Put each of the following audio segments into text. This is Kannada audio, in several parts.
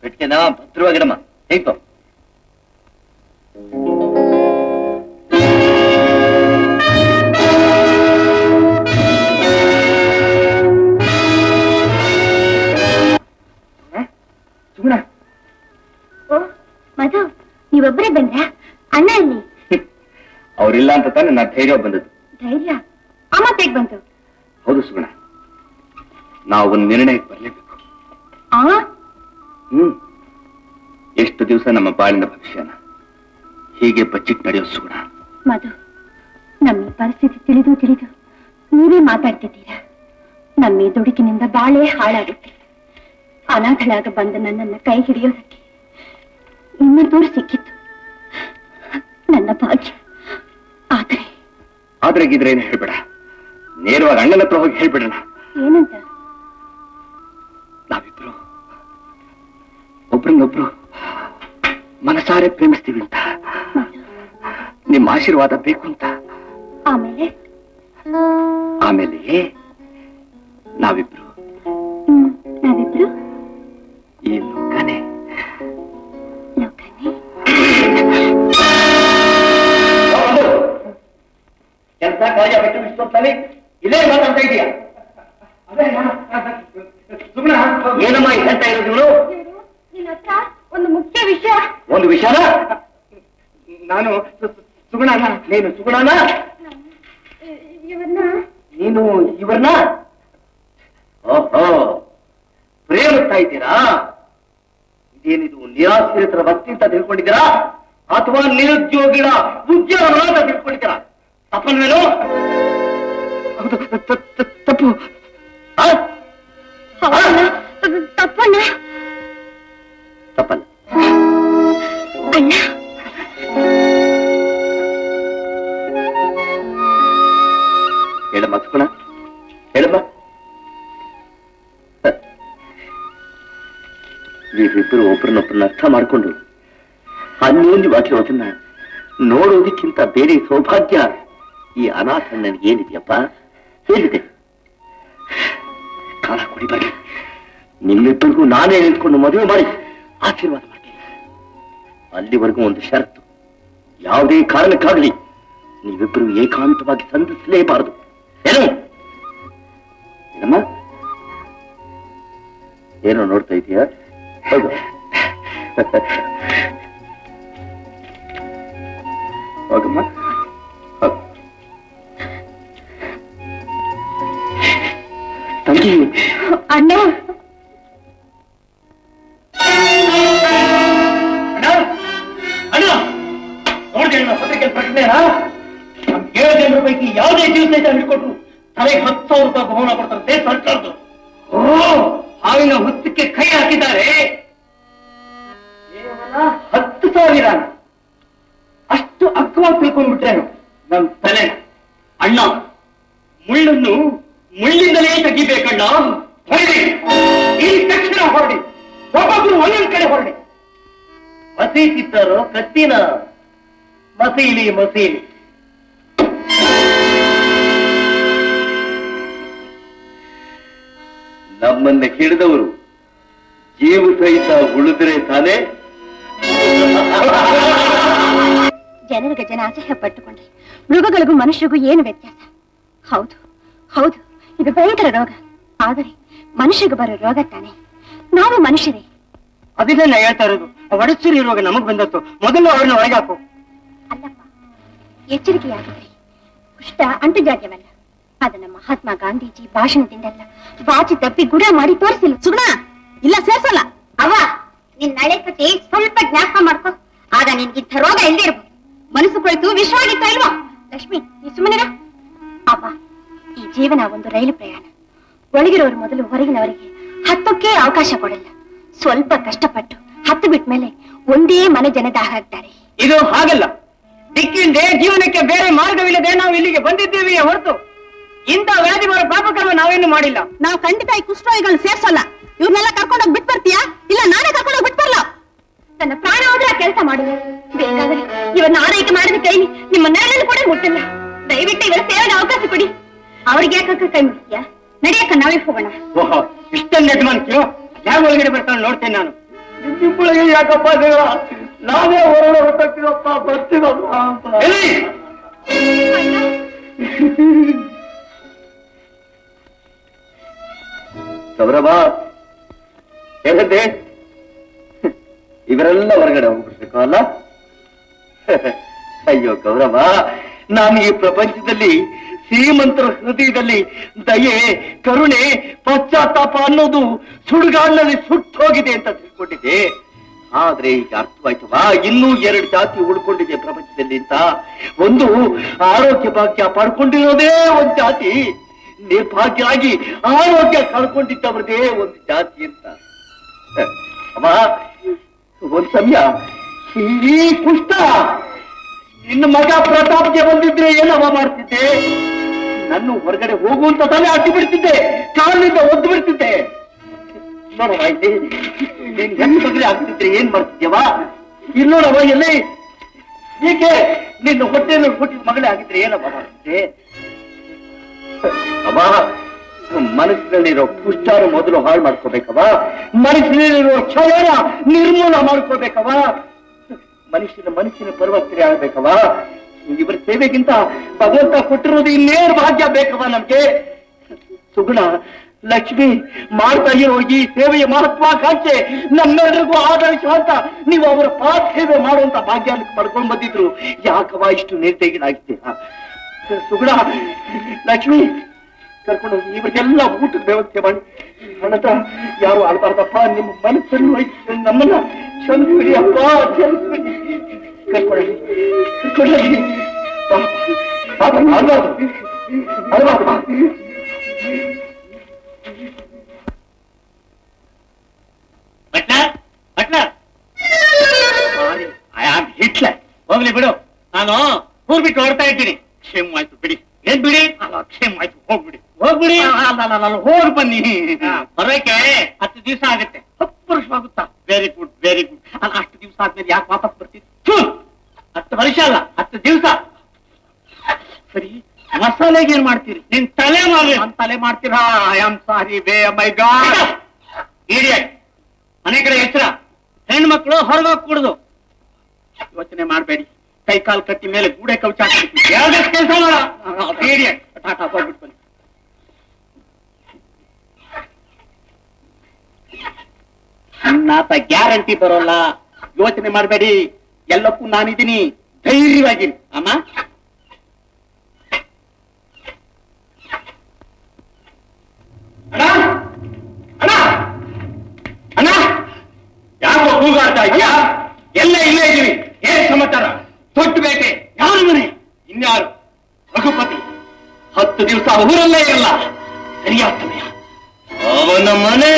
ಪೆಟ್ಟಿಗೆನಾ ಭದ್ರವಾಗಿಡಮ್ಮ. ಹೇಗೋ ಸುಗುಣ. ಓ ಮಧು, ನೀವೊಬ್ಬರೇ ಬಂದ್ರ? ಅಣ್ಣ ಇಲ್ಲಿ? ಅವ್ರಿಲ್ಲ ಅಂತ ತಾನೆ ನಾ ಧೈರ್ಯ ಬಂದದ್ದು. ಧೈರ್ಯ? ಅಮ್ಮತ್ತೇಗ್ ಬಂತು? ಹೌದು ಸುಗುಣ, ನಾವು ಒಂದು ನಿರ್ಣಯಕ್ಕೆ ಬರಲೇಬೇಕು. ಎಷ್ಟು ದಿವಸ ನಮ್ಮ ಬಾಳಿನ ಭವಿಷ್ಯನ ಹೀಗೆ ಬಚ್ಚಿಟ್ಟು ನಡೆಯೋ ಸುಗುಣ? ಮಧು, ನಮ್ಮ ಪರಿಸ್ಥಿತಿ ತಿಳಿದು ನೀವೇ ಮಾತಾಡ್ತಿದ್ದೀರಾ. ನಮ್ಮ ದುಡುಕಿನಿಂದ ಬಾಳೆ ಹಾಳಾಗುತ್ತೆ. ಅನಾಥಳಾಗ ಬಂದ ನನ್ನನ್ನ ಕೈ ಹಿಡಿಯೋದಕ್ಕೆ ನಿಮ್ಮ ದೂರ ಸಿಕ್ಕಿತ್ತು, ನನ್ನ ಭಾಗ್ಯ. ಆದ್ರೆ ಗಿದ್ರೆ ಏನು ಹೇಳ್ಬೇಡ, ನೇರವಾಗಿ ಅಣ್ಣನ ಹತ್ರ ಹೋಗಿ ಹೇಳ್ಬಿಡೋಣ. ಏನಂತ? ನಾವಿಬ್ರು ಒಬ್ರನ್ನೊಬ್ರು ಮನಸಾರೆ ಪ್ರೇಮಿಸ್ತೀವಿ ಅಂತ, ನಿಮ್ಮ ಆಶೀರ್ವಾದ ಬೇಕು ಅಂತ. ಆಮೇಲೆ ನಾವಿಬ್ರು ಈ ಲೋಕನೇ ಕೆಲಸ ಕಾರ್ಯ ಬಿಟ್ಟು ಇಷ್ಟೊತ್ತಲ್ಲಿ ಇದೇ ಮಾತಾಡ್ತಾ ಇದೀಯಾ? ಏನಮ್ಮ ಹೇಳ್ತಾ ಇರೋದು ನೀವು? ನಿನ್ನ ಹತ್ರ ಒಂದು ಮುಖ್ಯ ವಿಷಯ. ಒಂದು ವಿಷಯನ? ನಾನು ಸುಗುಣನ? ನೀನು ಸುಗುಣನ? ನೀನು ಇವ್ರನ್ನ? ಓಹೋ, ಪ್ರೇಮಿಸ್ತಾ ಇದ್ದೀರಾ? ಇದೇನಿದು ನಿರಾಶ್ರಿತರ ವಸ್ತಿ ಅಂತ ತಿಳ್ಕೊಂಡಿದ್ದೀರಾ ಅಥವಾ ನಿರುದ್ಯೋಗಿಗಳ ಉದ್ಯೋಗ ಅಂತ ತಿಳ್ಕೊಂಡಿದ್ದೀರಾ? ತಪ್ಪನ್ವೇನು? ತಪ್ಪು. ತಪ್ಪಣ್ಣ. ತಪ್ಪಲ್ಲ ಅಣ್ಣ. ಹೇಳಮ್ಮ ಸುಗುಣ, ಹೇಳಮ್ಮ. ನೀವಿಬ್ಬರು ಒಬ್ಬರನ್ನೊಬ್ಬರನ್ನ ಅರ್ಥ ಮಾಡಿಕೊಂಡು ಅನ್ಯೋನ್ಯವಾಗಿರೋದನ್ನ ನೋಡೋದಕ್ಕಿಂತ ಬೇರೆ ಸೌಭಾಗ್ಯ ಈ ಅನಾಥ ನನಗೇನಿದೆಯಪ್ಪ? ಹೇಳಿದೆ ಕಾಲ ಕುಡಿ ಬರಲಿ, ನಿಮ್ಮಿಬ್ಬರಿಗೂ ನಾನೇ ನಿಂತ್ಕೊಂಡು ಮದುವೆ ಮಾಡಿ ಆಶೀರ್ವಾದ ಮಾಡ್ತೀನಿ. ಅಲ್ಲಿವರೆಗೂ ಒಂದು ಷರತ್ತು, ಯಾವುದೇ ಕಾರಣಕ್ಕಾಗಲಿ ನೀವಿಬ್ಬರು ಏಕಾಂತವಾಗಿ ಸಂಧಿಸಲೇಬಾರದು. ಏನು? ಏನಮ್ಮ ಏನೋ ನೋಡ್ತಾ ಇದೀಯಾ? ಹೌದು, ಹೋಗಮ್ಮ. ತಂಗಿ. ಅಣ್ಣ. ಪತ್ರಿಕೆ ಪ್ರಶ್ನೆನಾ? ನಮ್ 7 ಜನರ ಪೈಕಿ ಯಾವುದೇ ದಿವಸ ಹಿಡ್ಕೊಟ್ರು ತಲೆಗೆ 10,000 ರೂಪಾಯಿ ಬಹುಮಾನ ಕೊಡ್ತಾರಂತೆ ಸರ್ಕಾರದ್ದು. ಓ, ಹಾವಿನ ಹುತ್ತಕ್ಕೆ ಕೈ ಹಾಕಿದ್ದಾರೆ. 10,000 ಅಷ್ಟು ಅಗ್ಗವಾಗಿ ತಿಳ್ಕೊಂಡ್ಬಿಟ್ರೇನು ನಮ್ ತಲೆ? ಅಣ್ಣ, ಮುಳ್ಳನ್ನು ಮುಳ್ಳಿಂದಲೇ ತೆಗಿಬೇಕಣ್ಣ. ಹೊರಡಿ, ಈ ತಕ್ಷಣ ಹೊರಡಿ. ಒಬ್ಬೊಬ್ರು ಒಂದೊಂದ್ ಕಡೆ ಹೊರಡಿ. ಮಸೀತಿದ್ದಾರೋ ಕತ್ತಿನ? ಮಸೀಲಿ ಮಸೀಲಿ. ನಮ್ಮನ್ನ ಹಿಡಿದವರು ಜೀವ ಸಹಿತ ಉಳಿದ್ರೆ ತಾನೇ. ಜನರಿಗೆ ಜನ ಅಸಹ್ಯ ಪಟ್ಟುಕೊಂಡ್ರೆ ಮೃಗಗಳಿಗೂ ಮನುಷ್ಯರಿಗೂ ಏನು ವ್ಯತ್ಯಾಸ? ಹೌದು ಹೌದು, ಇದು ಭಯಂಕರ ರೋಗ. ಆದರೆ ಮನುಷ್ಯರಿಗೆ ಬರೋ ರೋಗ ತಾನೆ. ನಾವು ಮನುಷ್ಯರೇ. ಅದನ್ನೇ ಹೇಳ್ತಾ ಇರೋದು. ಒಡಚೂರಿ ರೋಗ ನಮಗ್ ಬಂದತ್ತು, ಮೊದಲು ಅವ್ರನ್ನ ಹೊರಗಾಕು. ಅಲ್ಲಪ್ಪ, ಎಚ್ಚರಿಕೆಯಾಗಿದ್ರಿ. ಕುಷ್ಠ ಅಂಟುಜಾಡ್ಯವಲ್ಲ. ಅದನ್ನ ಮಹಾತ್ಮ ಗಾಂಧೀಜಿ ಭಾಷಣದಿಂದಲ್ಲ, ಬಾಚಿ ತಪ್ಪಿ ಗುಡ ಮಾಡಿ ತೋರಿಸಿಲ್ಲ. ಸುಗುಣ, ಇಲ್ಲ ಸೇರ್ಸಲ್ಲ. ಅವ್ವ, ನಿನ್ ನಳೆ ಕತೆ ಸ್ವಲ್ಪ ಜ್ಞಾಪಕ ಮಾಡ್ಕೊ. ಆಗ ನಿನ್ಗಿಂತ ರೋಗ ಇಲ್ಲದೆ ಇರ್ಬೋದು. ಮನಸ್ಸು ಕೊಯ್ತು ವಿಶ್ವಾಗಿತ್ತ ಇಲ್ವಾ? ಲಕ್ಷ್ಮಿ, ನೀ ಸುಮ್ಮನಿರ. ಅವ್ವ, ಈ ಜೀವನ ಒಂದು ರೈಲು ಪ್ರಯಾಣ. ಒಳಗಿರೋರು ಮೊದಲು ಹೊರಗಿನವರಿಗೆ ಹತ್ತಕ್ಕೆ ಅವಕಾಶ ಕೊಡಲ್ಲ. ಸ್ವಲ್ಪ ಕಷ್ಟಪಟ್ಟು ಹತ್ತು ಬಿಟ್ಟ ಮೇಲೆ ಒಂದೇ ಮನೆ ಜನದ ಹಾಕ್ತಾರೆ. ಇದು ಹಾಗಲ್ಲ. ದಿಕ್ಕಿಂದೆ ಜೀವನಕ್ಕೆ ಬೇರೆ ಮಾರ್ಗವಿಲ್ಲದೆ ನಾವು ಇಲ್ಲಿಗೆ ಬಂದಿದ್ದೇವೆ ಹೊರತು ಇಂಥ ವ್ಯಾಧಿ ಬರೋ ಪಾಪಕರ್ಮ ನಾವೇನು ಮಾಡಿಲ್ಲ. ನಾವು ಖಂಡಿತ ಈ ಕುಷ್ಠರೋಗಿಗಳನ್ನ ಸೇರ್ಸಲ್ಲ. ಇವ್ರನ್ನೆಲ್ಲ ಕರ್ಕೊಂಡೋಗಿ ಬಿಟ್ಟು ಬರ್ತೀಯಾ? ಇಲ್ಲ ನಾನೇ ಕರ್ಕೊಂಡೋಗಿ ಬಿಟ್ಟು ಬರಲ್ಲ. ನನ್ನ ಪ್ರಾಣ ಹೋದ್ರೆ ಆ ಕೆಲಸ ಮಾಡಿಲ್ಲ. ಬೇಕಾದ್ರೆ ಇವನ್ನ ಆರೈಕೆ ಮಾಡಿದ ಕೈಲಿ ನಿಮ್ಮ ನೆರಳನ್ನು ಕೂಡ ಮುಟ್ಟಿಲ್ಲ. ದಯವಿಟ್ಟು ಇವರ ಸೇವೆಗೆ ಅವಕಾಶ ಕೊಡಿ. ಅವ್ರಿಗೆ ಯಾಕೆ ಕೈ ಮುಗಿಸ್ತೀಯಾ? ನಡೆಯಕ್ಕ ನಾವೇ ಹೋಗೋಣ. ಓಹೋ, ಇಷ್ಟೊಂದು ಯಜಮಾನ್ಕಿಯೋ? ಯಾವ ಒಳಗಡೆ ಬರ್ತಾಳೆ ನೋಡ್ತೇನೆ ನಾನು. ನಿಮ್ಮೊಳಗೆ ಯಾಕಪ್ಪ ದೇವ ನಾವೇ ಹೊರಗಡೆ ಹೊರಟಾಗ್ತೀವಪ್ಪ ಬರ್ತೀವಪ್ಪ ಗೌರವ ಹೇಗಂತೆ ಇವರೆಲ್ಲ ಹೊರಗಡೆ ಹೋಗ್ಬಿಡ್ಬೇಕು ಅಲ್ಲ ಅಯ್ಯೋ ಗೌರವ ನಾನು ಈ ಪ್ರಪಂಚದಲ್ಲಿ ಶ್ರೀಮಂತರ ಹೃದಯದಲ್ಲಿ ದಯೆ ಕರುಣೆ ಪಶ್ಚಾತ್ತಾಪ ಅನ್ನೋದು ಸುಡುಗಾಡಿನಲ್ಲಿ ಸುಟ್ಟು ಹೋಗಿದೆ ಅಂತ ತಿಳ್ಕೊಂಡಿದ್ದೆ. ಆದ್ರೆ ಈಗ ಅರ್ಥವಾಯ್ತವಾ ಇನ್ನೂ 2 ಜಾತಿ ಉಳ್ಕೊಂಡಿದೆ ಪ್ರಪಂಚದಲ್ಲಿ ಅಂತ. ಒಂದು ಆರೋಗ್ಯ ಭಾಗ್ಯ ಪಡ್ಕೊಂಡಿರೋದೇ ಒಂದು ಜಾತಿ, ನಿರ್ಭಾಗ್ಯರಾಗಿ ಆರೋಗ್ಯ ಕಳ್ಕೊಂಡಿದ್ದವ್ರದೇ ಒಂದು ಜಾತಿ ಅಂತ. ಅಮ್ಮ ಒಂದ್ ಸಮಯ ಈ ಕುಷ್ಠ ನಿನ್ನ ಮಗ ಪ್ರತಾಪ್ಗೆ ಬಂದಿದ್ರೆ ಏನವ ಮಾಡ್ತಿದ್ದೆ? ನನ್ನ ಹೊರಗಡೆ ಹೋಗುವಂತ ತಾನೇ ಅಡ್ಡಿ ಬಿಡ್ತಿದ್ದೆ, ಕಾಲಿನಿಂದ ಒದ್ದು ಬಿಡ್ತಿದ್ದೆ. ನೋಡವ ಇಲ್ಲಿ ನೀನ್ ಹೆಣ್ಣು ಮಗಲೇ ಆಗ್ತಿದ್ರೆ ಏನ್ ಮಾಡ್ತಿದ್ಯವ? ಇಲ್ಲಿ ನೋಡವ ಎಲ್ಲಿ ಹೀಗೆ ನಿನ್ನ ಹೊಟ್ಟೆಯಲ್ಲಿ ಹುಟ್ಟಿದ ಮಗಳೇ ಆಗಿದ್ರೆ ಏನವ ಮಾಡ್ತಿದ್ದೆ? ಅವ ಮನಸ್ಸಿನಲ್ಲಿರೋ ಪುಷ್ಟಾರ ಮೊದಲು ಹಾಳು ಮಾಡ್ಕೋಬೇಕವ, ಮನಸ್ಸಿನಲ್ಲಿರೋ ಕ್ಷಯನ ನಿರ್ಮೂಲ ಮಾಡ್ಕೋಬೇಕವ, ಮನುಷ್ಯನ ಪರಿವರ್ತನೆ ಆಗ್ಬೇಕವ. ಇವರ ಸೇವೆಗಿಂತ ಭಗವಂತ ಕೊಟ್ಟಿರೋದು ಇನ್ನೇನು ಭಾಗ್ಯ ಬೇಕವ ನಮ್ಗೆ. ಸುಗುಣ ಲಕ್ಷ್ಮಿ ಮಾಡ್ತಾ ಇರೋ ಈ ಸೇವೆಯ ಮಹತ್ವಾಕಾಂಕ್ಷೆ ನಮ್ಮೆಲ್ಲರಿಗೂ ಆದರ್ಶ ಅಂತ ನೀವು ಅವರ ಪಾದ ಸೇವೆ ಮಾಡುವಂತ ಭಾಗ್ಯ ಪಡ್ಕೊಂಡ್ ಬಂದಿದ್ರು. ಯಾಕವ ಇಷ್ಟು ನಿರ್ದಯಿಗಳಾಗಿದ್ದೀರಾ? ಸುಗುಣ ಲಕ್ಷ್ಮಿ ಕರ್ಕೊಂಡು ಹೋಗಿ ಇವರಿಗೆಲ್ಲ ಊಟದ ವ್ಯವಸ್ಥೆ ಮಾಡಿ. ನನ್ನತ್ರ ಯಾರು ಆಡ್ಬಾರ್ದಪ್ಪ, ನಿಮ್ಮ ಮನಸ್ಸನ್ನು ವಹಿಸಿ ನಮ್ಮನ್ನ ಕ್ಷಮಿಸ್ಬಿಡಿ ಅಪ್ಪ, ಕ್ಷಮಿಸ್ಬಿಡಿ. ಕರ್ಕೊಳ್ಳಿ ಕರ್ಕೊಳ್ಳಿ ಹಿಟ್ಲರ್ ಹೋಗ್ಲಿ ಬಿಡು, ನಾನು ಊರ್ ಬಿಟ್ಟು ಹೊರಡ್ತಾ ಇದ್ದೀನಿ. ಕ್ಷೇಮ ಆಯ್ತು ಬಿಡಿ. ಏನ್ ಬಿಡಿ? ಅಲ್ಲ ಕ್ಷೇಮ ಆಯ್ತು, ಹೋಗ್ಬಿಡಿ ಹೋಗ್ಬಿಡಿ. ಹೋಗಿ ಬನ್ನಿ. ಬರೋಕೆ 10 ದಿವಸ ಆಗುತ್ತೆ. 10 ವರ್ಷವಾಗುತ್ತಾ? Very good very good. ಅಲ್ಲ ಅಷ್ಟು ದಿವಸ ಆದ್ಮೇಲೆ ಯಾಕೆ ವಾಪಸ್ ಬರ್ತೀವಿ? 10 ವರ್ಷ ಅಲ್ಲ 10 ದಿವಸ. ಸರಿ ಮಸಾಲೆಗೆ ಏನ್ ಮಾಡ್ತೀರಿ? ನಿನ್ ತಲೆ ಮಾಡ್ರಿ. ನನ್ ತಲೆ ಮಾಡ್ತೀರಾ? ಐ ಆಮ್ ಸಾರಿ ಬೇ ಮೈ ಗಾಡ್ ಇಡಿಯಟ್. ಮನೆ ಕಡೆ ಎಚ್ಚರ, ಹೆಣ್ಮಕ್ಳು ಹೊರಗೋಗ್ ಕುಡ್ದು ಯೋಚನೆ ಮಾಡ್ಬೇಡಿ. ಕೈ ಕಾಲು ಕಟ್ಟಿ ಮೇಲೆ ಗೂಡೆ ಕೌಚ ಕೆಲಸ ಮಾಡ. ಇಡಿಯಟ್ ಟಾಟಾ ಹೋಗ್ಬಿಟ್ಟು ಬನ್ನಿ. ನಾತ ಗ್ಯಾರಂಟಿ ಬರೋಲ್ಲ, ಯೋಚನೆ ಮಾಡಬೇಡಿ. ಎಲ್ಲಕ್ಕೂ ನಾನಿದ್ದೀನಿ, ಧೈರ್ಯವಾಗಿರಿ ಅಮ್ಮ. ಅಣ್ಣ ಯಾಕೋ ಕೂಗಾಡ್ತಾ ಇದೆಯಾ? ಎಲ್ಲ ಇಲ್ಲೇ ಇದ್ದೀವಿ. ಏನ್ ಸಮಾಚಾರ? ದೊಡ್ಡ ಬೇಟೆ. ಯಾರು ಮನೆ? ಇನ್ಯಾರು? ರಘುಪತಿ 10 ದಿವಸ ಊರಲ್ಲೇ ಇರಲ್ಲ. ಸರಿಯಾದ ಸಮಯ. ಅವನ ಮನೆ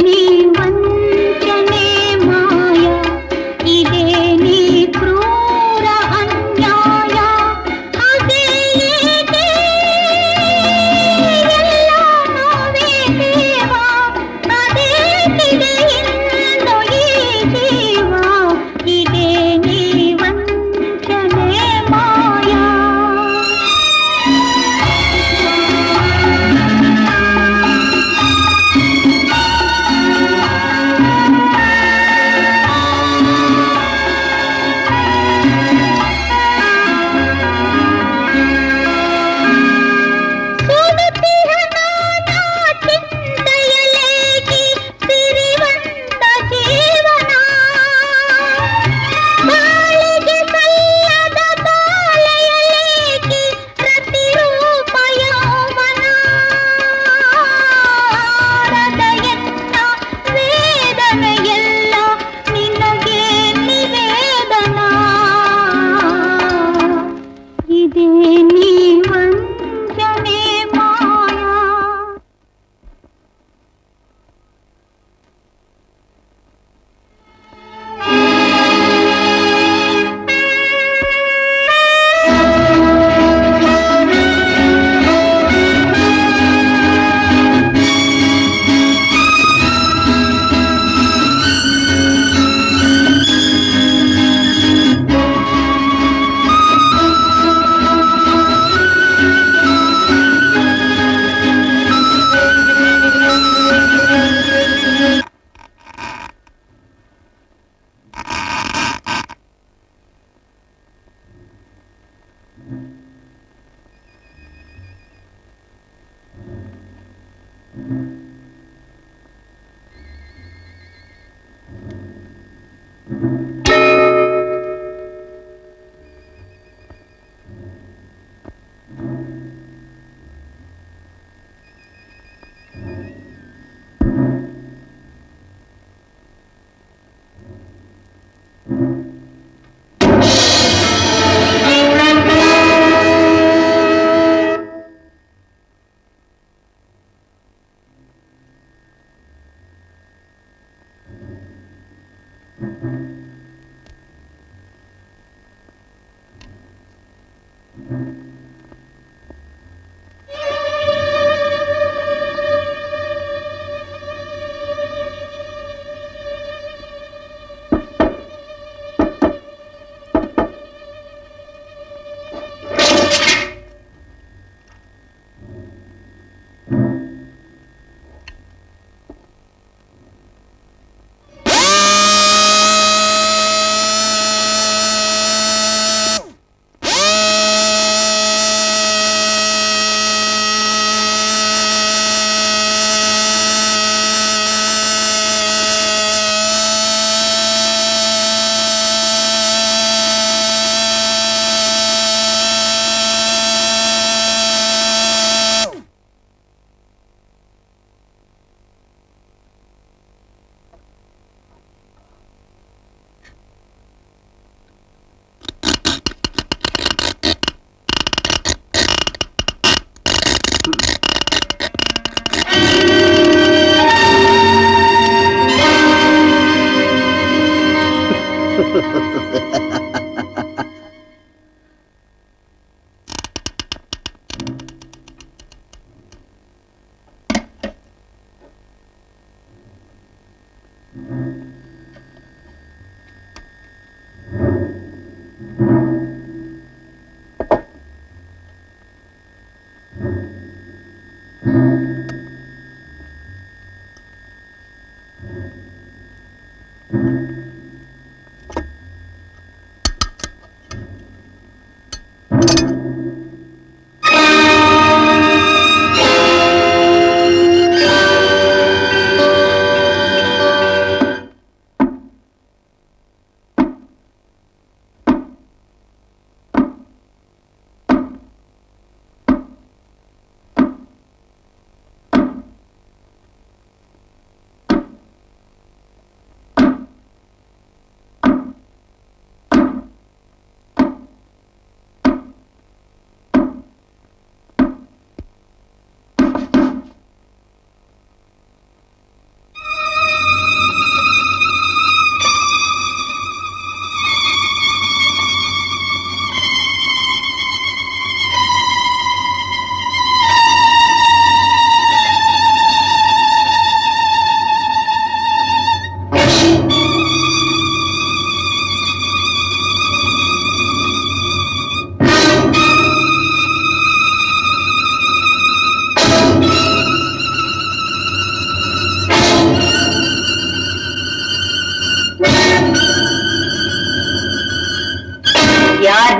ನೀ ವಂಚನೆ ಮಾಯ, ಇದೇ ನೀ ಕ್ರೂರ ಅನ್ಯಾಯ, ಅದೇ ಏಕೆ ಎಲ್ಲ ನೋವೇ ದೇವ, ಅದೇ ಇದೆ ಇಂದು ಈ ಜೀವ, ಇದೇ ನೀ ವಂಚನೆ ಮಾಯ. ಚಿಂತೆಯಲೇಕಿ ಸಿರಿವಂತ ಜೀವನ, ಬಾಳಿಗೆ ಸಲ್ಲದ ಬಾಳೆಯಲೇಕಿ ಪ್ರತಿರೂಪ ಯೌವನ, ಹೃದಯನ್ನ ವೇದನೆಯೆಲ್ಲ ನಿನಗೆ ನಿವೇದನ, ಇದೇ ನೀ ವಂಚನೆ ಮಾಯ.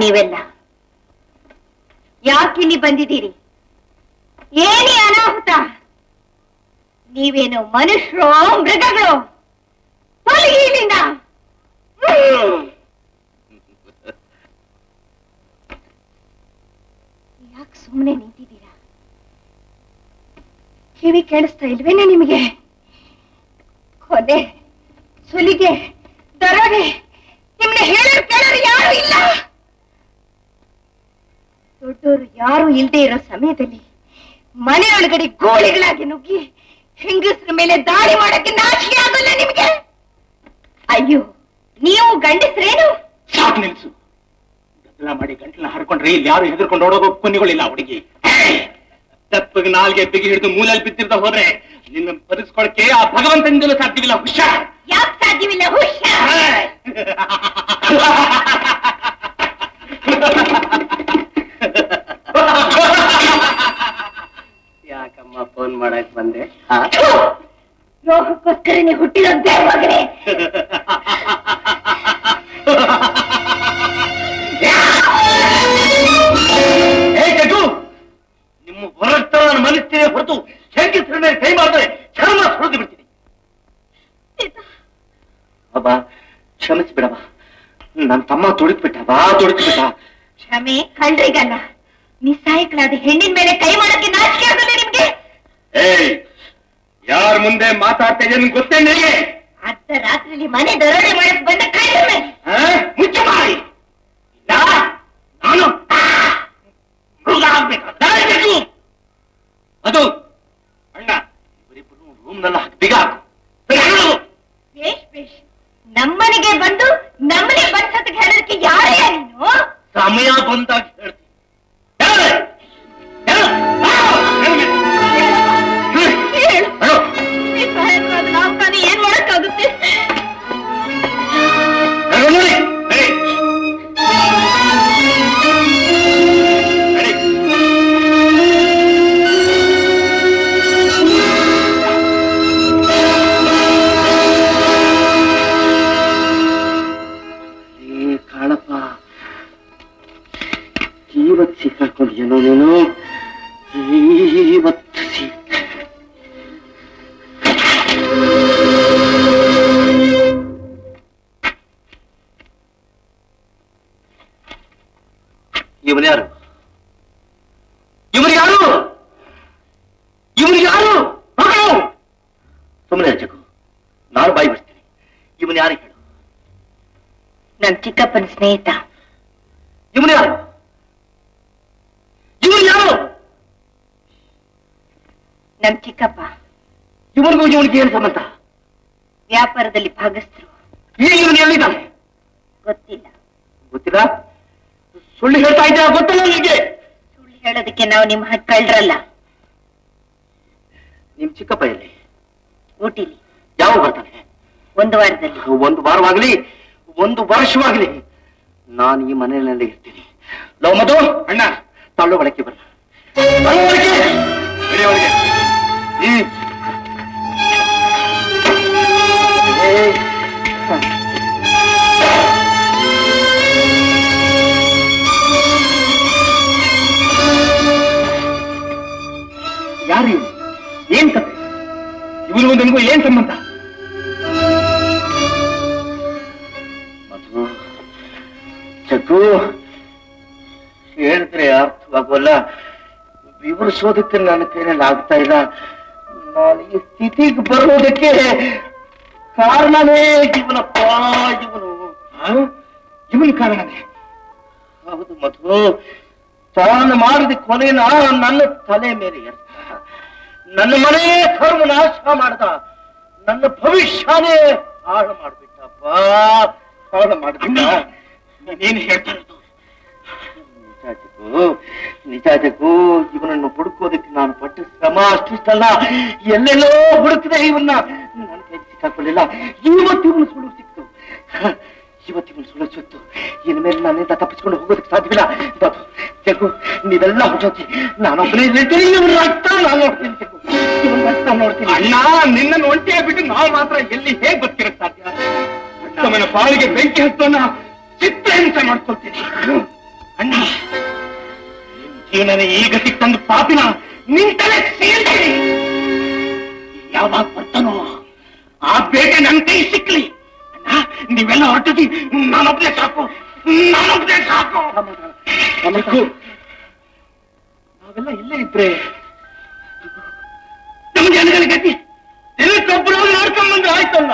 ನೀವೆಲ್ಲ ಯಾಕಿಲ್ಲಿ ಬಂದಿದ್ದೀರಿ? ಏನೇ ಅನಾಹುತ? ನೀವೇನು ಮನುಷ್ಯರೋ ಮೃಗಗಳು? ತೊಲಗಿ ಇಲ್ಲಿಂದ. ಯಾಕೆ ಸುಮ್ಮನೆ ನಿಂತಿದ್ದೀರಾ? ಕಿವಿ ಕೇಳಿಸ್ತಾ ಇಲ್ವೇನೆ ನಿಮಗೆ? ಕೊನೆ ಸುಲಿಗೆ ದರೋಡೆ ನಿಮ್ನ ಹೇಳೋರು ಕೇಳೋರು ಯಾರು ಇಲ್ಲ. ದೊಡ್ಡೋರು ಯಾರು ಇಲ್ಲದೆ ಇರೋ ಸಮಯದಲ್ಲಿ ಮನೆಯೊಳಗಡೆ ಗೋಳಿಗಳಾಗಿ ನುಗ್ಗಿ ಹೆಂಗಸರ ಮೇಲೆ ದಾಳಿ ಮಾಡಕ್ಕೆ ನಾಚಿಕೆ ಆಗಲ್ಲ ನಿಮ್ಗೆ? ಅಯ್ಯೋ, ನೀವು ಗಂಡಸ್ರೇನು? ಸಾಕು ನಿಲ್ಸು. ಗದ್ದಲ ಮಾಡಿ ಗಂಟಲನ್ನ ಹರ್ಕೊಂಡ್ರೆ ಇಲ್ಲಿ ಯಾರು ಹೆದರ್ಕೊಂಡು ಓಡೋಗೋ ಕೊನೆಗಳಿಲ್ಲ. ಹುಡುಗಿ ತಪ್ಪಿಗೆ ನಾಲ್ಗೆ ಬಿಗಿ ಹಿಡಿದು ಮೂಲಲ್ಲಿ ಬಿದ್ದಿರ್ದ ಹೋದ್ರೆ ನಿನ್ನ ಬದುಸ್ಕೊಳಕ್ಕೆ ಆ ಭಗವಂತನಿಂದಲೂ ಸಾಧ್ಯವಿಲ್ಲ. ಹುಷಾರ್. ಯಾಕೆ ಸಾಧ್ಯವಿಲ್ಲ? ಹುಷಾರ್. ಯಾಕಮ್ಮ ಫೋನ್ ಮಾಡಕ್ ಬಂದೆ? ರೋಗಕ್ಕೋಸ್ಕರನೇ ಹುಟ್ಟಿದಂತೆ ಮಗನೇ. ನಿಮ್ಮ ಹೊರತ ನಾನು ಮನಸ್ಸಿನೇ ಹೊರತು ಹೆಂಗಸರ ಮೇಲೆ ಕೈ ಮಾಡಿದ್ರೆ ಚರ್ಮ ಸುಳಿದು ಬಿಡ್ತೀನಿ. ಬಾಬಾ ಕ್ಷಮಿಸ್ಬಿಡವಾ, ನನ್ನ ತಮ್ಮ ತೊಡಕ್ಬಿಟ್ಟ. ಬಾ ತೊಡಕ್ಬಿಟ್ಟ. ಕ್ಷಮೆ ಕಳ್ರಿಗಲ್ಲ, ನಿಸ್ಸಾಯಕಳಾದ ಹೆಣ್ಣಿನ ಮೇಲೆ ಕೈ ಮಾಡಕ್ಕೆ ನಾಚಿಕೆ ಆಗಲ್ಲ ನಿಮ್ಗೆ? ಯಾರ ಮುಂದೆ ಮಾತಾಡ್ತಾ ಇದ್ದೀನಿ ಗೊತ್ತೇ ನಿಮಗೆ? ಅರ್ಧ ರಾತ್ರಿಲಿ ಮನೆ ದರೋಡೆ ಮಾಡಕ್ ಬಂದ ಕಳ್ರೆ ಮುಚ್ಚ ಮಾಡಿ. ನಾನು ಮೃಗ ಆಗ್ಬೇಕು. ಅದು ಅಣ್ಣ ಇವರಿಬ್ಬರು ರೂಮ್ನೆಲ್ಲ ಬಿಗ ಹಾಕು. ಬೇಷ್ ಬೇಷ್. ನಮ್ಮನೆಗೆ ಬಂದು ನಮ್ಮನೆ ಬರ್ಸೋದಕ್ಕೆ ಹೇಳೋದಕ್ಕೆ ಯಾರೇ ನೀನು? ಸಮಯ ಬಂದಾಗ ಹೇಳ್ತೀನಿ. ನಾವು ತಾನೇ ಏನ್ ಮಾಡಕ್ಕಾಗುತ್ತೆ? ಕಾಳಪ್ಪ, ಇವತ್ತು ಸಿಕ್ಕಾಕೊಂಡಿಯೇನೋ ನೀನು. ಇವತ್ತು ಇವನು ಯಾರು? ಇವನು ಯಾರು? ಇವನು ಯಾರು? ಸುಮ್ಮನೆ ಹಚ್ಚಕು, ನಾನು ಬಾಯಿ ಬಿಡ್ತೀನಿ. ಇವನು ಯಾರು ಹೇಳು? ನನ್ ಚಿಕ್ಕಪ್ಪನ ಸ್ನೇಹಿತ. ಇವನು ಯಾರು? ಇವನು ಯಾರು? ನಮ್ ಚಿಕ್ಕಪ್ಪ. ಇವನಿಗೂ ಇವನಿಗೆ ಏನು ಸಂಬಂಧ? ವ್ಯಾಪಾರದಲ್ಲಿ ಭಾಗಸ್ಥರು. ಈಗ ಇವನು ಎಲ್ಲಿದ್ದಾನೆ? ಗೊತ್ತಿಲ್ಲ. ಗೊತ್ತಿಲ್ಲ? ಸುಳ್ಳು ಹೇಳ್ತಾ ಇದ್ದ ಗೊತ್ತಲ್ಲ ನಿಮಗೆ? ಸುಳ್ಳು ಹೇಳೋದಕ್ಕೆ ನಾವು ನಿಮ್ಮ ಹತ್ತು ಕಳ್ರಲ್ಲ. ನಿಮ್ ಚಿಕ್ಕಪ್ಪ ಎಲ್ಲಿ? ಊಟಿಲಿ. ಯಾವಾಗ ಬರ್ತಾನೆ? ಒಂದು ವಾರದಲ್ಲಿ. ಒಂದು ವಾರವಾಗ್ಲಿ, ಒಂದು ವರ್ಷವಾಗ್ಲಿ ನಾನು ಈ ಮನೆಯಲ್ಲಿ ಇರ್ತೀನಿ. ಲವ್ ಮಧು ಅಣ್ಣ, ತಳ್ಳು ಒಳಕ್ಕೆ ಬರಲ್ಲ. ಯಾರು ಇವನು? ಏನ್ ಕತೆ? ಇವನಿಗೂ ನಿಮಗೂ ಏನ್ ಸಂಬಂಧ? ಮಧು, ಚಕ್ಕು ಹೇಳಿದ್ರೆ ಅರ್ಥವಾಗೋಲ್ಲ. ವಿವರಿಸೋದಕ್ಕೆ ನನ್ನ ಕೈಯಲ್ಲಿ ಆಗ್ತಾ ಇಲ್ಲ. ನಾನು ಈ ಸ್ಥಿತಿಗೆ ಬರೋದಕ್ಕೆ ಕಾರಣನೇ ಇವನಪ್ಪ. ಇವನ ಕಾರಣನೇ. ಹೌದು ಮಧು, ತಾನು ಮಾಡಿದ ಕೊಲೆನ ನನ್ನ ತಲೆ ಮೇಲೆ ಎತ್ತ, ನನ್ನ ಮನೆ ಕರ್ಮನಾಶ ಮಾಡ್ದ, ನನ್ನ ಭವಿಷ್ಯನೇ ಹಾಳು ಮಾಡ್ಬಿಟ್ಟಪ್ಪ. ಹಾಳು ಮಾಡ್ಬಿಟ್ಟ. ನೀನೇನು ಹೇಳ್ತಾ ಇರೋದು? ನಿಜ ಜಗ್ಗು, ಇವನನ್ನು ಹುಡುಕೋದಕ್ಕೆ ನಾನು ಪಟ್ಟ ಶ್ರಮ ಅಷ್ಟಿಷ್ಟಲ್ಲ. ಎಲ್ಲೆಲ್ಲೋ ಹುಡುಕಿದೆ ಇವನ್ನ, ನನ್ನ ಕೈ ಸಿಕ್ಕಾಕೊಳ್ಳಿಲ್ಲ. ಇವತ್ತು ಇವನು ಸುಳ್ಳು ಸಿಕ್ತು. ಇವತ್ತು ಇವನು ಸುಳ್ಳು ಸಿಕ್ತು. ಇನ್ಮೇಲೆ ನನ್ನಿಂದ ತಪ್ಪಿಸ್ಕೊಂಡು ಹೋಗೋದಕ್ಕೆ ಸಾಧ್ಯವಿಲ್ಲ. ಜಗ್ಗು, ನೀವೆಲ್ಲ ಹೊಟ್ಟೋಗಿ ನಾನೊಬ್ಬನೇ ಇರ್ತೀನಿ. ಇವನ ರಕ್ತ ನಾನು ನೋಡ್ತೀನಿ. ಜಗ್ಗು, ಇವನ ರಕ್ತ ನೋಡ್ತೀನಿ. ಅಣ್ಣ, ನಿನ್ನನ್ನು ಒಂಟಿಯಾಗ್ಬಿಟ್ಟು ನಾವು ಮಾತ್ರ ಎಲ್ಲಿ ಹೇಗೆ ಬದುಕಿರಕ್ ಸಾಧ್ಯ? ನಮ್ಮನ ಪಾಲಿಗೆ ಬೆಂಕಿ ಹತ್ತೋಣ ಚಿತ್ರಹಿಂಸೆ ಮಾಡ್ಕೊಳ್ತೀನಿ. ಅಣ್ಣ ನಿನ್ ಜೀವನನ ಈ ಗತಿಗೆ ತಂದು ಪಾಪಿನ ನಿಂತಲೇ ಸೇರ್ತೀನಿ. ಯಾವಾಗ ಬರ್ತಾನೋ ಆ ಬೇಟೆ ನನ್ ಕೈ ಸಿಕ್ಲಿ. ಅಣ್ಣ ನೀವೆಲ್ಲ ಹೊರಟದಿ, ನಾನೊಬ್ನೇ ಸಾಕು, ನಾನೊಬ್ನೇ ಸಾಕು. ನಾವೆಲ್ಲ ಇಲ್ಲೇ ಇದ್ರೆ ನಮ್ಮ ಜನಗಳ ಗತಿ ದಿನಕ್ಕೊಬ್ಬರು ನೋಡ್ಕೊಂಡ್ಬಂದ್ರೆ ಆಯ್ತಲ್ಲ.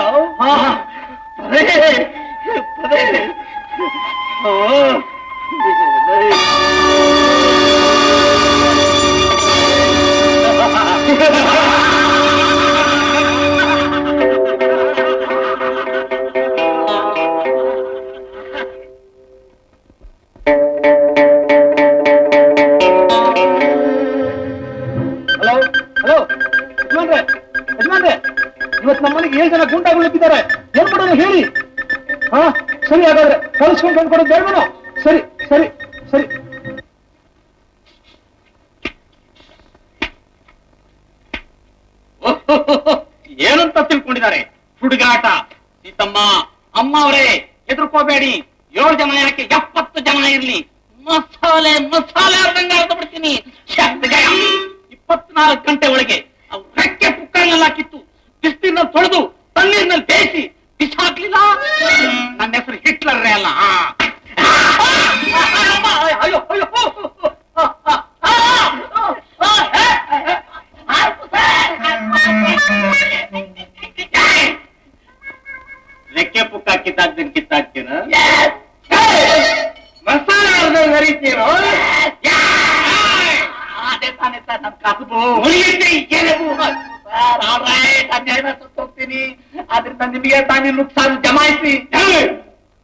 ಹಲೋ ಹಲೋ ಯಜಮಾನ್ರೆ, ಯಜಮಾನ್ರೆ, ಇವತ್ತು ನಮ್ಮನೆಗೆ 7 ಜನ ಗುಂಡಾಗಳು ಇದ್ದಾರೆ. ಏನ್ ಮಾಡೋದು ಹೇಳಿ? ಹಾ ಸರಿ, ಹಾಗಾದ್ರೆ ಕಳಿಸ್ಕೊಂಡು ಬಂದ್ಕೊಡೋದು ಬೇಡವೇನೋ? ಸರಿ ಸರಿ ಸರಿ. ಏನಂತ ತಿಳ್ಕೊಂಡಿದ್ದಾರೆ? ಹುಡುಗಾಟ. ಸೀತಮ್ಮ ಅಮ್ಮ ಅವರೇ ಹೆದರ್ಕೋಬೇಡಿ. 7 ಜನ ಯಾಕೆ 70 ಜನ ಇರ್ಲಿ, ಮಸಾಲೆ ಮಸಾಲೆ ಅರ್ಧಂಗ ಅರ್ಧ ಬಿಡ್ತೀನಿ. 24 ಗಂಟೆ ಒಳಗೆ ಅವ್ರು ರೆಕ್ಕೆ ಪುಕ್ಕಗಳನ್ನೆಲ್ಲ ಕಿತ್ತು ಬಿಸಿಲಿನಲ್ಲಿ ತೊಳೆದು ತಣ್ಣೀರಿನಲ್ಲಿ ಬೇಯಿಸಿ ಬಿಸಾಕ್ಲಿಲ್ಲ, ನನ್ನ ಹೆಸರು ಹಿಟ್ಲರ್ರೇ ಅಲ್ಲ. ಅಯ್ಯೋ ಅಯ್ಯೋ, ರೆಕ್ಕೆ ಪುಕ್ಕ ಕಿತ್ತಾಕ್ತೀನಿ ಕಿತ್ತಾಕ್ತೀನ, ಮಸಾಲೆ ಅರ್ಧಂಗ್ ಹರಿತೀರೋ? ಅದೇ ತಾನೇ ಸರ್ ನಮ್ ಕಸಬು. ಹೋಗ್ತೀನಿ, ಆದ್ರಿಂದ ನಿಮಗೆ ತಾನೇ ನುಕ್ಸಾನು ಜಮಾಯಿಸಿ.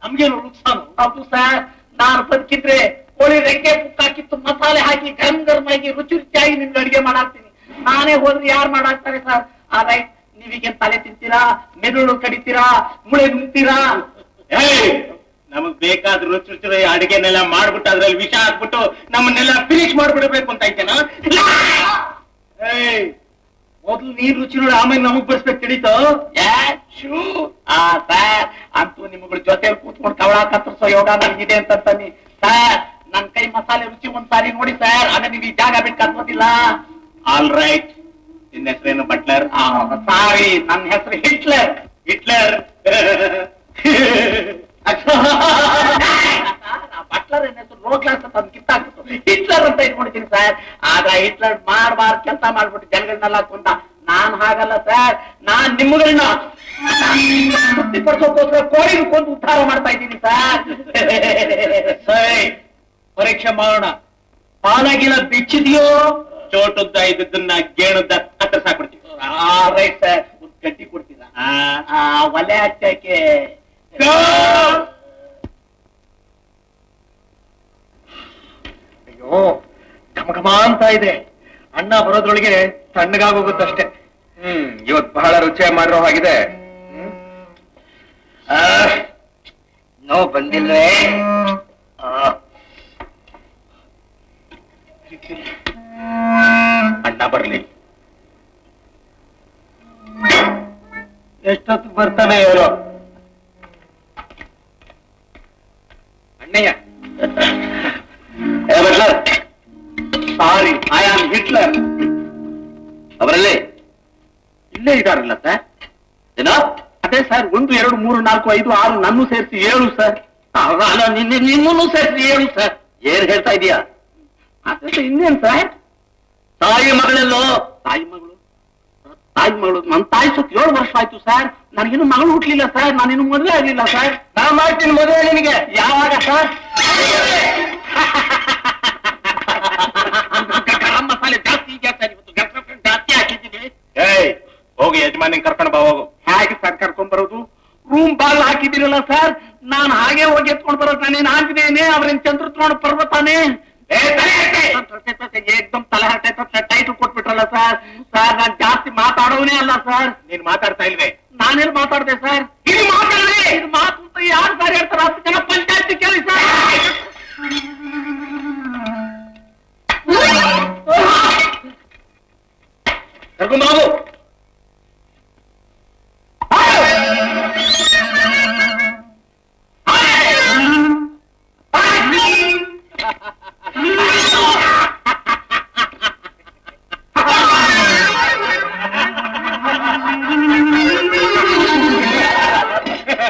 ನಮ್ಗೇನು ನುಕ್ಸಾನು? ಹೌದು ಸರ್, ನಾನು ಬದುಕಿದ್ರೆ ಕೋಳಿ ರೆಕ್ಕೆ ಪುಕ್ಕಾಕಿತ್ತು ಮಸಾಲೆ ಹಾಕಿ ಗರಂ ಗರಂ ಆಗಿ ರುಚಿ ರುಚಿಯಾಗಿ ನಿಮ್ಗೆ ಅಡಿಗೆ ಮಾಡಾಕ್ತೀನಿ. ನಾನೇ ಹೋದ್ರೆ ಯಾರು ಮಾಡಾಕ್ತಾರೆ ಸರ್? ಆದ್ರೆ ನೀವೀಗೇನ್ ತಲೆ ತಿಂತೀರಾ, ಮೆದುಳು ಕಡಿತೀರಾ, ಮುಳೆ ನುಂಗ್ತೀರಾ? ನಮಗ್ ಬೇಕಾದ ರುಚಿ ರುಚಿ ಅಡಿಗೆನೆಲ್ಲ ಮಾಡ್ಬಿಟ್ಟು ಅದ್ರಲ್ಲಿ ವಿಷ ಹಾಕ್ಬಿಟ್ಟು ನಮ್ಮನ್ನೆಲ್ಲ ಫಿನಿಶ್ ಮಾಡ್ಬಿಡ್ಬೇಕು ಅಂತ ಐತೆನಾ? ಮೊದ್ಲು ನೀನ್ ರುಚಿ ನೋಡಿ ಆಮೇಲೆ ನಮಗ್ ಬಡಿಸ್ಬೇಕು ತಿಳಿತು. ಸರ್ ಅಂತೂ ನಿಮ್ಗಳ ಜೊತೆ ಕೂತ್ಕೊಂಡು ಕವಳ ಕತ್ತರಿಸೋ ಯೋಗ ನನಗಿದೆ ಅಂತಂತಾನಿ ಸರ್. ನನ್ ಕೈ ಮಸಾಲೆ ರುಚಿ ಒಂದ್ಸಾರಿ ನೋಡಿ ಸರ್, ಆಮೇಲೆ ನೀವು ಈ ಜಾಗ ಬಿಟ್ಟು ಕತ್ಬೋದಿಲ್ಲ. All right. ನಿನ್ನ ಹೆಸರೇನು? ಬಟ್ಲರ್? ಸಾರಿ, ನನ್ನ ಹೆಸರು ಹಿಟ್ಲರ್. ಹಿಟ್ಲರ್ ಬಟ್ಲರ್ ಏನ್ ಹೆಸರು? ಲೋ ಕ್ಲಾಸ್ ಅಂತ ಕಿತ್ತಾಕ್ಬಿಟ್ಟು ಹಿಟ್ಲರ್ ಅಂತ ಇಟ್ಕೊಂಡಿದ್ದೀನಿ ಸರ್. ಆದ್ರೆ ಹಿಟ್ಲರ್ ಮಾಡ್ಬಾರ್ದು ಕೆಲಸ ಮಾಡ್ಬಿಟ್ಟು ಜನಗಳನ್ನೆಲ್ಲ ಕೊಂದ. ನಾನ್ ಹಾಗಲ್ಲ ಸರ್, ನಾನ್ ನಿಮ್ಮಗಳನ್ನ ತೃಪ್ತಿಪಡಿಸೋಕೋಸ್ಕರ ಕೋಳಿನ ಕೊಂದು ಉದ್ಧಾರ ಮಾಡ್ತಾ ಇದ್ದೀನಿ ಸರ್. ಸರಿ, ಪರೀಕ್ಷೆ ಮಾಡೋಣ. ಪಾಲಾಗಿಲ್ಲ ಬಿಚ್ಚಿದೆಯೋ? ಚೋಟುದ್ದ ಇದ್ದನ್ನ ಗೇಣುದ್ದ ಹತ್ರ ಸಾಕ್ಬಿಡ್ತೀವಿ. ರೈಟ್ ಸರ್, ಒಂದು ಗಟ್ಟಿ ಕೊಡ್ತೀರಾ? ಒಲೆ ಹಚ್ಚಕ್ಕೆ. ಅಯ್ಯೋ ಘಮಘಮ ಅಂತ ಇದೆ. ಅನ್ನ ಬರೋದ್ರೊಳಗೆ ತಣ್ಣಗಾಗೋಗುತ್ತಷ್ಟೇ. ಇವತ್ತು ಬಹಳ ರುಚಿಯಾಗಿ ಮಾಡಿರೋ ಹಾಗಿದೆ. ನೋ ಬಂದಿಲ್ವೇ? ಅಣ್ಣ ಬರ್ಲಿ. ಎಷ್ಟೊತ್ತು ಬರ್ತಾನೆ ಇವರು? ಅಣ್ಣಯ್ಯ. ಸಾರಿ, ಐ ಆಮ್ ಹಿಟ್ಲರ್. ಅವರಲ್ಲಿ ಇಲ್ಲೇ ಇದಾರಲ್ಲ ಸರ್? ಏನೋ? ಅದೇ ಸರ್, 1 2 3 4 5 6 ನನ್ನೂ ಸೇರಿಸಿ 7 ಸರ್. ಅಲ್ಲ, ನಿಮ್ಮನ್ನು ಸೇರಿಸಿ 7 ಸರ್. ಏನ್ ಹೇಳ್ತಾ ಇದೀಯಾ? ಅದೇ ಇನ್ನೇನ್ ಸರ್? ತಾಯಿ ಮಗಳೆಲ್ಲೋ? ತಾಯಿ ಮಗಳು? ತಾಯಿ ಮಗಳು? ನನ್ನ ತಾಯಿ ಸತ್ತು 7 ವರ್ಷ ಆಯ್ತು ಸರ್. ನನಗಿನ್ನು ಮಗಳು ಹುಟ್ಲಿಲ್ಲ ಸರ್. ನಾನಿನ್ನು ಮದುವೆ ಆಗ್ಲಿಲ್ಲ ಸರ್. ನಾ ಮಾಡ್ತೀನಿ ಮದುವೆ ನಿನಗೆ. ಯಾವಾಗ ಸರ್? ಮಸಾಲೆ ಜಾಸ್ತಿ ಜಾಸ್ತಿ ಹಾಕಿದ್ದೀನಿ. ಹೋಗಿ ಯಜಮಾನಿ ಕರ್ಕೊಂಡು ಬಾ. ಹೋಗು. ಹೇಗೆ ಸರ್ ಕರ್ಕೊಂಡ್ ಬರೋದು? ರೂಮ್ ಬಾಲ್ ಹಾಕಿದಿರಲ್ಲ ಸರ್, ನಾನು ಹಾಗೆ ಹೋಗಿ ಎತ್ಕೊಂಡು ಬರೋದು. ನಾನೇನು ಆಗಿದ್ದೇನೆ? ಅವ್ರೇನ್ ಚಂದ್ರ ಪರ್ವತಾನೆ ಏಕ್ದಮ್ ತಲೆ ಹಟ್ಟೆ ಟೈಟಲ್ ಕೊಟ್ಬಿಟ್ರಲ್ಲ ಸರ್. ಸರ್ ನಾನ್ ಜಾಸ್ತಿ ಮಾತಾಡೋನೇ ಅಲ್ಲ ಸರ್. ನೀನ್ ಮಾತಾಡ್ತಾ ಇಲ್ವೇ? ನಾನೆಲ್ಲಿ ಮಾತಾಡ್ದೆ ಸರ್? ಇದು ಮಾತಾಡ್ರಿ. ಇದು ಮಾತು ಅಂತ ಯಾರು ಸರ್ ಹೇಳ್ತಾರೆ? 10 ಜನ ಪಂಚಾಯತ್ ಕೇಳಿ ಸರ್. ಕರ್ಕೊಂಬಾಬು.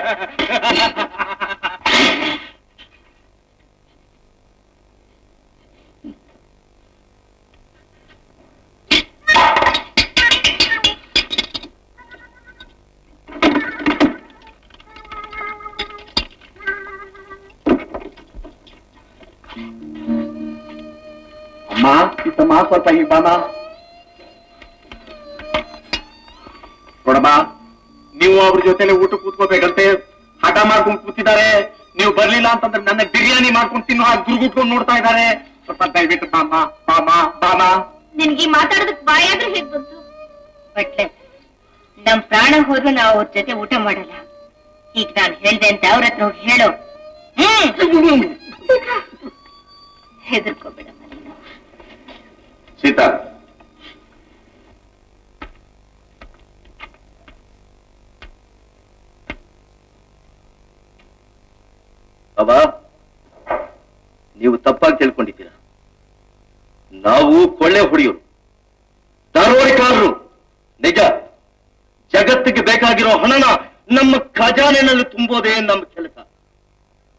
ಅಮ್ಮ ಇತ್ತಮ್ಮ ಸ್ವಲ್ಪ ಈ ಬಾಮ ನೋಡಮ್ಮ, ನೀವು ಅವ್ರ ಜೊತೆಲೆ ಊಟ ಕೂತ್ಕೋಬೇಕಂತೆ ಹಠ ಮಾಡ್ಕೊಂಡು ಕೂತಿದ್ದಾರೆ. ನೀವು ಬರ್ಲಿಲ್ಲ ಅಂತಂದ್ರೆ ನನ್ನ ಬಿರಿಯಾನಿ ಮಾಡ್ಕೊಂಡು ತಿನ್ನೋ ಹಾಗೆ ದುರ್ಗುಟ್ಕೊಂಡು ನೋಡ್ತಾ ಇದ್ದಾರೆ. ಸ್ವಲ್ಪ ದಯವಿಟ್ಟು ಬಾಮ ಬಾಮ ಬಾಮ. ನಿನ್ಗೆ ಮಾತಾಡೋದಕ್ ಬಾಯಾದ್ರೂ ಹೇಗ್ ಬಂತು? ಬಟ್ಲೆ ನಮ್ ಪ್ರಾಣ ಹೋದ್ರು ನಾವು ಅವ್ರ ಜೊತೆ ಊಟ ಮಾಡಲ್ಲ. ಈಗ ನಾನು ಹೇಳ್ದೆ ಅಂತ ಅವ್ರ ಹತ್ರ ಹೋಗಿ ಹೇಳೋ. ಹೆದರ್ಕೋಬೇಡ ಸೀತಾ. ಬಾಬಾ, ನೀವು ತಪ್ಪಾಗಿ ತಿಳ್ಕೊಂಡಿದ್ದೀರಾ. ನಾವು ಕೊಳ್ಳೆ ಹೊಡೆಯೋರು, ದಾರೋಡಿಕಾರರು. ನಿಜ, ಜಗತ್ತಿಗೆ ಬೇಕಾಗಿರೋ ಹಣನ ನಮ್ಮ ಖಜಾನೆನಲ್ಲಿ ತುಂಬೋದೇ ನಮ್ಮ ಕೆಲಸ.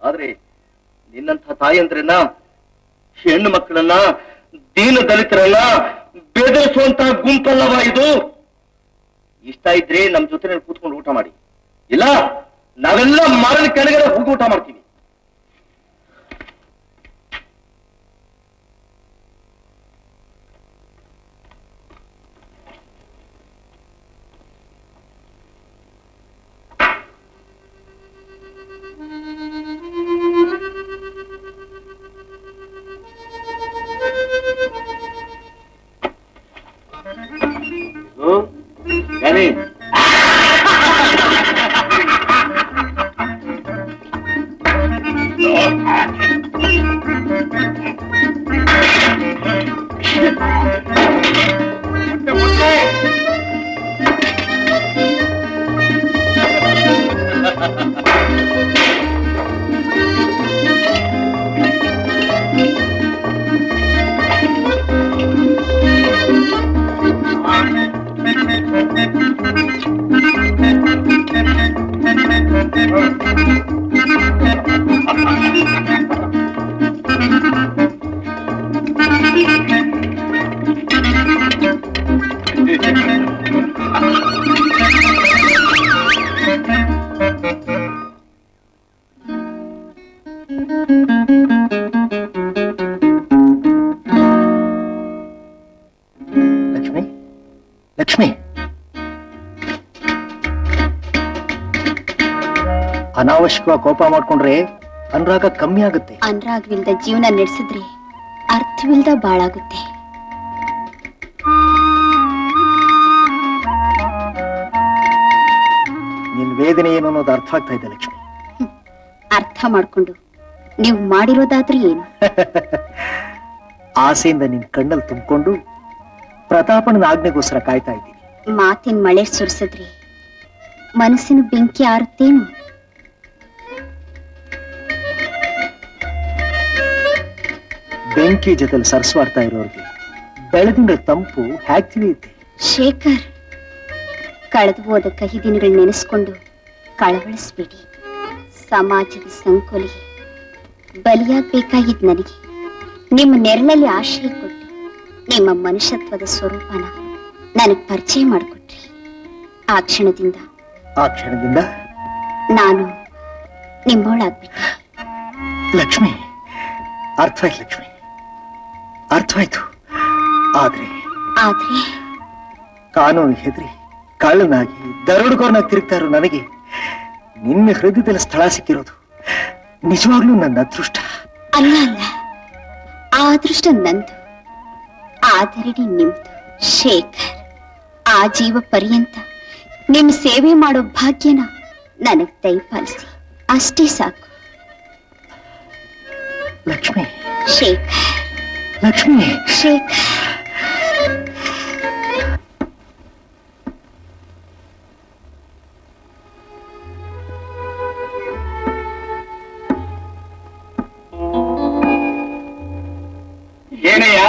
ಆದ್ರೆ ನಿನ್ನಂಥ ತಾಯಂದ್ರನ್ನ, ಹೆಣ್ಣು ಮಕ್ಕಳನ್ನ, ದೀನ ದಲಿತರನ್ನ ಬೆದರಿಸುವಂತ ಗುಂಪಲ್ಲವ ಇದು. ಇಷ್ಟ ಇದ್ರೆ ನಮ್ ಜೊತೆ ಕೂತ್ಕೊಂಡು ಊಟ ಮಾಡಿ, ಇಲ್ಲ ನಾವೆಲ್ಲ ಮರಳ ಕೆಳಗಡೆ ಹೋಗಿ ಊಟ ಮಾಡ್ತೀವಿ. ಲಕ್ಷ್ಮಿ, ಲಕ್ಷ್ಮಿ, ಅನಾವಶ್ಯಕವಾಗಿ ಕೋಪ ಮಾಡ್ಕೊಂಡ್ರೆ ಅನುರಾಗ ಕಮ್ಮಿ ಆಗುತ್ತೆ. ಅನುರಾಗವಿಲ್ದ ಜೀವನ ನಡೆಸಿದ್ರೆ ಅರ್ಥವಿಲ್ದ ಬಾಳಾಗುತ್ತೆ. ನಿನ್ ವೇದನೆ ಏನು ಅನ್ನೋದು ಅರ್ಥ ಆಗ್ತಾ ಇದೆ ಲಕ್ಷ್ಮಿ. ಅರ್ಥ ಮಾಡ್ಕೊಂಡು ನೀವು ಮಾಡಿರೋದಾದ್ರೂ ಏನು? ಆಸೆಯಿಂದ ನಿನ್ ಕಣ್ಣಲ್ಲಿ ತುಂಬಿಕೊಂಡು ಪ್ರತಾಪನ ಆಜ್ಞೆಗೋಸ್ಕರ ಕಾಯ್ತಾ ಇದ್ದೀನಿ. ಮಾತಿನ ಮಳೆ ಸುರಿಸಿದ್ರೆ ಮನಸ್ಸಿನ ಬೆಂಕಿ ಆರುತ್ತೇನು? ಬೆಂಕಿ ಜೊತೆಲಿ ಸರಸ್ವಾಡ್ತಾ ಇರೋರಿಗೆ ಬೆಳದಿಂದ ತಂಪು ಹ್ಯಾಕ್ ತಿಳಿಯುತ್ತೆ? ಶೇಖರ್, ಕಳೆದು ಹೋದ ಕಹಿ ದಿನಗಳು ನೆನೆಸ್ಕೊಂಡು ಕಳವಳಿಸ್ಬೇಡಿ. ಸಮಾಜದ ಸಂಕೋಲಿಗೆ ಬಲಿಯಾಗಬೇಕಾಗಿದ್ ನನಗೆ ನಿಮ್ಮ ನೆರಳಲ್ಲಿ ಆಶ್ರಯ ಕೊಟ್ಟು ನಿಮ್ಮ ಮನುಷ್ಯತ್ವದ ಸ್ವರೂಪನ ನನಗೆ ಪರಿಚಯ ಮಾಡಿಕೊಟ್ರಿ. ಆ ಕ್ಷಣದಿಂದ ನಾನು ನಿಮ್ಮೋಳಾಗ್ಬಿಟ್ಟೆ. ಲಕ್ಷ್ಮಿ, ಅರ್ಥ ಆಯ್ತು ಲಕ್ಷ್ಮಿ, ಅರ್ಥ ಆಯ್ತು. ಆದ್ರೆ ಕಾನೂನು ಹೆದರಿ ಕಳ್ಳನಾಗಿ ದರೋಡುಗೋರ್ನಾಗಿ ತಿರುಗ್ತಾ ಇರೋ ನನಗೆ ನಿನ್ನ ಹೃದಯದಲ್ಲಿ ಸ್ಥಳ ಸಿಕ್ಕಿರೋದು ನಿಜವಾಗ್ಲೂ ನನ್ನ ಅದೃಷ್ಟ. ಅಲ್ಲ, ಆ ಅದೃಷ್ಟ ನಂದು, ಆದರೆ ನಿಮ್ದು. ಶೇಖರ್, ಆ ಜೀವ ಪರ್ಯಂತ ನಿಮ್ ಸೇವೆ ಮಾಡೋ ಭಾಗ್ಯನ ನನಗ್ ದಯಪಾಲಿಸಿ, ಅಷ್ಟೇ ಸಾಕು. ಲಕ್ಷ್ಮಿ, ಶೇಖರ್, ಲಕ್ಷ್ಮಿ, ಶೇಖರ್. ಏನಯ್ಯ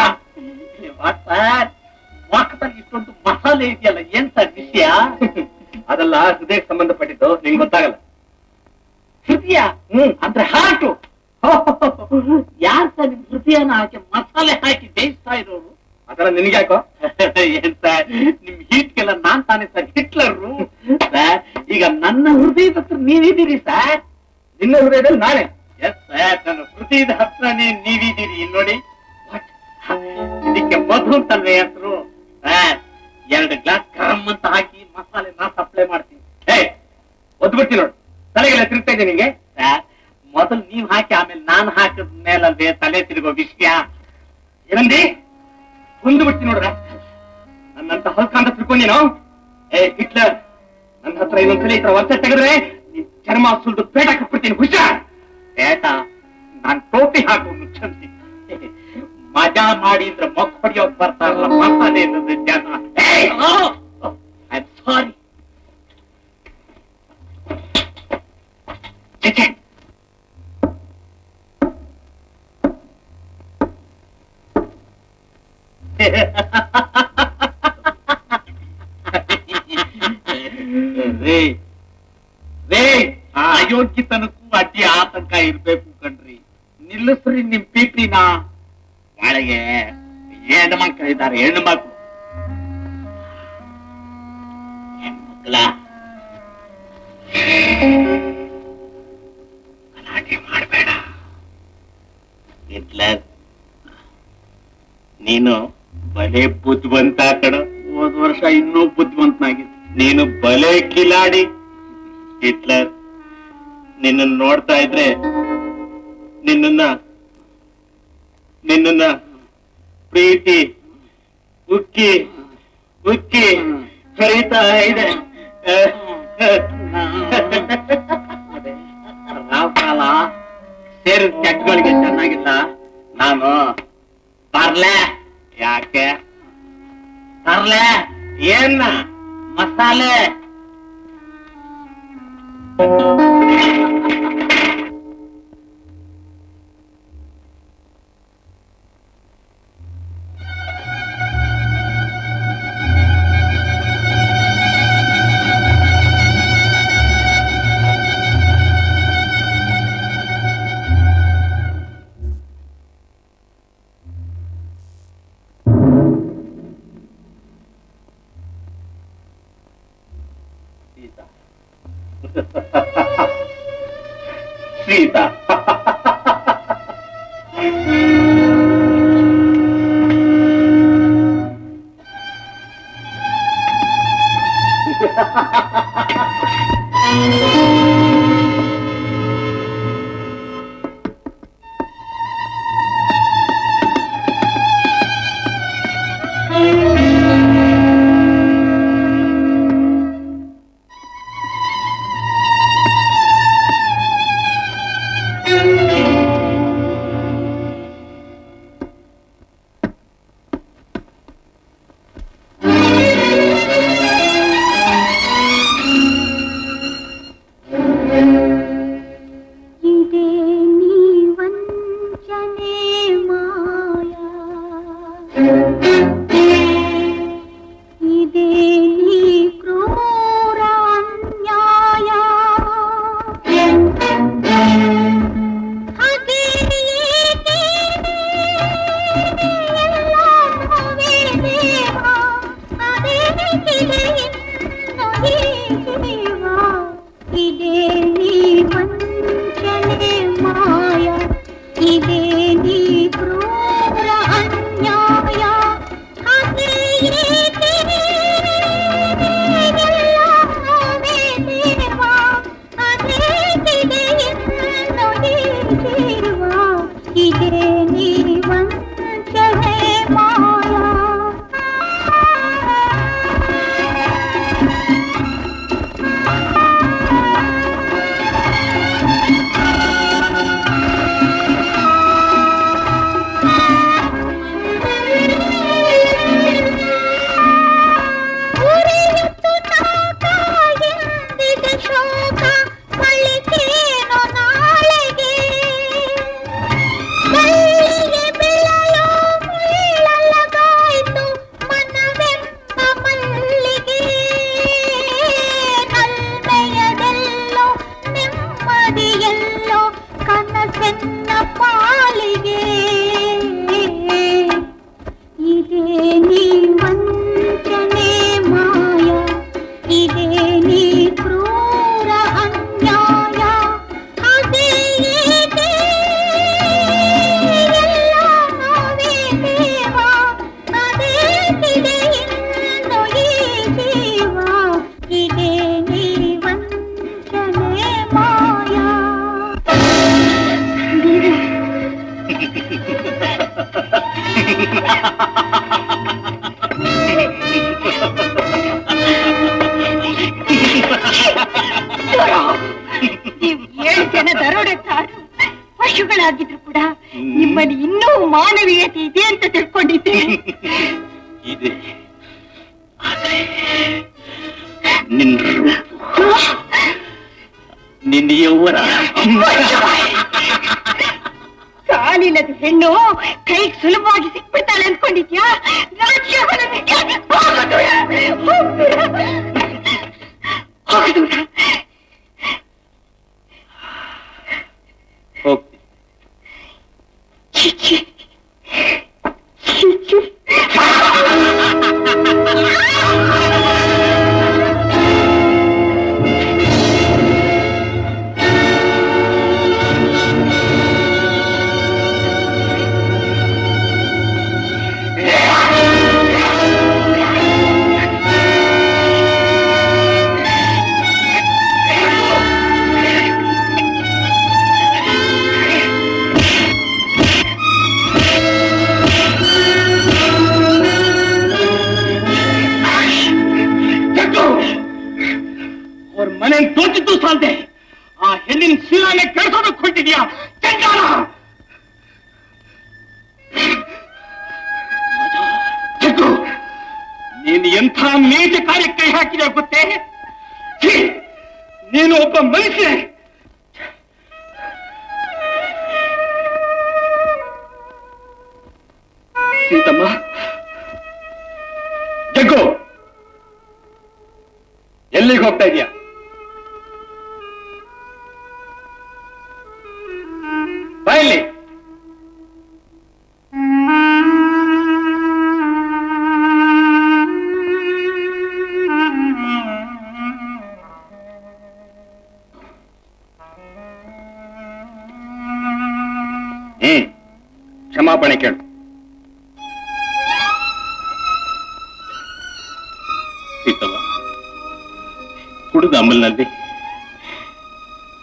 ವಾಕದಲ್ಲಿ ಇಷ್ಟೊಂದು ಮಸಾಲೆ ಇದೆಯಲ್ಲ, ಏನ್ ಸರ್ ವಿಷಯ? ಅದೆಲ್ಲ ಹೃದಯಕ್ಕೆ ಸಂಬಂಧಪಟ್ಟಿದ್ದು, ನಿಂಗೆ ಗೊತ್ತಾಗಲ್ಲ. ಹೃದಯ ಅಂದ್ರೆ ಹಾರ್ಟು. ಯಾರ್ ಸರ್ ನಿಮ್ ಹೃದಯನ ಹಾಕಿ ಮಸಾಲೆ ಹಾಕಿ ಬೇಯಿಸ್ತಾ ಇರೋರು? ಅದರ ನಿನ್ಗ್ಯಾಕೋ? ಏನ್ ಸರ್ ನಿಮ್ ಹೀಟ್ಗೆಲ್ಲ ನಾನ್ ತಾನೇ ಸರ್ ಹಿಟ್ಲರು ಸರ್. ಈಗ ನನ್ನ ಹೃದಯದ ಹತ್ರ ನೀವಿದ್ದೀರಿ ಸರ್. ನಿನ್ನ ಹೃದಯದಲ್ಲಿ ನಾನೇ? ಎಸ್ ಸರ್, ನನ್ನ ಹೃದಯದ ಹತ್ರನೇ ನೀವಿದ್ದೀರಿ. ನೋಡಿ ಇದಕ್ಕೆ ಮಧು ಅಂತಲ್ವೇ ಹೆಸರು ಸರ್. 2 ಗ್ಲಾಸ್ ಗರಂ ಅಂತ ಹಾಕಿ ಮಸಾಲೆ ನಾ ಸಪ್ಲೈ ಮಾಡ್ತೀನಿ. ಒದ್ಬಿಡ್ತೀನಿ ನೋಡಿ, ತಲೆಗೆಲ್ಲ ತಿರುಗ್ತಾ ಇದೆ ನಿಂಗೆ ಸರ್. ಮೊದಲು ನೀವ್ ಹಾಕಿ ಆಮೇಲೆ ನಾನು ಹಾಕಿದ ಮೇಲಲ್ವೇ ತಲೆ ತಿರುಗೋ ವಿಷಯ. ಏನಂದಿ? ಒಂದು ಬಿಡ್ತೀನಿ ನೋಡ್ರ. ನನ್ನಂತ ಹಲ್ಕ ಅಂತ ತಿಳ್ಕೊಂಡೇನು? ಹಿಟ್ಲರ್, ನನ್ನ ಹತ್ರ ಇನ್ನೊಂದ್ಸಲ ಈ ತರ ವರ್ಷ ತೆಗೆದ್ರೆ ನಿನ್ ಚರ್ಮ ಸುಲ್ದು ಪೇಟ ಕಟ್ಬಿಡ್ತೀನಿ. ಹುಷಾರ್ ಪೇಟ. ನಾನ್ ಟೋಪಿ ಹಾಕೋ ಮುಚ್ಚಂತಿ ಮಜಾ ಮಾಡಿ ಅಂದ್ರೆ ಮೊಕ್ಕ ಹೊಡಿಯೋಕ್ ಬರ್ತಾರಲ್ಲ ಮಸಾಲೆ ಜನ. I am sorry. ಅಯೋಗ್ಯತನಕ್ಕೂ ಅಡ್ಡಿ ಆತಂಕ ಇರ್ಬೇಕು ಕಣ್ರಿ. ನಿಲ್ಲಿಸ್ರಿ ನಿಮ್ ಪೀಕ್ರಿನ. ಒಳಗೆ ಹೆಣ್ಣು ಮಕ್ಕಳು ಇದ್ದಾರೆ, ಹೆಣ್ಣು ಮಕ್ಕಳು. ಹೆಣ್ಮಕ್ಳ ಗಲಾಟೆ ಮಾಡಬೇಡ. ಹಿಟ್ಲರ್, ನೀನು ಬಲೆ ಬುದ್ಧಿವಂತ ಕಣ. ಹೋದ ವರ್ಷ ಇನ್ನೂ ಬುದ್ಧಿವಂತನಾಗಿತ್ತು. ನೀನು ಬಲೆ ಕಿಲಾಡಿ. ಹಿಟ್ಲರ್, ನಿನ್ನ ನೋಡ್ತಾ ಇದ್ರೆ ನಿನ್ನ ಪ್ರೀತಿ ಉಕ್ಕಿ ಉಕ್ಕಿ ಕರೀತಾ ಇದೆ. ರಾವ್ಕಾಲ ಸೇರಿದ ಕೆಟ್ಟಗಳಿಗೆ ಚೆನ್ನಾಗಿಲ್ಲ. ನಾನು ತರ್ಲೆ. ಯಾಕೆ ತರ್ಲೆ? ಏನ ಮಸಾಲೆ? ಸೀತಾ ನೆಮ್ಮದಿಯ ನೀವು 7 ಜನ ದರೋಡೆಕೋರರು ಪಶುಗಳಾಗಿದ್ರು ಕೂಡ ನಿಮ್ಮಲ್ಲಿ ಇನ್ನೂ ಮಾನವೀಯತೆ ಇದೆ ಅಂತ ತಿಳ್ಕೊಂಡಿದ್ದೆ. ಇದೆ ನಿನ್ನ ಯೌವನ ಕಾಲಿಲ್ಲದ ಹೆಣ್ಣು ಕೈಗೆ ಸುಲಭವಾಗಿ ಸಿಕ್ಬಿಡ್ತಾಳೆ ಅನ್ಕೊಂಡಿದ್ಯಾ? ತೋಚಿದ್ದು ಸಾಲದೆ ಆ ಹೆಣ್ಣಿನ ಶೀಲಾನೆ ಕೆಡಿಸೋದಕ್ಕೆ ಹೊರಟಿದ್ಯಾ ಚಂಡಾಲ? ನೀನು ಎಂಥ ನೀಚ ಕಾರ್ಯಕ್ಕೆ ಕೈ ಹಾಕಿದೆ ಗೊತ್ತೇ? ನೀನು ಒಬ್ಬ ಮನುಷ್ಯ. ಸೀತಮ್ಮ, ಜಗ್ಗು, ಎಲ್ಲಿಗೆ ಹೋಗ್ತಾ ಇದೀಯಾ? ಬಾಯಲ್ಲಿ ಕ್ಷಮಾಪಣೆ ಕೇಳು. ಸೀತವ್ವ, ಕುಡಿದ ಅಮಲ್ನಲ್ಲಿ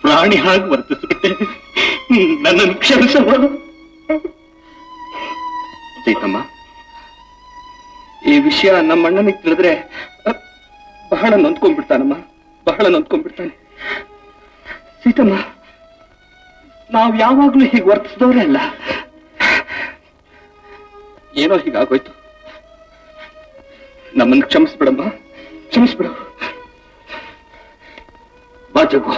ಪ್ರಾಣಿ ಹಾಗೆ ವರ್ತಿಸಿಬಿಟ್ಟೆ, ನನ್ನನ್ನು ಕ್ಷಮಿಸಬಹುದು. ಸೀತಮ್ಮ, ಈ ವಿಷಯ ನಮ್ಮಣ್ಣನಿಗೆ ತಿಳಿದ್ರೆ ಬಹಳ ನೊಂದ್ಕೊಂಡ್ಬಿಡ್ತಾನಮ್ಮ, ಬಹಳ ನೊಂದ್ಕೊಂಡ್ಬಿಡ್ತಾನೆ. ಸೀತಮ್ಮ, ನಾವು ಯಾವಾಗ್ಲೂ ಹೀಗೆ ವರ್ತಿಸಿದವ್ರೆ ಅಲ್ಲ, ಏನೋ ಹೀಗಾಗೋಯ್ತು. ನಮ್ಮನ್ನು ಕ್ಷಮಿಸ್ಬಿಡಮ್ಮ, ಕ್ಷಮಿಸ್ಬಿಡು. ಬಾ ಜಗ್ಗು.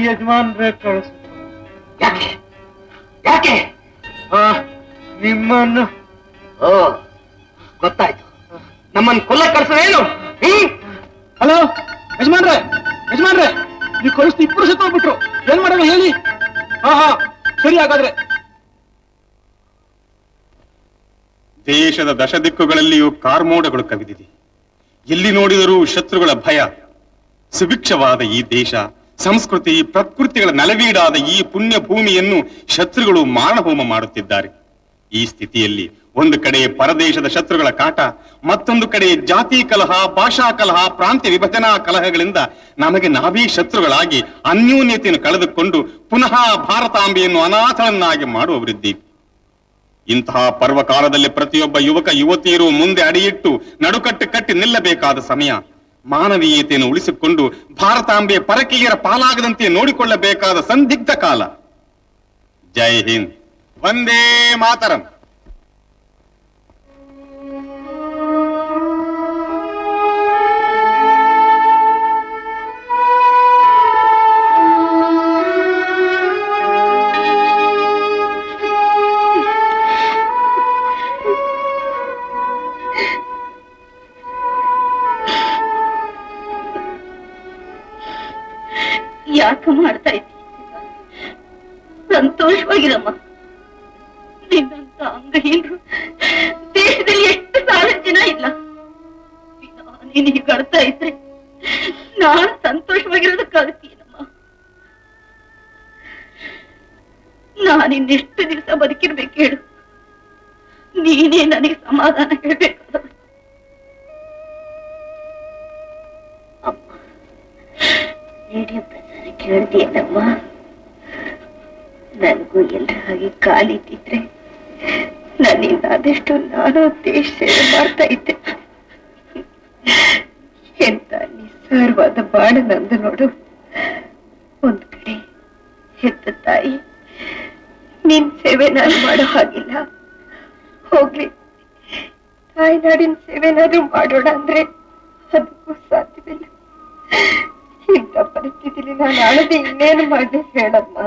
ಯಜಮಾನ್ರೆ ಕಳಿಸ್. ಯಾಕೆ ಯಾಕೆ ನಿಮ್ಮನ್ನು? ಓ, ಗೊತ್ತಾಯ್ತು. ನಮ್ಮನ್ನು ಕೊಲ್ಲ ಕಳ್ಸೋದೇನು? ಹಲೋ ಯಜಮಾನ್ರೆ, ಯಜಮಾನ್ರೆ, ನೀವು ಕಳಿಸ್ತು ಇಬ್ಬರು ಸತ್ತೋಗ್ಬಿಟ್ರು. ಏನ್ ಮಾಡೋದು ಹೇಳಿ? ಹಾ ಸರಿ, ಹಾಗಾದ್ರೆ. ದೇಶದ ದಶದಿಕ್ಕುಗಳಲ್ಲಿಯೂ ಕಾರ್ಮೋಡಗಳು ಕವಿದಿದೆ. ಎಲ್ಲಿ ನೋಡಿದರೂ ಶತ್ರುಗಳ ಭಯ. ಸುಭಿಕ್ಷವಾದ ಈ ದೇಶ, ಸಂಸ್ಕೃತಿ, ಪ್ರಕೃತಿಗಳ ನೆಲವೀಡಾದ ಈ ಪುಣ್ಯ ಭೂಮಿಯನ್ನು ಶತ್ರುಗಳು ಮಾರಣಹೋಮ ಮಾಡುತ್ತಿದ್ದಾರೆ. ಈ ಸ್ಥಿತಿಯಲ್ಲಿ ಒಂದು ಕಡೆ ಪರದೇಶದ ಶತ್ರುಗಳ ಕಾಟ, ಮತ್ತೊಂದು ಕಡೆ ಜಾತಿ ಕಲಹ, ಭಾಷಾ ಕಲಹ, ಪ್ರಾಂತ್ಯ ವಿಭಜನಾ ಕಲಹಗಳಿಂದ ನಮಗೆ ನಾವೇ ಶತ್ರುಗಳಾಗಿ ಅನ್ಯೋನ್ಯತೆಯನ್ನು ಕಳೆದುಕೊಂಡು ಪುನಃ ಭಾರತಾಂಬೆಯನ್ನು ಅನಾಥಳನ್ನಾಗಿ ಮಾಡುವವರಿದ್ದೀವಿ. ಇಂತಹ ಪರ್ವಕಾಲದಲ್ಲಿ ಪ್ರತಿಯೊಬ್ಬ ಯುವಕ ಯುವತಿಯರು ಮುಂದೆ ಅಡಿಯಿಟ್ಟು ನಡುಕಟ್ಟು ಕಟ್ಟಿ ನಿಲ್ಲಬೇಕಾದ ಸಮಯ. ಮಾನವೀಯತೆಯನ್ನು ಉಳಿಸಿಕೊಂಡು ಭಾರತಾಂಬೆ ಪರಕೀಯರ ಪಾಲಾಗದಂತೆ ನೋಡಿಕೊಳ್ಳಬೇಕಾದ ಸಂದಿಗ್ಧ ಕಾಲ. ಜೈ ಹಿಂದ್, ವಂದೇ ಮಾತರಂ. ಯಾಕೆ ಮಾಡ್ತಾ ಇದ್ದೀನಿ? ಸಂತೋಷವಾಗಿರಮ್ಮ. ನಿನ್ನಂತ ಅಂಗಹೀನರು ದೇಶದಲ್ಲಿ ಎಷ್ಟು ಸಾವಿರ ಜನ ಇಲ್ಲ. ನೀನು ಹೀಗೆ ಅಳ್ತಾ ಇದ್ರೆ ನಾನು ಸಂತೋಷವಾಗಿರೋದಕ್ಕಾಗತ್ತೀನಮ್ಮ. ನಾನಿನ್ನೆಷ್ಟು ದಿವಸ ಬದುಕಿರ್ಬೇಕು ಹೇಳು? ನೀನೇ ನನಗೆ ಸಮಾಧಾನ ಹೇಳ್ಬೇಕಾದವಳು. ಅಮ್ಮ, ರೇಡಿಯೋ ಪ್ರಸಾರ ಕೇಳ್ತೀಯಲ್ಲಮ್ಮ? ನನಗೂ ಎಲ್ಲರ ಹಾಗೆ ಕಾಲಿದ್ದಿದ್ರೆ ನನ್ನಿಂದ ಆದಷ್ಟು ನಾನು ದೇಶ ಸೇವೆ ಮಾಡ್ತಾ ಇದ್ದೆ. ಎಂತ ನಿಸ್ಸಾರವಾದ ಬಾಳ ನಂದು ನೋಡು. ಒಂದ್ ಕಡೆ ಹೆತ್ತ ತಾಯಿ, ನಿನ್ ಸೇವೆ ನಾನು ಮಾಡೋ ಹಾಗಿಲ್ಲ. ಹೋಗ್ಲಿ, ತಾಯಿನಾಡಿನ ಸೇವೆನಾದ್ರೂ ಮಾಡೋಣ ಅಂದ್ರೆ ಅದಕ್ಕೂ ಸಾಧ್ಯವಿಲ್ಲ. ಇಂಥ ಪರಿಸ್ಥಿತಿಲಿ ನಾನು ಆಳದೆ ಇನ್ನೇನು ಮಾಡಿ ಹೇಳಮ್ಮ?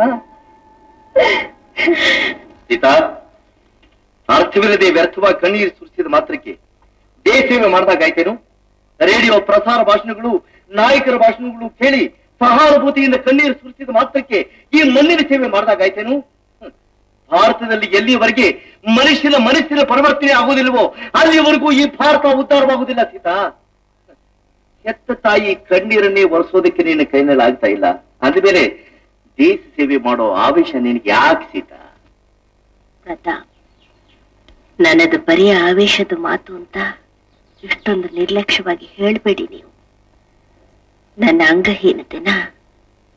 ಸೀತಾ, ಅರ್ಥವಿಲ್ಲದೆ ವ್ಯರ್ಥವಾಗಿ ಕಣ್ಣೀರು ಸುರಿಸಿದ ಮಾತ್ರಕ್ಕೆ ದೇಶ ಸೇವೆ ಮಾಡಿದಾಗಾಯ್ತೇನು? ರೇಡಿಯೋ ಪ್ರಸಾರ ಭಾಷಣಗಳು, ನಾಯಕರ ಭಾಷಣಗಳು ಕೇಳಿ ಸಹಾನುಭೂತಿಯಿಂದ ಕಣ್ಣೀರು ಸುರಿಸಿದ ಮಾತ್ರಕ್ಕೆ ಈ ಮಣ್ಣಿನ ಸೇವೆ ಮಾಡಿದಾಗಾಯ್ತೇನು? ಭಾರತದಲ್ಲಿ ಎಲ್ಲಿಯವರೆಗೆ ಮನಸ್ಸಿನ ಪರಿವರ್ತನೆ ಆಗುವುದಿಲ್ವೋ ಅಲ್ಲಿವರೆಗೂ ಈ ಭಾರತ ಉದ್ಧಾರವಾಗುವುದಿಲ್ಲ ಸೀತಾ. ಹೆತ್ತ ತಾಯಿ ಕಣ್ಣೀರನ್ನೇ ಒರೆಸೋದಕ್ಕೆ ನಿನ್ನ ಕೈನಲ್ಲಿ ಆಗ್ತಾ ಇಲ್ಲ, ಅಂದಮೇಲೆ ದೇಶ ಸೇವೆ ಮಾಡೋ ಆವೇಶ ನಿನಗೆ ಯಾಕೆ ಸೀತಾ? ಪ್ರತಾಪ್, ನನ್ನದು ಬರೀ ಆವೇಶದ ಮಾತು ಅಂತ ಇಷ್ಟೊಂದು ನಿರ್ಲಕ್ಷ್ಯವಾಗಿ ಹೇಳ್ಬೇಡಿ ನೀವು. ನನ್ನ ಅಂಗಹೀನತೆನ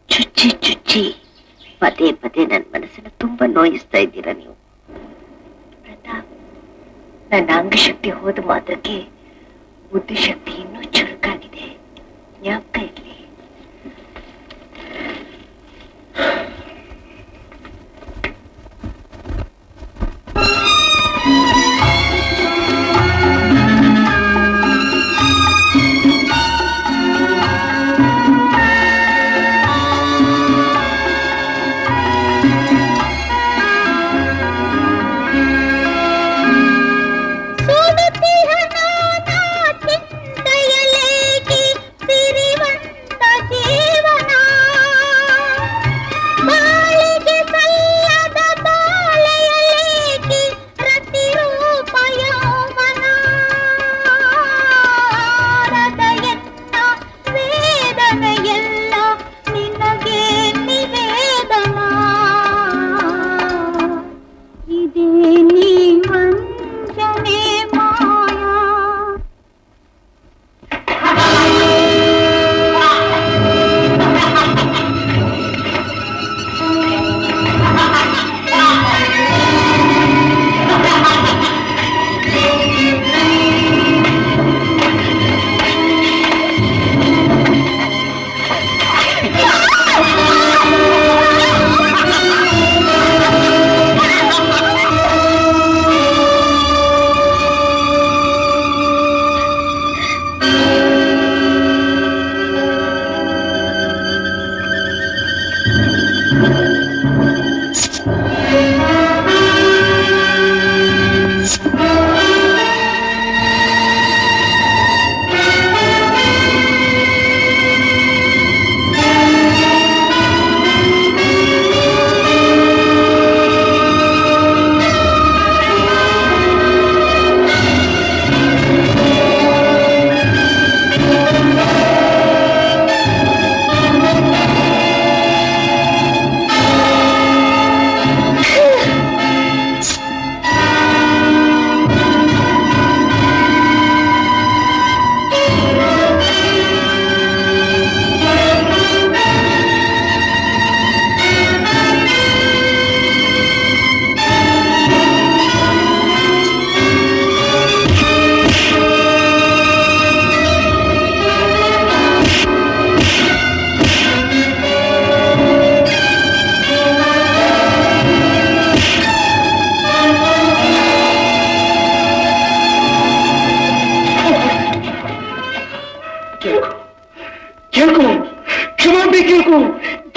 ಚುಚ್ಚಿ ಚುಚ್ಚಿ ಪದೇ ಪದೇ ನನ್ನ ಮನಸ್ಸನ್ನು ತುಂಬಾ ನೋಯಿಸ್ತಾ ಇದ್ದೀರಾ ನೀವು. ಪ್ರತಾಪ್, ನನ್ನ ಅಂಗಶಕ್ತಿ ಹೋದ ಮಾತ್ರಕ್ಕೆ ಬುದ್ಧಿಶಕ್ತಿ ಇನ್ನೂ ಚುರುಕಾಗಿದೆ. ಜ್ಞಾಪಕ ಇರಲಿ.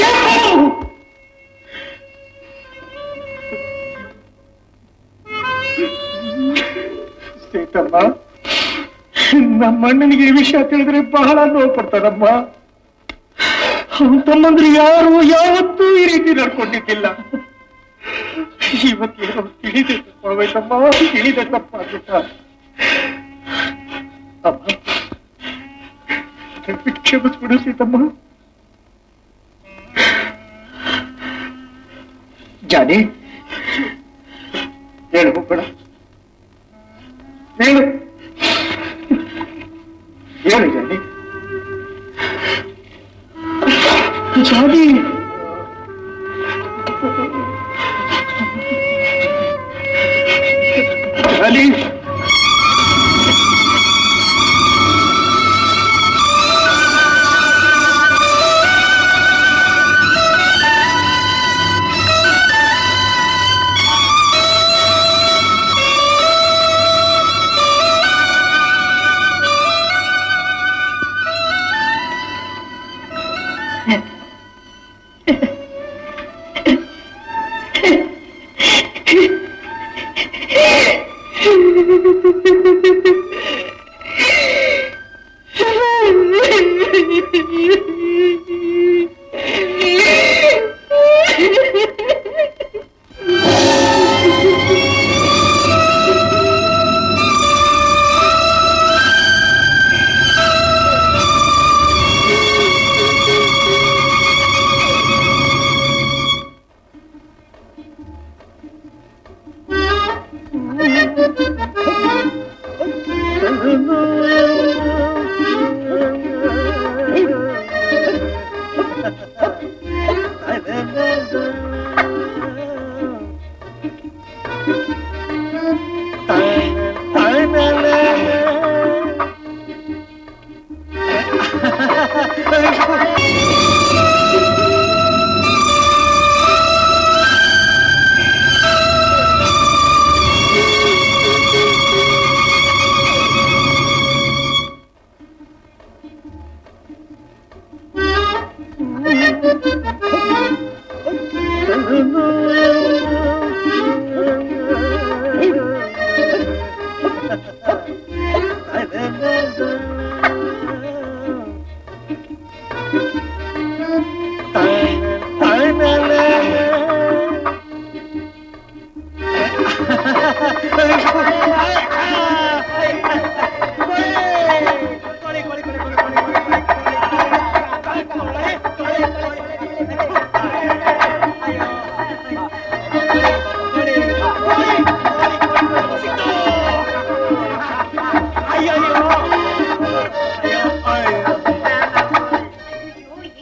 ಗೆಲ್ಲು. ಸೀತಮ್ಮ, ನಮ್ಮ ಅಣ್ಣನಿಗೆ ಈ ವಿಷಯ ತಿಳಿದ್ರೆ ಬಹಳ ನೋವು ಪಡ್ತಾನಮ್ಮ. ಅವನ ತಮ್ಮಂದ್ರೆ ಯಾರು ಯಾವತ್ತೂ ಈ ರೀತಿ ನಡ್ಕೊಂಡಿದ್ದಿಲ್ಲ. ಇವತ್ತೇನೋ ತಿಳಿದೆ ತಪ್ಪಾಗೋಯ್ತಮ್ಮ, ತಿಳಿದೆ ತಪ್ಪಾಗ್ಬಿಟ್ಟ. ಅಮ್ಮ, ಕ್ಷಮಿಸ್ಬಿಡು ಸೀತಮ್ಮ. ಜಾನಿ, ಹೇಳು ಹೋಗ್ಬೇಡ, ಹೇಳು ಹೇಳು ಜಾನಿ. ಜಾನಿ, ಜಾನಿ,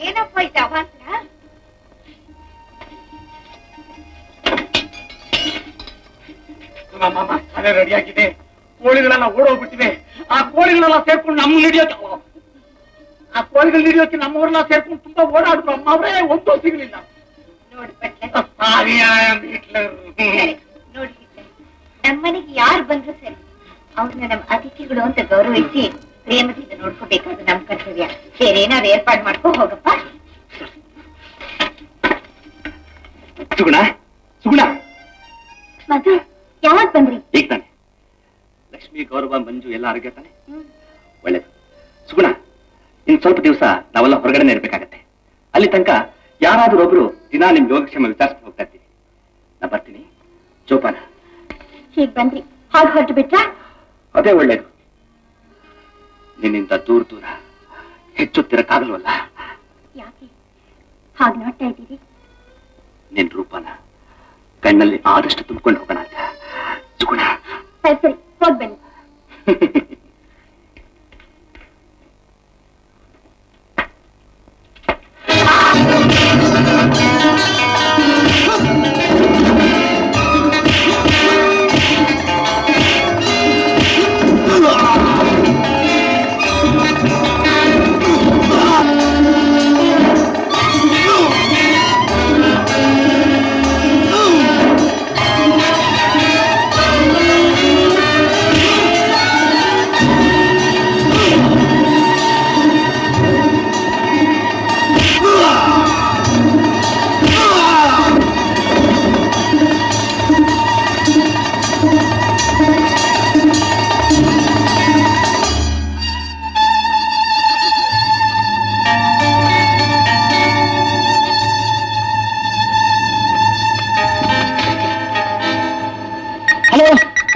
ಏನಪ್ಪ ಇದು ಅವಾಂತರ? ಅದೇ ರೆಡಿ ಆಗಿದೆ. ಕೋಳಿಗಳೆಲ್ಲ ಓಡೋಗ್ಬಿಟ್ಟಿವೆ. ಆ ಕೋಳಿಗಳೆಲ್ಲ ಸೇರ್ಕೊಂಡು ನಮ್ಮ ಹಿಡಿಯೋಕೆ ನಮ್ಮವ್ರನ್ನ ಸೇರ್ಕೊಂಡು ತುಂಬಾ ಓಡಾಡಿದ್ರು. ಅಮ್ಮ ಅವರೇ ಒಂದೂ ಸಿಗ್ಲಿಲ್ಲ. ನೋಡಿ, ನಮ್ಮನೆಗೆ ಯಾರು ಬಂದ್ರು ಸರಿ, ಅವ್ರನ್ನ ನಮ್ಮ ಅತಿಥಿಗಳು ಅಂತ ಗೌರವಿಸಿ ಪ್ರೇಮದಿಂದ ನೋಡ್ಕೋಬೇಕಾದ್ರೆ ನಮ್ ಕರ್ತವ್ಯ. ಬೇರೆ ಏನಾದ್ರು ಏರ್ಪಾಡು ಮಾಡ್ಕೊ ಹೋಗಪ್ಪ. ಸುಗುಣ, ಸುಗುಣ, ಮಧು, ಯಾವಾಗ ಬಂದ್ರಿ? ಈಗ ತಾನೆ. ಲಕ್ಷ್ಮಿ, ಗೌರವ, ಮಂಜು ಎಲ್ಲ ಆರೋಗ್ಯ ತಾನೆ? ಒಳ್ಳೇದು. ಸುಗುಣ, ಇನ್ ಸ್ವಲ್ಪ ದಿವಸ ನಾವೆಲ್ಲ ಹೊರಗಡೆ ಇರ್ಬೇಕಾಗತ್ತೆ. ಅಲ್ಲಿ ತನಕ ಯಾರಾದ್ರೂ ಒಬ್ರು ದಿನ ನಿಮ್ ಯೋಗಕ್ಷೇಮ ವಿಚಾರಿಸ್ಕೊಂಡು ಹೋಗ್ತಾ ಇರ್ತೀವಿ. ನಾ ಬರ್ತೀನಿ. ಜೋಪಾನ. ಹೀಗ್ ಬಂದ್ರಿ, ಹಾಗೆ ಹೊರಟು ಬಿಟ್ರಾ? ಅದೇ ಒಳ್ಳೇದು. ನಿನ್ನಿಂದ ದೂರ ದೂರ ಹೆಚ್ಚುತ್ತಿರಕ್ಕಾಗಲ್ವಲ್ಲ. ಯಾಕೆ ಹಾಗೆ ನೋಡ್ತಾ ಇದ್ದೀರಿ? ನಿನ್ ರೂಪನ ಕಣ್ಣಲ್ಲಿ ಆದಷ್ಟು ತುಂಬಿಕೊಂಡು ಹೋಗೋಣ ಅಂತ. ಸುಗುಣ, ಸರಿ ಸರಿ, ಹೋಗ್ ಬನ್ನಿ.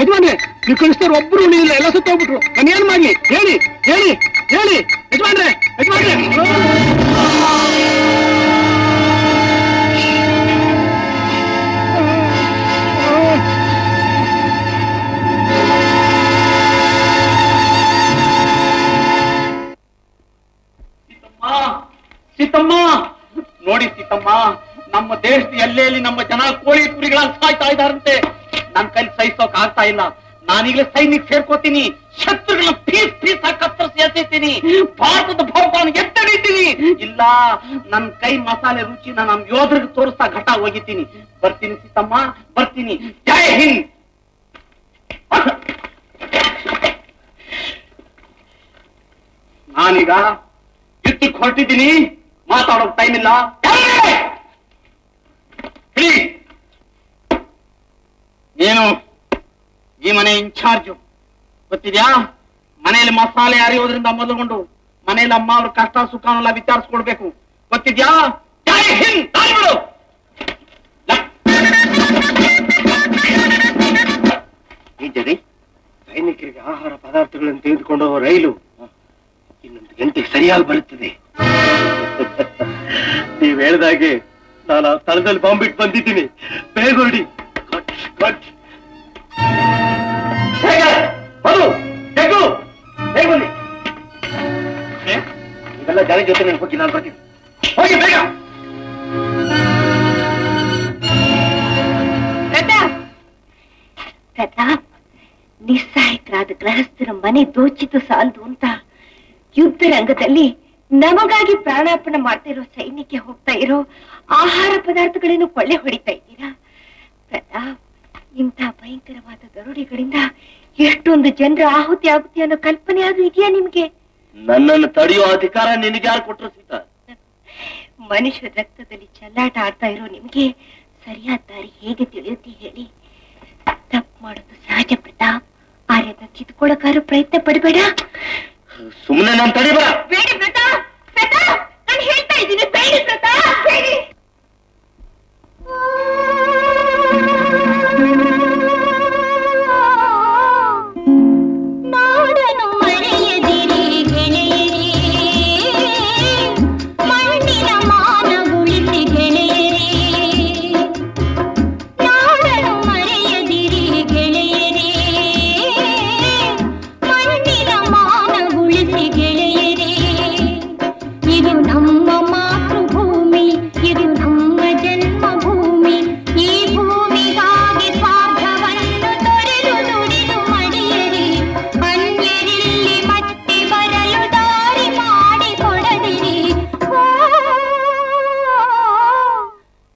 ಯಜಮಾನ್ರೆ ನೀವು ಕಳಿಸ್ತಾರೆ ಒಬ್ರು ಇಲ್ಲ, ಎಲ್ಲ ಸುತ್ತೋಗ್ಬಿಟ್ರು. ನಾನು ಏನ್ ಮಾಡ್ಲಿ ಹೇಳಿ ಹೇಳಿ ಹೇಳಿ ಯಜಮಾನ್ರೆ ಯಜಮಾನ್ರೆ. ಸೀತಮ್ಮ ನೋಡಿ ಸೀತಮ್ಮ, ನಮ್ಮ ದೇಶದ ಎಲ್ಲೆಲ್ಲಿ ನಮ್ಮ ಜನ ಕೋಳಿ ಕುರಿಗಳಾಗಿ ಸಾಯ್ತಾ ಇದ್ದಾರಂತೆ. ನನ್ ಕೈಲಿ ಸಹಿಸೋಕ್ ಆಗ್ತಾ ಇಲ್ಲ. ನಾನೀಗಲೇ ಸೈನಿಕ ಸೇರ್ಕೋತೀನಿ, ಶತ್ರುಗಳನ್ನ ಪೀಸ್ ಪೀಸ್ ಆಗಿ ಕತ್ತರಿಸಿ ಎಸೆತೀನಿ, ಭಾರತದ ಭವನ ಎತ್ತಡಿತೀನಿ. ಇಲ್ಲ, ನನ್ ಕೈ ಮಸಾಲೆ ರುಚಿನ ನಮ್ ಯೋಧರಿಗೆ ತೋರಿಸ್ತಾ ಘಟ ಹೋಗಿತೀನಿ. ಬರ್ತೀನಿ ಸೀತಮ್ಮ, ಬರ್ತೀನಿ. ಜೈ ಹಿಂದ್. ನಾನೀಗ ಯುದ್ಧಕ್ಕೆ ಹೊರಟಿದ್ದೀನಿ, ಮಾತಾಡೋಕ್ ಟೈಮ್ ಇಲ್ಲ. ಏನು ಈ ಮನೆ ಇನ್ಚಾರ್ಜು ಗೊತ್ತಿದ್ಯಾ? ಮನೆಯಲ್ಲಿ ಮಸಾಲೆ ಅರಿಯೋದ್ರಿಂದ ಮೊದಲುಗೊಂಡು ಮನೆಯಲ್ಲಿ ಅಮ್ಮ ಅವ್ರ ಕಷ್ಟ ಸುಖನೆಲ್ಲ ವಿಚಾರಿಸ್ಕೊಳ್ಬೇಕು, ಗೊತ್ತಿದ್ಯಾ? ಜೈ ಹಿಂದ್. ದಾರಿ ಬಿಡು. ಈ ಜಡಿ ಸೈನಿಕರಿಗೆ ಆಹಾರ ಪದಾರ್ಥಗಳನ್ನು ತೆಗೆದುಕೊಂಡು ಹೋಗೋ ರೈಲು ಇನ್ನೊಂದು ಗಂಟೆಗೆ ಸರಿಯಾಗಿ ಬರುತ್ತದೆ. ನೀವ್ ಹೇಳ್ದಾಗೆ ನಾನು ಆ ಸ್ಥಳದಲ್ಲಿ ಬಾಂಬ್ ಬಿಟ್ಟು ಬಂದಿದ್ದೀನಿ. ಬೇಗ ಹೊರಡಿ. ಇವೆಲ್ಲ ಜನ ಜೊತೆ ನಾನು ಹೋಗಿ ನಾನು ಬರ್ತೀನಿ. ಹೋಗಿ ಬೇಗ. ಪ್ರತಾಪ್, ನಿಸ್ಸಹಾಯಕರಾದ ಗೃಹಸ್ಥರ ಮನೆ ದೋಚಿತು ಸಾಲದು ಅಂತ ಯುದ್ಧ ರಂಗದಲ್ಲಿ ನಮಗಾಗಿ ಪ್ರಾಣಾರ್ಪಣೆ ಮಾಡ್ತಾ ಇರೋ ಸೈನ್ಯಕ್ಕೆ ಹೋಗ್ತಾ ಇರೋ ಆಹಾರ ಪದಾರ್ಥಗಳನ್ನು ಕೊಳ್ಳೆ ಹೊಡಿತಾ ಇದ್ದೀರಾ? ಪ್ರತಾಪ್, ಇಂಥ ಭಯಂಕರವಾದ ದರೋಡೆಗಳಿಂದ ಎಷ್ಟೊಂದು ಜನರ ಆಹುತಿ ಆಗುತ್ತೆ ಅನ್ನೋ ಕಲ್ಪನೆ ಆದ್ರೂ ಇದೆಯಾ ನಿಮ್ಗೆ? ನನ್ನನ್ನು ತಡೆಯೋ ಅಧಿಕಾರ ನಿನಗೆ ಯಾರು ಕೊಟ್ಟರು ಸೀತಾ? ಮನುಷ್ಯ ರಕ್ತದಲ್ಲಿ ಚೆಲ್ಲಾಟ ಆಡ್ತಾ ಇರೋ ನಿಮ್ಗೆ ಸರಿಯಾದ ದಾರಿ ಹೇಗೆ ತಿಳಿಯುತ್ತೆ ಹೇಳಿ? ತಪ್ಪು ಮಾಡೋದು ಸಹಜ ಪ್ರತಾಪ್, ಆರ್ಯದ ಕಿತ್ಕೊಳ್ಳೋಕಾರು ಪ್ರಯತ್ನ ಪಡಬೇಡ. ಸುಮ್ಮನೆ ನಾನು ತಡಿಬೇಡ. ಬೇಡಿ ಪ್ರತಾಪ್, ಪ್ರತಾಪ್, ನಾನು ಹೇಳ್ತಾ ಇದ್ದೀನಿ, ಬೇಡಿ ಪ್ರತಾಪ್, ಬೇಡಿ. ನಾಡನು ಮರೆಯದಿರಿ ಗೆಳೆಯರಿ, ಮಣ್ಣಿನ ಮಾನ ಉಳಿಸಿ ಗೆಳೆಯರಿ. ನಾಡನು ಮರೆಯದಿರಿ ಗೆಳೆಯರಿ, ಮಣ್ಣಿನ ಮಾನ ಉಳಿಸಿ ಗೆಳೆಯರಿ. ಇದು ನಮ್ಮ ಮಾತೃಭೂಮಿ, ಇದು ನಮ್ಮ ಜನ್ಮಭೂಮಿ. ಈ ಭೂಮಿಗಾಗಿ ಸ್ವಾರ್ಥವನ್ನು ತೊರೆದು ದುಡಿದು ಮಡಿಯರಿ. ಅನ್ಯರಿಲ್ಲಿ ಮತ್ತೆ ಬರಲು ದಾರಿ ಮಾಡಿಕೊಡದಿರಿ.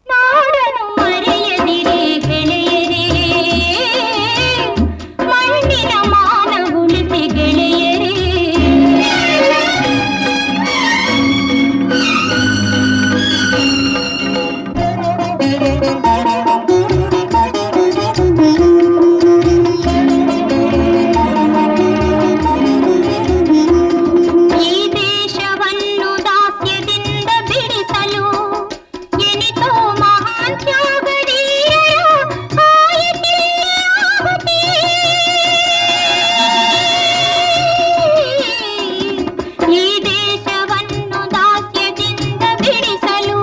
ನಾಡನು ಮರೆಯದಿರಿ ಗೆಳೆಯರಿ, ಮಣ್ಣಿನ ಮಾನ ಉಳಿಸಿ ಗೆಳೆಯರಿ. ಈ ದೇಶವನ್ನು ದಾಸ್ಯದಿಂದ ಬಿಡಿಸಲು ಎನಿತೋ ಮಹಾನ್ ತ್ಯಾಗಧೀರರ ಆಯಿತಿಲ್ಲಿ ಆಹುತಿ. ಈ ದೇಶವನ್ನು ದಾಸ್ಯದಿಂದ ಬಿಡಿಸಲು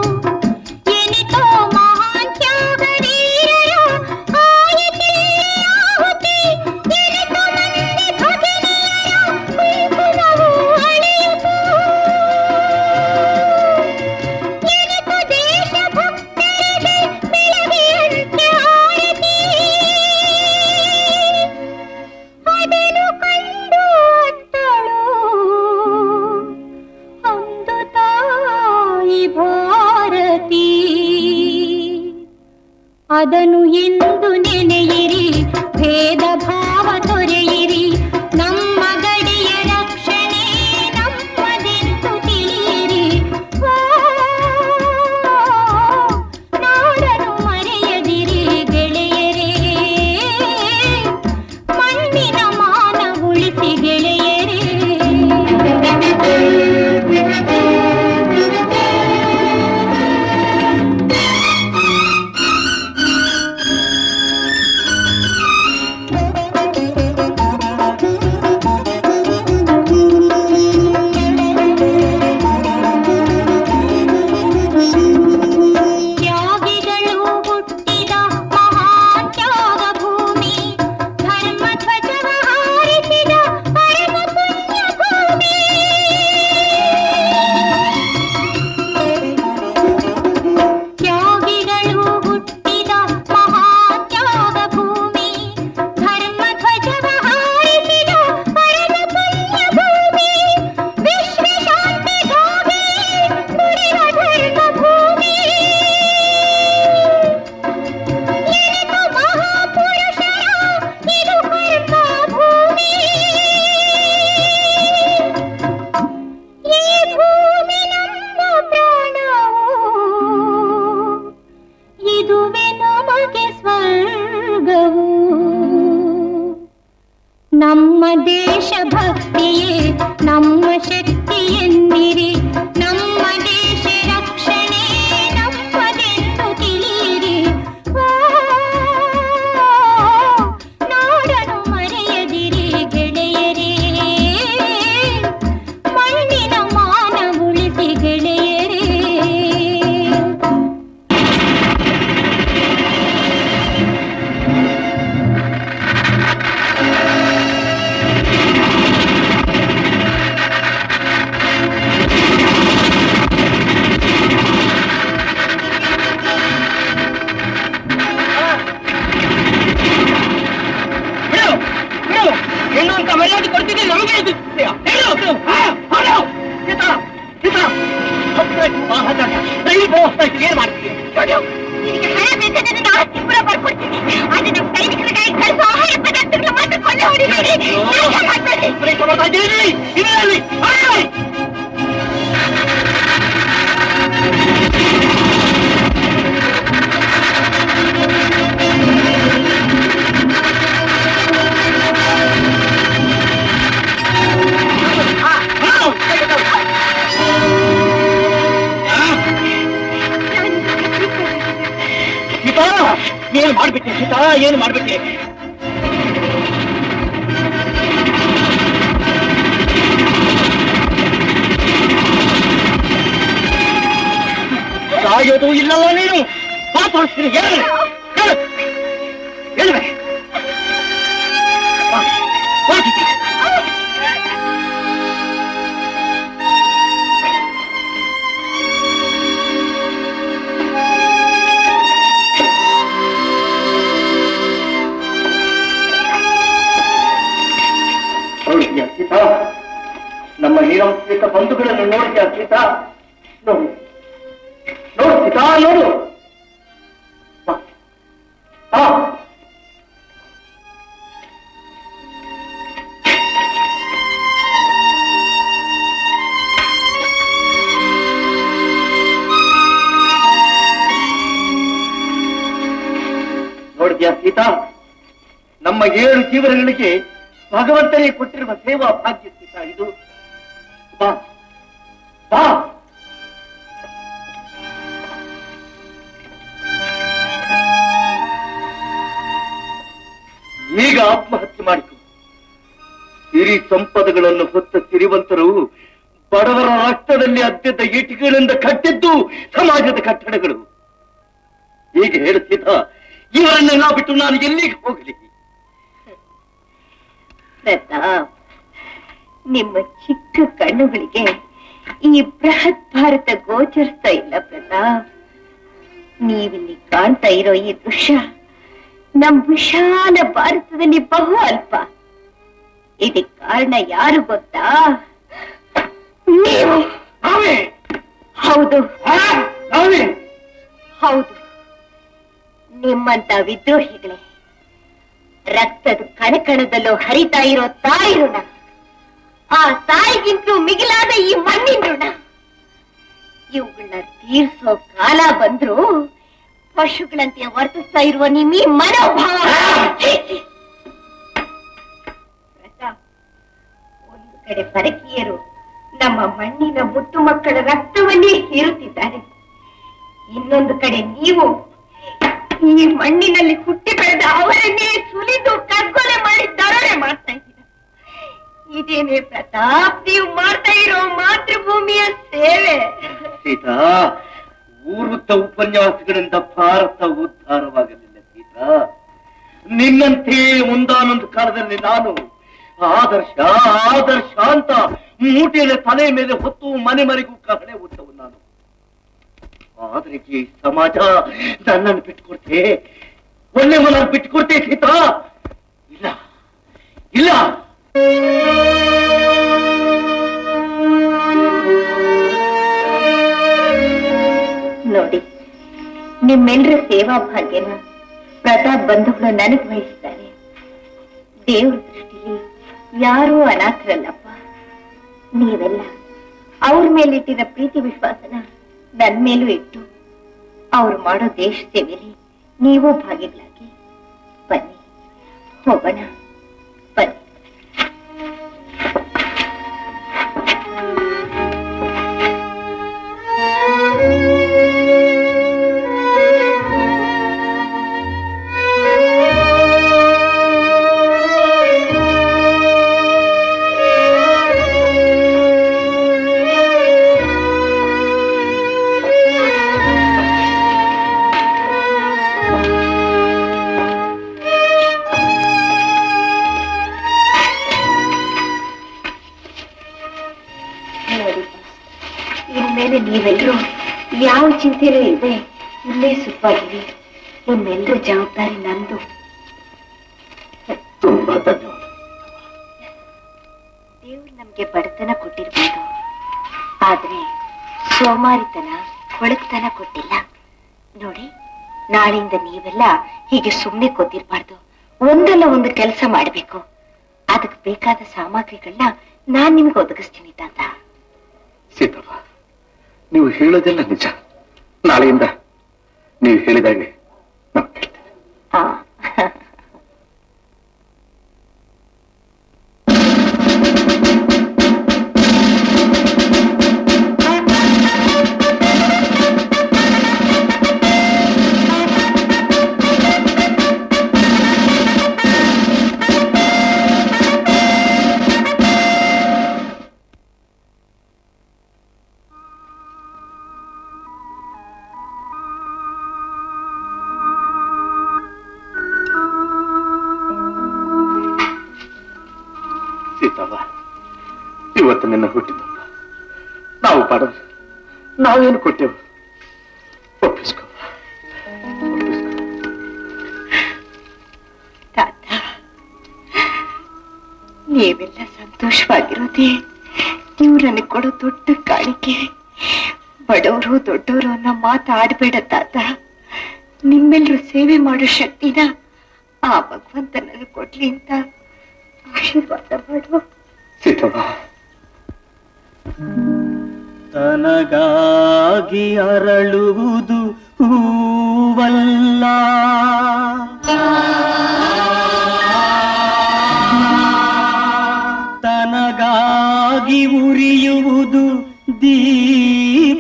ಎನಿತೋ ಮಹಾನ್ ತ್ಯಾಗಧೀರರ ಆಯಿತಿಲ್ಲಿ ಆಹುತಿ. ಎನಿತೋ ಮಂದಿ ಭಗಿನಿಯರ ಕುಂಕುಮವು ಅಳೆಯುವುದು, ಎನಿತೋ ದೇಶಭಕ್ತರಿಗೆ ಬೆಳಗಿಯಂತೆ ಆರತಿ. ಅದನ್ನು ಕಂಡು ಅತ್ತಳು ಅಂದು ತಾಯಿ ಭಾರತಿ. ಅದನ್ನು ಎಂದು ನೆನೆಯಿರಿ, ಭೇದ ಭಾವ ತೊರೆಯಿರಿ. ನಮ್ಮ ಗಡಿಯ ರಕ್ಷಣೆ ನಮ್ಮದೆಂದು ತಿಳಿಯಿರಿ. ನಾಡನು ಮರೆಯದಿರಿ ಗೆಳೆಯರೇ, ಮಣ್ಣಿನ ಮಾನ ಉಳಿಸಿ ಗೆಳೆಯರೇ. ಯಾಕೆ ಸ್ವರ್ಗವು ನಮ್ಮ ದೇಶ ಭಕ್ತಿಯೇ ನಮ್ಮ ಶಕ್ತಿ ಎನ್ನಿರಿ ನಮ್ಮ ದೇಶ ರಕ್ಷಣೆ ನಮ್ಮದೆಂದು ತಿಳಿಯಿರಿ ನಾಡನು ಮರೆಯದಿರಿ ಗೆಳೆಯರೇ ಮಣ್ಣಿನ ಮಾನ ಉಳಿಸಿ ಗೆಳೆಯರೇ ಏನಂತ ಮರ್ಯಾದೆ ಕೊಡ್ತಿದ್ದೆ ನಮಗೆ ಏನ್ ಮಾಡ್ತೀವಿ ನಿನಗೆ ಹಣ ಬೇಕಾದ್ರೆ ನಾನು ಆಸ್ತಿ ಪೂರ ಬರ್ಕೊಡ್ತೀನಿ ಆದ್ರೆ ನಮ್ಮ ಸೈನಿಕರಿಗಾಗಿ ಕಳಿಸೋ ಆಹಾರ ಪದಾರ್ಥಗಳು ಮಾತ್ರ ಕೊಳ್ಳೆ ಹೊಡಿಬೇಡಿ ಸೀತಾ ಏನ್ ಮಾಡ್ಬಿಟ್ಟೆ ಸೀತಾ ಏನ್ ಮಾಡ್ಬಿಟ್ಟೆ ಸಾಯೋದು ಇಲ್ಲಲ್ಲ ನೀನು ಮಾತಾಡ್ತೀನಿ ಹೇಳುವೆ ನೋಡಿದ್ಯಾ ಸೀತಾ ನಮ್ಮ ನಿರಂಕಿತ ಬಂಧುಗಳನ್ನು ನೋಡಿದ್ಯಾ ಸೀತಾ ನೋಡು ನೋಡು ಸೀತಾ ನೋಡು ನೋಡಿದ್ಯಾ ಸೀತಾ ನಮ್ಮ 7 ಜೀವನಗಳಿಗೆ ಭಗವಂತನೇ ಕೊಟ್ಟಿರುವ ಸೇವಾ ಭಾಗ್ಯ ಸೀತಾ ಇದು ಬಾ ಬಾ ಈಗ ಆತ್ಮಹತ್ಯೆ ಮಾಡಿಕೊ ಸಿರಿ ಸಂಪದಗಳನ್ನು ಹೊತ್ತ ಸಿರಿವಂತರು ಬಡವರ ರಕ್ತದಲ್ಲಿ ಅತ್ಯಂತ ಇಟಿಗಳಿಂದ ಕಟ್ಟಿದ್ದು ಸಮಾಜದ ಕಟ್ಟಡಗಳು ಹೀಗೆ ಹೇಳುತ್ತೀರಾ ಇವರನ್ನೆಲ್ಲ ಬಿಟ್ಟು ನಾನು ಎಲ್ಲಿಗೆ ಹೋಗಲಿ ಪ್ರತಾಪ್ ನಿಮ್ಮ ಚಿಕ್ಕ ಕಣ್ಣುಗಳಿಗೆ ಈ ಬೃಹತ್ ಭಾರತ ಗೋಚರಿಸ್ತಾ ಇಲ್ಲ ಪ್ರತಾಪ್ ನೀವಿಲ್ಲಿ ಕಾಣ್ತಾ ಇರೋ ಈ ದೃಶ್ಯ ನಮ್ ವಿಶಾಲ ಭಾರತದಲ್ಲಿ ಬಹು ಅಲ್ಪ ಇದಕ್ಕೆ ಕಾರಣ ಯಾರು ಗೊತ್ತಾ ನೀವು ಹೌದು ಹೌದು ನಿಮ್ಮಂತ ವಿದ್ರೋಹಿಗಳೇ ರಕ್ತದ ಕಣಕಣದಲ್ಲೂ ಹರಿತಾ ಇರೋ ತಾಯಿ ಋಣ ಆ ತಾಯಿಗಿಂತಲೂ ಮಿಗಿಲಾದ ಈ ಮಣ್ಣಿನ ಋಣ ಇವುಗಳನ್ನ ತೀರ್ಸೋ ಕಾಲ ಬಂದ್ರು ಪಶುಗಳಂತೆ ವರ್ತಿಸ್ತಾ ಇರುವ ನಿಮ್ಮ ಈ ಮನೋಭಾವ ಒಂದು ಕಡೆ ಪರಕೀಯರು ನಮ್ಮ ಮಣ್ಣಿನ ಮುತ್ತು ಮಕ್ಕಳ ರಕ್ತವನ್ನೇ ಹೀರುತ್ತಿದ್ದಾರೆ ಇನ್ನೊಂದು ಕಡೆ ನೀವು ಈ ಮಣ್ಣಿನಲ್ಲಿ ಹುಟ್ಟಿ ಬೆಳೆದ ಅವರನ್ನೇ ಸುಲಿದು ಕಗ್ಗೊಲೆ ಮಾಡಿ ದರೋಡೆ ಮಾಡ್ತಾ ಇದ್ದೀರ ಇದೇನೇ ಪ್ರತಾಪ್ ನೀವು ಮಾಡ್ತಾ ಇರೋ ಮಾತೃಭೂಮಿಯ ಸೇವೆ ಸೀತಾ ಊರ್ವೃತ್ತ ಉಪನ್ಯಾಸಗಳಿಂದ ಭಾರತ ಉದ್ಧಾರವಾಗಲಿಲ್ಲ ಸೀತಾ ನಿನ್ನಂತೆ ಒಂದಾನೊಂದು ಕಾಲದಲ್ಲಿ ನಾನು ಆದರ್ಶ ಆದರ್ಶ ಅಂತ ಮೂಟೆಯ ತಲೆ ಮೇಲೆ ಹೊತ್ತು ಮನೆ ಮನೆಗೂ ಕಹಳೆ ಹುಟ್ಟವು ನಾನು ಆದ್ರೆ ಈ ಸಮಾಜ ನನ್ನನ್ನು ಬಿಟ್ಟುಕೊಡ್ತೆ ಒಳ್ಳೆ ಮನ ಬಿಟ್ಟುಕೊಡ್ತೆ ಸೀತಾ ಇಲ್ಲ ಇಲ್ಲ ನೋಡಿ ನಿಮ್ಮೆಲ್ಲರ ಸೇವಾ ಭಾಗ್ಯನ ಪ್ರತಾಪ್ ಬಂಧುಗಳು ನನಗೆ ವಹಿಸಿದ್ದಾರೆ ದೇವ್ರ ದೃಷ್ಟಿಲಿ ಯಾರೂ ಅನಾಥರಲ್ಲಪ್ಪ ನೀವೆಲ್ಲ ಅವ್ರ ಮೇಲಿಟ್ಟಿರೋ ಪ್ರೀತಿ ವಿಶ್ವಾಸನ ನನ್ ಮೇಲೂ ಇಟ್ಟು ಅವ್ರು ಮಾಡೋ ದೇಶ ಸೇವೆಯಲ್ಲಿ ನೀವು ಭಾಗಿಗಳಾಗಿ ಬನ್ನಿ, ಹೋಗೋಣ ಬನ್ನಿ. ಇನ್ಮೇಲೆ ನೀವೆಲ್ಲರೂ ಯಾವ ಚಿಂತೆಯೂ ಇಲ್ಲದೆ ಇಲ್ಲೇ ಸುಖವಾಗಿರಿ. ನಿಮ್ಮೆಲ್ಲರ ಜವಾಬ್ದಾರಿ ನಂದು. ತುಂಬಾ ಧನ್ಯವಾದ. ದೇವ್ರು ನಮ್ಗೆ ಬಡತನ ಕೊಟ್ಟಿರ್ಬೋದು, ಆದ್ರೆ ಸೋಮಾರಿತನ ಕೊಳಕ್ತನ ಕೊಟ್ಟಿಲ್ಲ. ನೋಡಿ, ನಾಳೆಯಿಂದ ನೀವೆಲ್ಲ ಹೀಗೆ ಸುಮ್ಮನೆ ಕೂತಿರ್ಬಾರ್ದು. ಒಂದಲ್ಲ ಒಂದು ಕೆಲಸ ಮಾಡ್ಬೇಕು. ಅದಕ್ಕೆ ಬೇಕಾದ ಸಾಮಗ್ರಿಗಳನ್ನ ನಾನ್ ನಿಮ್ಗೆ ಒದಗಿಸ್ತೀನಿ ತಾತ. ಸೀತವ್ವ, ನೀವು ಹೇಳೋದೆಲ್ಲ ನಿಜ. ನಾಳೆಯಿಂದ ನೀವು ಹೇಳಿದಾಗೆ ನಾವು ಕೇಳ್ತೇವೆ. ಹಾ. ಸೀತವ್ವ, ಇವತ್ತು ನಿನ್ನ ಹುಟ್ಟಿದಪ್ಪ. ನಾವು ಬಡವರು, ನಾವೇನು ಕೊಟ್ಟೆವು? ಒಪ್ಪಿಸ್ಕೊ. ತಾತ, ನೀವೆಲ್ಲ ಸಂತೋಷವಾಗಿರೋದೇ ನೀವು ನನಗೆ ಕೊಡೋ ದೊಡ್ಡ ಕಾಣಿಕೆ. ಬಡವರು ದೊಡ್ಡವರು ಅನ್ನೋ ಮಾತಾಡ್ಬೇಡ ತಾತ. ನಿಮ್ಮೆಲ್ಲರೂ ಸೇವೆ ಮಾಡೋ ಶಕ್ತಿನ ಆ ಭಗವಂತ ನನಗೆ ಕೊಡ್ಲಿ ಅಂತ ಆಶೀರ್ವಾದ ಮಾಡು. ಸೀತವ್ವ, ತನಗಾಗಿ ಅರಳುವುದು ಹೂವಲ್ಲ, ತನಗಾಗಿ ಉರಿಯುವುದು ದೀಪವಲ್ಲ.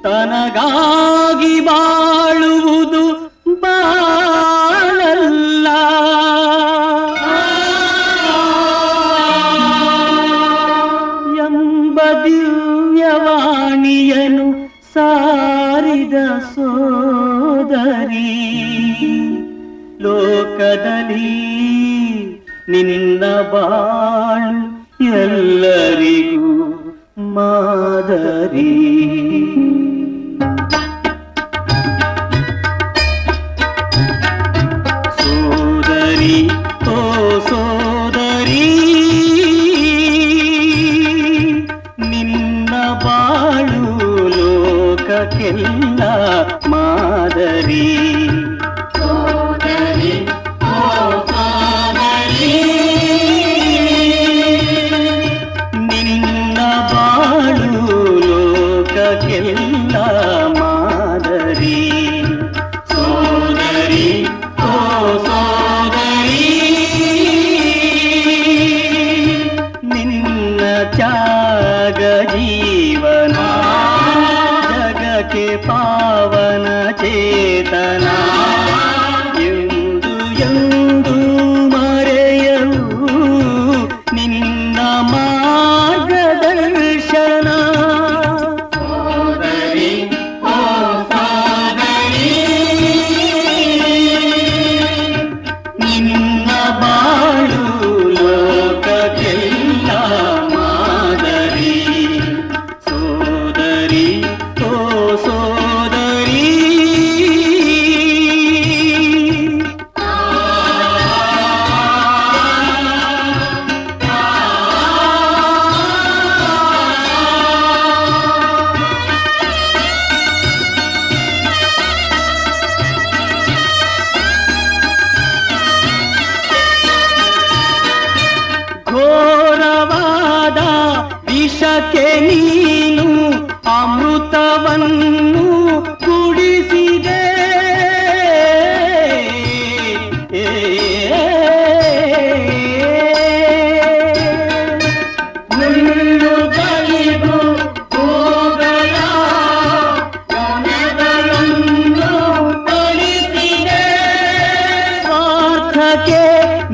ತನಗಾಗಿ ಬಾಳುವುದು ಬಾಳಲ್ಲ. ಎಂಬ ದಿವ್ಯವಾಣಿಯನು ಸಾರಿದ ಸೋದರಿ, ಲೋಕದಲ್ಲಿ ನಿನ್ನ ಬಾಳು ಎಲ್ಲರಿಗೂ ಮಾದರಿ. ಸೋದರಿ, ಓ ಸೋದರಿ, ನಿನ್ನ ಬಾಳು ಲೋಕಕ್ಕೆಲ್ಲ ಮಾದರಿ. ಸೋದರಿ, ಓ ಸೋದರಿ, ನಿನ್ನ ಬಾಳು ಲೋಕಕ್ಕೆಲ್ಲ ಮಾದರಿ. ಸೋದರಿ, ಓ ಸೋದರಿ, ನಿನ್ನ ತ್ಯಾಗ ಜೀವನ ಜಗಕ್ಕೆ ಪಾವನ ಚೇತನ. ಎಂದು ಎಂದು ಮರೆಯವು ನಿನ್ನ ಮಾರ್ಗದರ್ಶನ. ಸೋದರಿ, ಓ ಸೋದರಿ, ನಿನ್ನ ಬಾಳು ಲೋಕಕ್ಕೆಲ್ಲ ಮಾದರಿ. ಸೋದರಿ, ಓ ಸೋದರಿ, ಸ್ವಾರ್ಥಕ್ಕೆ ನೀನು ಅಮೃತವನ್ನು ಕುಡಿಸಿದೆ. ಮುಳ್ಳುಗಳಿಗೂ ಹೂಗಳ ಗಮನಗಳನ್ನು ತೊಳಿಸಿದೆ. ಸ್ವಾರ್ಥಕ್ಕೆ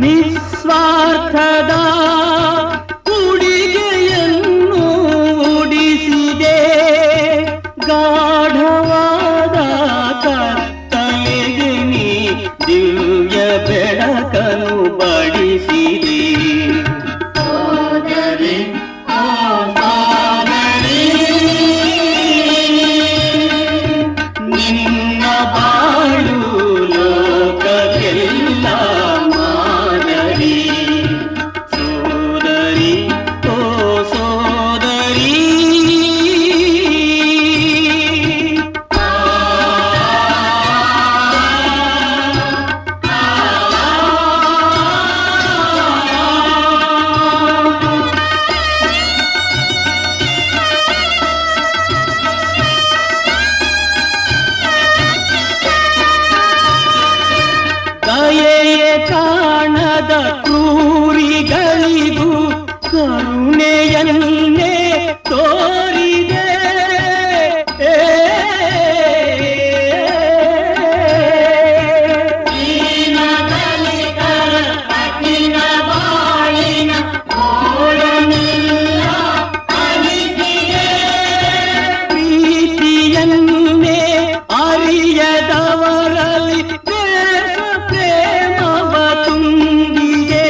ನಿಸ್ವಾರ್ಥದ ಉಡಿಗೆಯನ್ನು ಉಡಿಸಿದೆ. ಗಾಢವಾದ ಕತ್ತಲೆಗೆ ನೀ ದಿವ್ಯ ಬೆಳಕನ್ನು ಬಡಿಸಿದೆ. ಸೋದರಿ ಓ ಸೋದರಿ, ನಿನ್ನ ಬಾಳು ಲೋಕಕ್ಕೆಲ್ಲ ಮಾದರಿ. ಸೋದರಿ ಓ ಸೋದರಿ, ದಯೆಯೇ ಕಾಣದ ಕ್ರೂರಿಗಳಿಗೂ ಕರುಣೆಯನ್ನೇ ತೋರಿದೆ. ಕಠಿಣ ಬಾಳಿನ ಓಡನೆಲ್ಲ ಅಳಿಸಿದೆ. ಪ್ರೀತಿಯನ್ನೇ ಅರಿಯದವರಲ್ಲಿ ದೇಶ ಪ್ರೇಮವ ತುಂಬಿದೆ.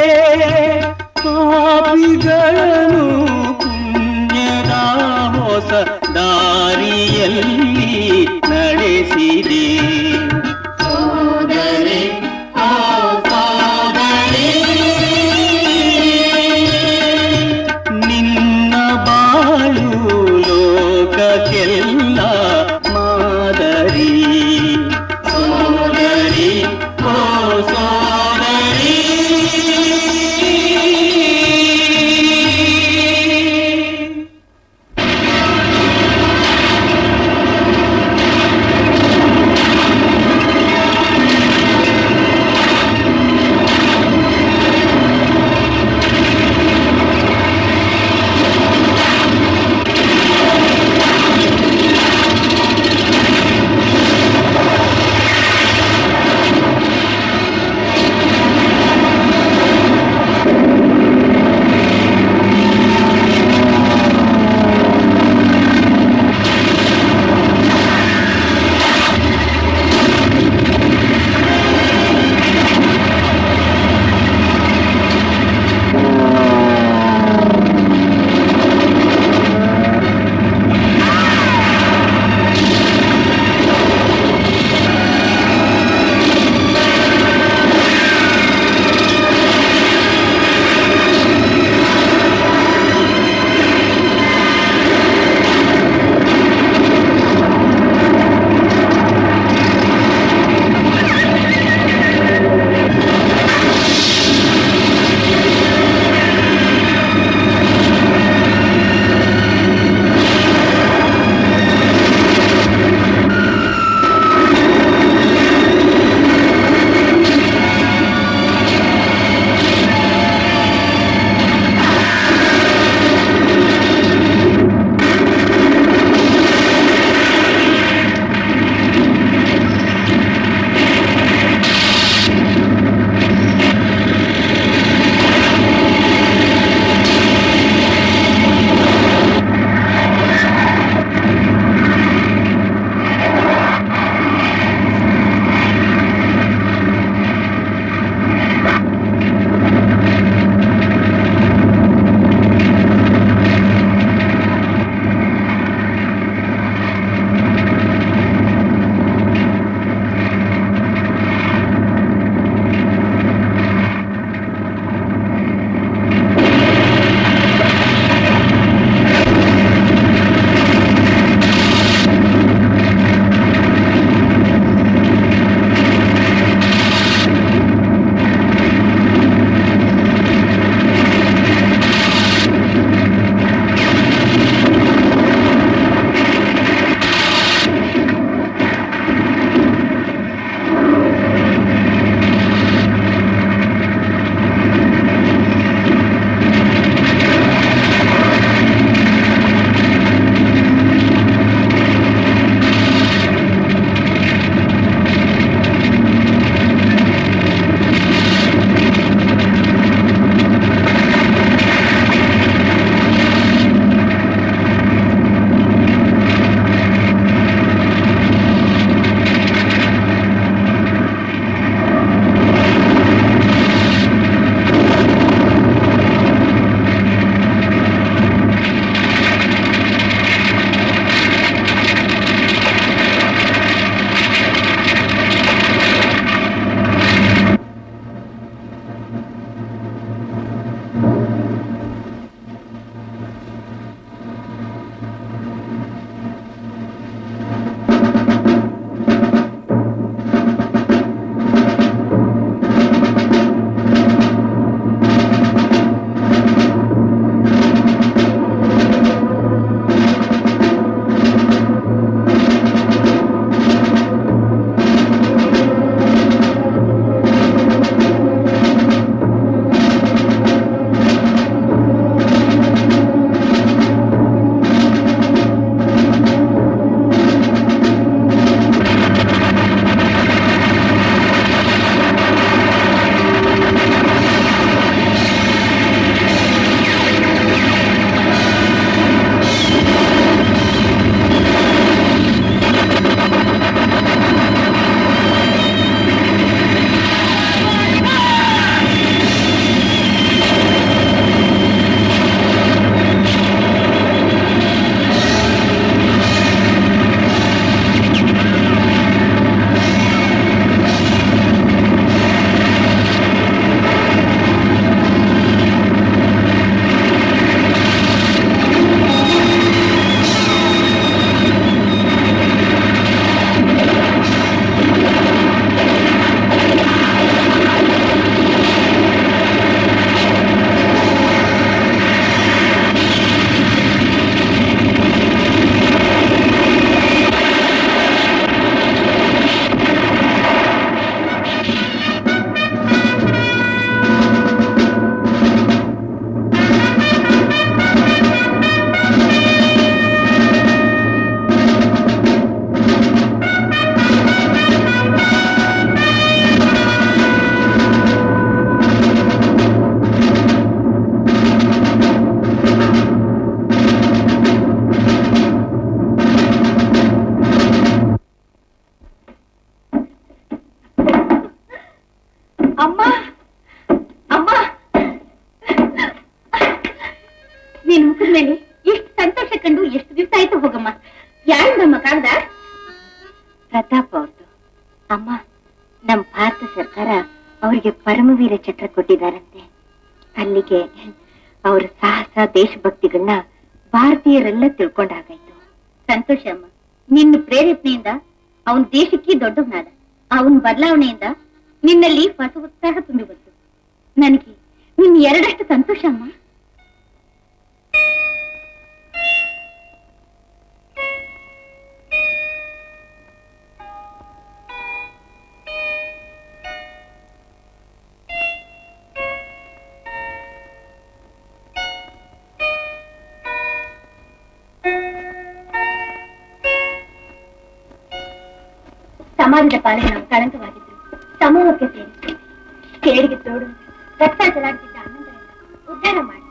ಪಾಪಿಗಳನ್ನು ಪುಣ್ಯದ ಹೊಸ ದಾರಿಯಲ್ಲಿ ನಡೆಸಿದೆ. ಸೋದರಿ ಓ ಸೋದರಿ, ನಿನ್ನ ಬಾಳು ಲೋಕಕ್ಕೆಲ್ಲ ಮಾದರಿ. ಸೋದರಿ ಓ ಸೋದರಿ. ಪರಮವೀರ ಚಕ್ರ ಕೊಟ್ಟಿದ್ದಾರಂತೆ. ಅಲ್ಲಿಗೆ ಅವರ ಸಾಹಸ ದೇಶಭಕ್ತಿಗಳನ್ನ ಭಾರತೀಯರೆಲ್ಲ ತಿಳ್ಕೊಂಡಾಗಾಯ್ತು. ಸಂತೋಷ ಅಮ್ಮ, ನಿನ್ನ ಪ್ರೇರೇಪಣೆಯಿಂದ ಅವನ ದೇಶಕ್ಕೆ ದೊಡ್ಡವನಾದ. ಅವನ ಬದಲಾವಣೆಯಿಂದ ನಿನ್ನಲ್ಲಿ ಹೊಸ ಉತ್ಸಾಹ ತುಂಬಿ ಬಂತು. ನನಗೆ ನಿನ್ನ ಎರಡಷ್ಟು ಸಂತೋಷ ಅಮ್ಮ. ಸಮಾಜದ ಪಾಲಿಗೆ ನಾವು ಕಳಂಕವಾಗಿದ್ರು ಸಮೂಹಕ್ಕೆ ಸೇರಿಸ್ತೇವೆ. ಕೇಳಿಗೆ ತೋಡು ರಕ್ತ ಜಲಾಡ್ತಿದ್ದ ಅಣ್ಣಂದರಿಂದ ಉದ್ಧಾರ ಮಾಡಿ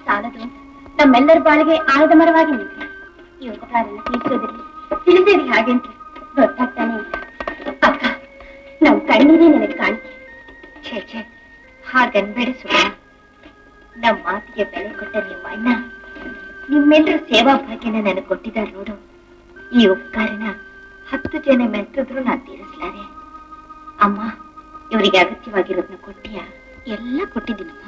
ಸಾಲದು ಅಂತ ನಮ್ಮೆಲ್ಲರ ಬಾಳಿಗೆ ಆಲದ ಮರವಾಗಿ ನಿಂತು ಈ ಉಪಕಾರನ ತೀರ್ಸೋದಿರಲಿ ತಿಳಿದೇರಿ ಹಾಗೆ ಅಂತ ಗೊತ್ತಾಗ್ತಾನೆ ಇಲ್ಲ. ಅಕ್ಕ, ನಮ್ ಕಣ್ಣೀರೇ ನನಗೆ ಕಾಣಿಕೆ. ಛೇ ಛೇ, ಹಾಗನ್ಬೇಡಿ ಸುಮ್ಮ. ನಮ್ ಮಾತಿಗೆ ಬೆಲೆ ಕೊಟ್ಟ ನಿಮ್ಮ ಅಣ್ಣ ನಿಮ್ಮೆಲ್ಲರ ಸೇವಾ ಭಾಗ್ಯನ ನನಗೆ ಕೊಟ್ಟಿದ್ದಾರೆ ನೋಡು. ಈ ಉಪಕಾರನ 10 ಜನ ಮೆತ್ತಿದ್ರು ನಾನು ತೀರಿಸ್ಲಾರೆ. ಅಮ್ಮ, ಇವರಿಗೆ ಅಗತ್ಯವಾಗಿರೋದನ್ನ ಕೊಟ್ಟಿಯಾ? ಎಲ್ಲ ಕೊಟ್ಟಿದ್ದೀನಮ್ಮ.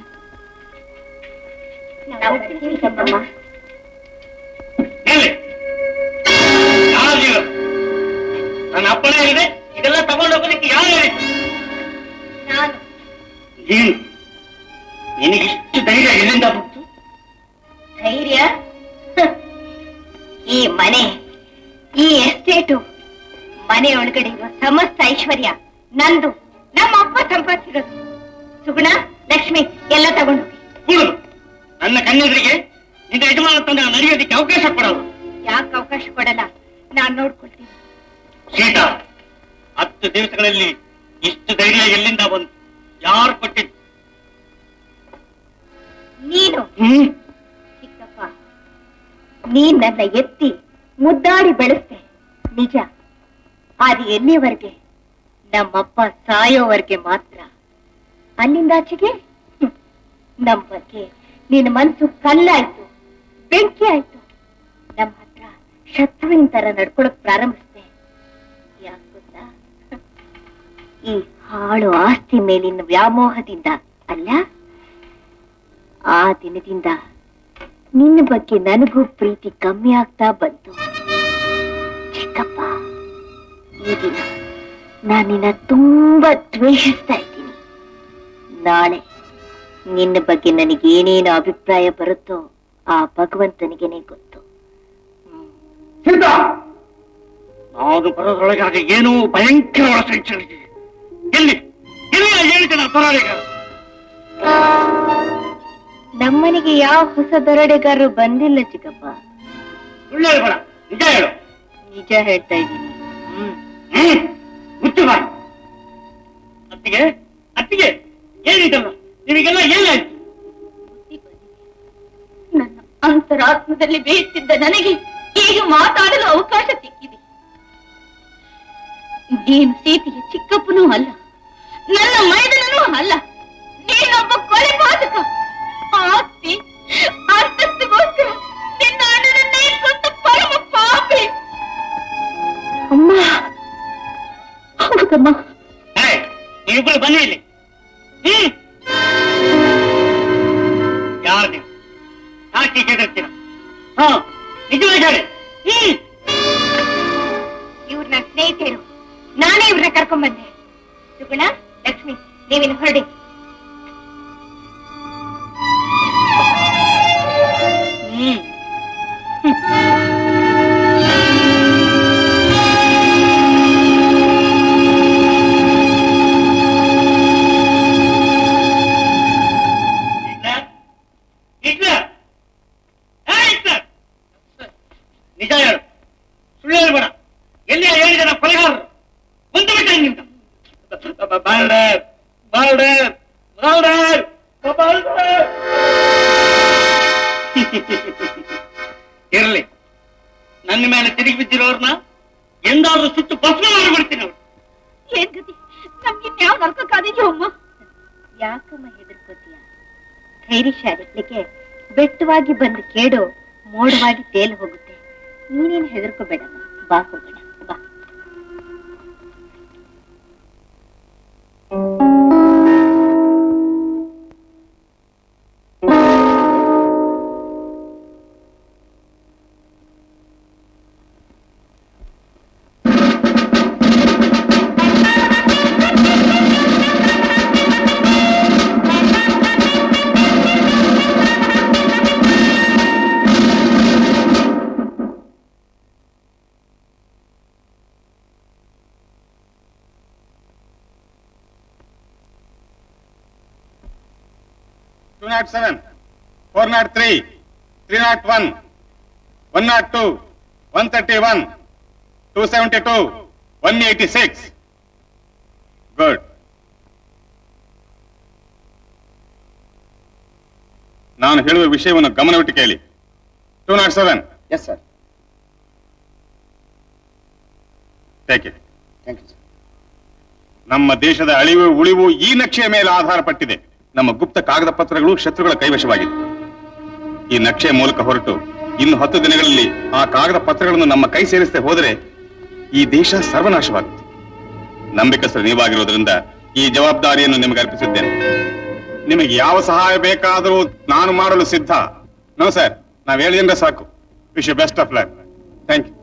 ನನ್ನ ಅಪ್ಪಣೆ ಆಗಿದೆ. ಇದೆಲ್ಲ ತಗೊಂಡು ಹೋಗೋದಕ್ಕೆ ಯಾರು ಹೇಳಿದ್ರು? ನಾನು. ನಿನಗೆ ಇಷ್ಟು ಧೈರ್ಯ ಎಲ್ಲಿಂದ ಬಂತು? ಧೈರ್ಯ? ಈ ಮನೆ, ಈ ಎಸ್ಟೇಟು, ಮನೆ ಒಳಗಡೆ ಇರುವ ಸಮಸ್ತ ಐಶ್ವರ್ಯ ನಂದು. ನಮ್ಮ ಅಪ್ಪ ಸಂಪಾದಿಸಿರೋದು. ಸುಗುಣ, ಲಕ್ಷ್ಮಿ ಎಲ್ಲ ತಗೊಂಡು ಹುಡುಗ, ನನ್ನ ಕಣ್ಣೆದುರಿಗೆ ನಿನ್ನ ಯಜಮಾನ ತಂದ ನಡೆಯೋದಕ್ಕೆ ಅವಕಾಶ ಕೊಡಲ್ಲ. ಯಾಕೆ ಅವಕಾಶ ಕೊಡಲ್ಲ? ನಾನ್ ನೋಡ್ಕೊಳ್ತೀನಿ. ಸೀತಾ, 10 ದಿವಸಗಳಲ್ಲಿ ಇಷ್ಟು ಧೈರ್ಯ ಎಲ್ಲಿಂದ ಬಂತು? ಯಾರು ಕೊಟ್ಟಿದ್ದು? ನೀನು. ಚಿಕ್ಕಪ್ಪ, ನೀನ್ ನನ್ನ ಎತ್ತಿ ಮುದ್ದಾಡಿ ಬೆಳೆಸ್ತೆ ನಿಜ. ಅದು ಎಲ್ಲಿವರೆಗೆ? ನಮ್ಮಪ್ಪ ಸಾಯೋವರೆಗೆ ಮಾತ್ರ. ಅಲ್ಲಿಂದಾಚೆಗೆ ನಮ್ಮ ಬಗ್ಗೆ ನಿನ್ನ ಮನಸ್ಸು ಕಲ್ಲಾಯ್ತು, ಬೆಂಕಿ ಆಯ್ತು. ನಮ್ಮ ಹತ್ರ ಶತ್ರುವಿನ ತರ ನಡ್ಕೊಳಕ್ ಪ್ರಾರಂಭಿಸ್ದೆ. ಯಾಕೆ ಗೊತ್ತಾ? ಈ ಹಾಳು ಆಸ್ತಿ ಮೇಲಿನ ವ್ಯಾಮೋಹದಿಂದ ಅಲ್ಲ. ಆ ದಿನದಿಂದ ನಿನ್ನ ಬಗ್ಗೆ ನನಗೂ ಪ್ರೀತಿ ಕಮ್ಮಿ ಆಗ್ತಾ ಬಂತು. ಚಿಕ್ಕಪ್ಪ, ಈ ದಿನ ನಾನು ನಿನ್ನ ತುಂಬಾ ದ್ವೇಷಿಸ್ತಾ ಇದ್ದೀನಿ. ನಾಳೆ ನಿನ್ನ ಬಗ್ಗೆ ನನಗೇನೇನು ಅಭಿಪ್ರಾಯ ಬರುತ್ತೋ ಆ ಭಗವಂತನಿಗೇನೆ ಗೊತ್ತು. ನಾನು ಬರೋದ್ರೊಳಗಾಗಿ ಏನೋ ಭಯಂಕರವಾದ ಸಂಚರಿಸಿದೆ. ಎಲ್ಲಿ ಎಲ್ಲಿ 7 ಜನ ದರೋಡೆಗಾರರು? ನಮ್ಮನೆಗೆ ಯಾವ ಹೊಸ ದರೋಡೆಗಾರರು ಬಂದಿಲ್ಲ ಚಿಕ್ಕಪ್ಪ. ಸುಳ್ಳು ಹೇಳ್ಬೇಡ, ನಿಜ ಹೇಳು. ನಿಜ ಹೇಳ್ತಾ ಇದ್ದೀನಿ. ಮುಚ್ಚು ಬಾಯಿ. ಅತ್ತಿಗೆ ಅತ್ತಿಗೆ, ಏನಿದಲ್ಲ ನಿಮಗೆಲ್ಲ ಏನಾಯ್ತು? ನನ್ನ ಅಂತರಾತ್ಮದಲ್ಲಿ ಬೇಯಿಸಿದ್ದ ನನಗೆ ಈಗ ಮಾತಾಡಲು ಅವಕಾಶ ಸಿಕ್ಕಿದೆ. ನೀನು ಸೀತೆಯ ಚಿಕ್ಕಪ್ಪನೂ ಅಲ್ಲ, ನನ್ನ ಮೈದನೂ ಅಲ್ಲ. ನೀನೊಬ್ಬ ಕೊಲೆಪಾತಕ. ಆಸ್ತಿ ಅಂತಸ್ತಿಗೋಸ್ಕರ ನಿನ್ನ ಅಣ್ಣನನ್ನೇ ಕೊಂದ ಪರಮ ಪಾಪಿ. ಅಮ್ಮ, ಹೌದಮ್ಮ. ನೀವಿಬ್ಬರು ಬನ್ನಿ ಇಲ್ಲಿ. ಯಾರು ನೀವು? ಯಾಕೆ ಹೆದರ್ತೀರ? ನಿಜವಾಗಿ ಹೇಳಿ. ಇವ್ರ ನನ್ನ ಸ್ನೇಹಿತರು. ನಾನೇ ಇವ್ರನ್ನ ಕರ್ಕೊಂಡ್ ಬಂದೆ. ಸುಗುಣ, ಲಕ್ಷ್ಮಿ, ನೀವಿನ್ನು ಹೊರಡಿ. ನಿಜ ಹೇಳು, ಸುಳ್ಳು ಹೇಳ್ಬೇಡ. ಎಲ್ಲಿ 7 ಜನ ಕೊಲೆಗಾರರು? ಒಂದು ಬಿಟ್ಟ ನಿಂತ ಇರ್ಲಿ. ನನ್ನ ಮೇಲೆ ತಿರುಗಿ ಬಿದ್ದಿರೋರ್ನ ಎಂದಾದ್ರೂ ಸುಟ್ಟು ಭಸ್ಮ ಮಾಡಿಬಿಡ್ತೀನಿ. ಅವ್ರು ಏನ್ ಗತಿ? ನಮ್ಗೆ ಯಾವ ನಲ್ಕಕ್ಕಾದಿದ್ಯೋ ಅಮ್ಮ? ಯಾಕಮ್ಮ ಹೆದರ್ಕೋತೀಯ? ಧೈರ್ಯಶಾಲಿಗಳಿಗೆ ಬೆಟ್ಟವಾಗಿ ಬಂದ ಕೇಡು ಮೋಡವಾಗಿ ತೇಲ್ ಹೋಗುತ್ತೆ. ನೀನೇನು ಹೆದರ್ಕೋಬೇಡಮ್ಮ. ಬಾ ಹೋಗೋಣ, ಬಾ. 207, 403, 301, 102, 131, 272, 186. Good. ನಾನು ಹೇಳುವ ವಿಷಯವನ್ನು ಗಮನವಿಟ್ಟು ಕೇಳಿ. 207. Yes sir. Take it. Thank you sir. ನಮ್ಮ ದೇಶದ ಅಳಿವು ಉಳಿವು ಈ ನಕ್ಷೆಯ ಮೇಲೆ ಆಧಾರ ಪಟ್ಟಿದೆ. ನಮ್ಮ ಗುಪ್ತ ಕಾಗದ ಪತ್ರಗಳು ಶತ್ರುಗಳ ಕೈವಶವಾಗಿದೆ. ಈ ನಕ್ಷೆಯ ಮೂಲಕ ಹೊರಟು ಇನ್ನು 10 ದಿನಗಳಲ್ಲಿ ಆ ಕಾಗದ ಪತ್ರಗಳನ್ನು ನಮ್ಮ ಕೈ ಸೇರಿಸದೆ ಹೋದರೆ ಈ ದೇಶ ಸರ್ವನಾಶವಾಗುತ್ತೆ. ನಂಬಿಕಸ್ಥರು ನೀವಾಗಿರುವುದರಿಂದ ಈ ಜವಾಬ್ದಾರಿಯನ್ನು ನಿಮಗೆ ಅರ್ಪಿಸಿದ್ದೇನೆ. ನಿಮಗೆ ಯಾವ ಸಹಾಯ ಬೇಕಾದರೂ ನಾನು ಮಾಡಲು ಸಿದ್ಧ. ನೋ ಸರ್, ನಾವ್ 7 ಜನರ ಸಾಕು. Wish you best of luck. Thank you.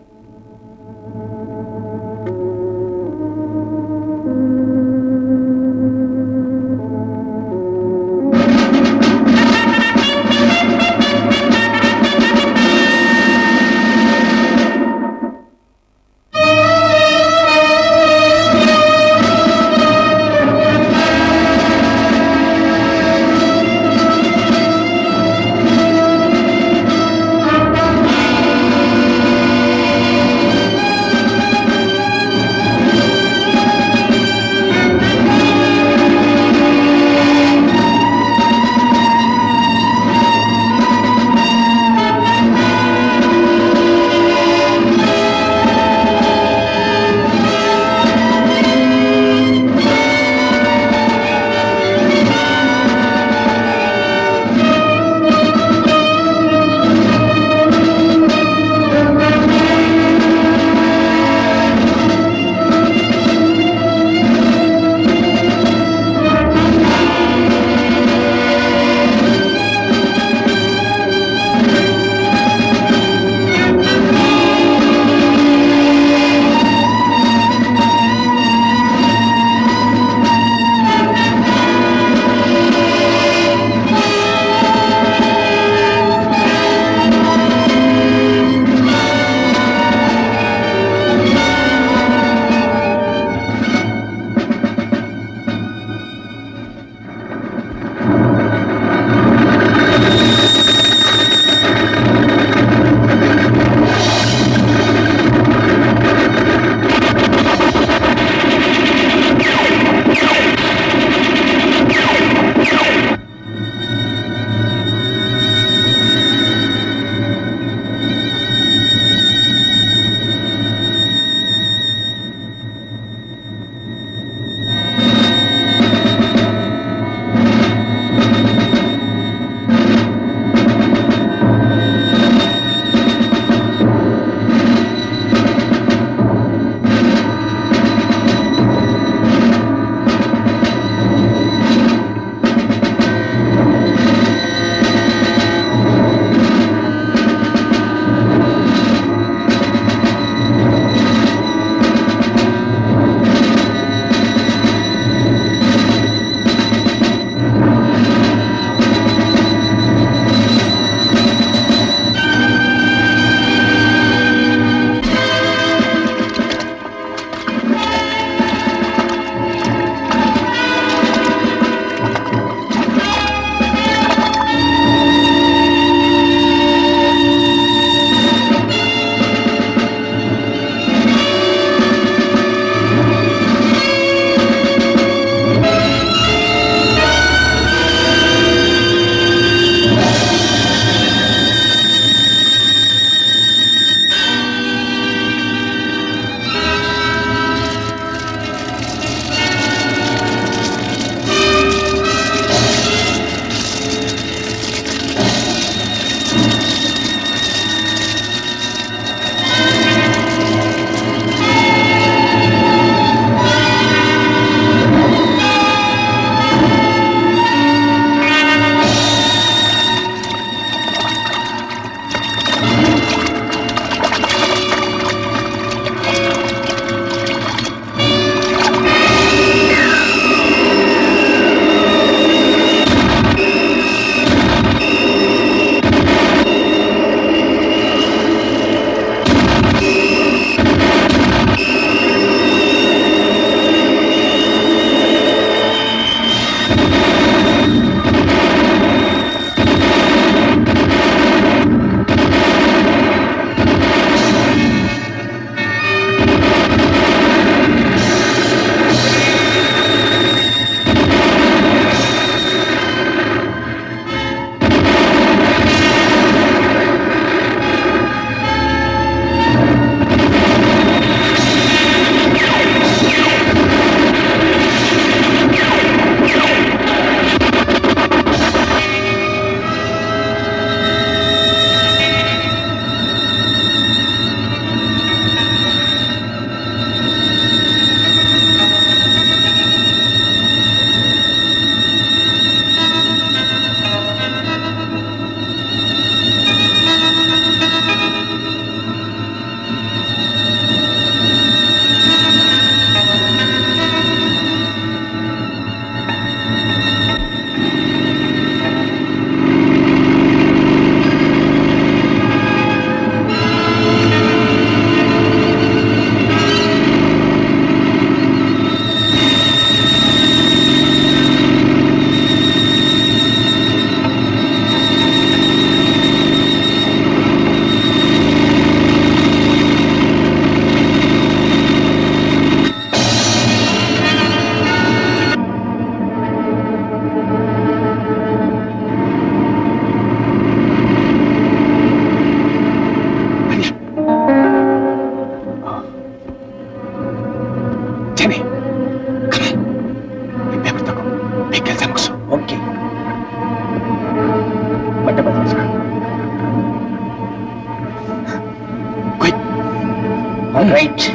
Right.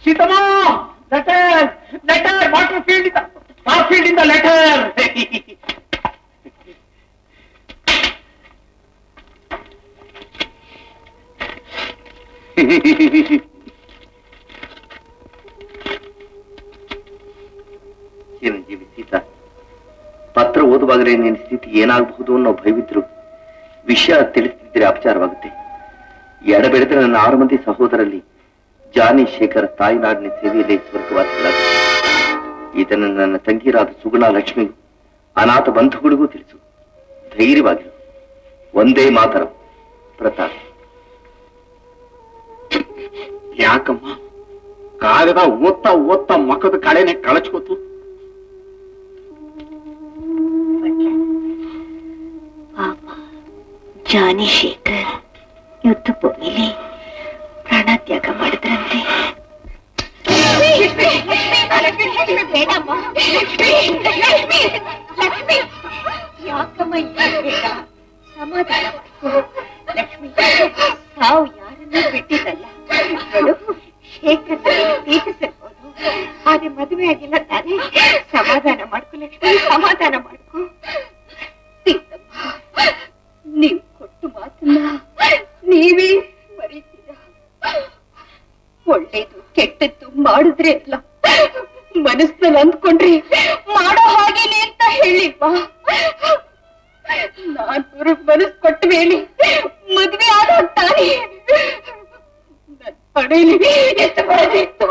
Seethamma, letter letter water field ಇಂದ, ಫಾರ್ ಫೀಲ್ಡ್ ಇಂದ ಲೆಟರ್. ಚಿರಂಜೀವಿ ಸೀತಾ, ಪತ್ರ ಓದುವಾಗಲೇ ನಿನ್ನ ಸ್ಥಿತಿ ಏನಾಗಬಹುದು ಅನ್ನೋ ಭಯವಿದ್ರು ವಿಷಯ ತಿಳಿಸ್ತಿದ್ರೆ ಅಪಚಾರವಾಗುತ್ತೆ. ಎಡಬೆಳೆದ್ರೆ ನನ್ನ 6 ಮಂದಿ ಸಹೋದರಲ್ಲಿ ಜಾನಿ ಶೇಖರ್ ತಾಯಿನಾಡಿನ ಸೇವೆಯಲ್ಲೇ ಸ್ವರ್ಗವಾಸಿಗಳಾದ. ಇದನ್ನು ನನ್ನ ತಂಗಿರಾದ ಸುಗುಣ ಲಕ್ಷ್ಮಿಗೂ ಅನಾಥ ಬಂಧುಗಳಿಗೂ ತಿಳಿಸು. ಧೈರ್ಯವಾಗಿರು. ಒಂದೇ ಮಾತರ ಪ್ರತಾಪ್. ಯಾಕಮ್ಮ ಕಾಗದ ಓದ್ತಾ ಓದ್ತಾ ಮಕ್ಕದ ಕಳೆನೆ ಕಳಚ್ಕೋತು? ಪಾಪ ಜಾನಿ ಶೇಖರ್ ಯುದ್ಧ ಭೂಮಿಲಿ ಪ್ರಾಣ ತ್ಯಾಗ ಮಾಡಿದ್ರಂತೆ. ಯಾಕಮ್ಮ ಸಮಾಧಾನ ಲಕ್ಷ್ಮಿ, ತಾವು ಯಾರನ್ನೂ ಬಿಟ್ಟಿದ್ದಲ್ಲ. ಶೇಖರ್ ಪ್ರೀತಿಸಿರ್ಬೋದು, ಆದ್ರೆ ಮದುವೆ ಆಗಿಲ್ಲ ತಾನೇ. ಸಮಾಧಾನ ಮಾಡ್ಕೊ ಲಕ್ಷ್ಮಿ, ಸಮಾಧಾನ ಮಾಡ್ಕೊ. ನೀವು ಕೊಟ್ಟು ಮಾತನ್ನ ನೀವೇ ಮರೀತೀರಾ. ಒಳ್ಳೇದು ಕೆಟ್ಟದ್ದು ಮಾಡಿದ್ರೆ ಅಲ್ಲ, ಮನಸ್ಸಲ್ಲಿ ಅಂದ್ಕೊಂಡ್ರಿ ಮಾಡೋ ಹಾಗೇನೆ ಅಂತ ಹೇಳಿಲ್ವಾ? ನಾನು ಮನಸ್ಸು ಕೊಟ್ಟ ಮೇಲೆ ಮದ್ವೆ ಆದ ತಾನೇ. ನನ್ನ ಪಡೆಯಲಿ ಎಷ್ಟು ಬರದಿತ್ತು.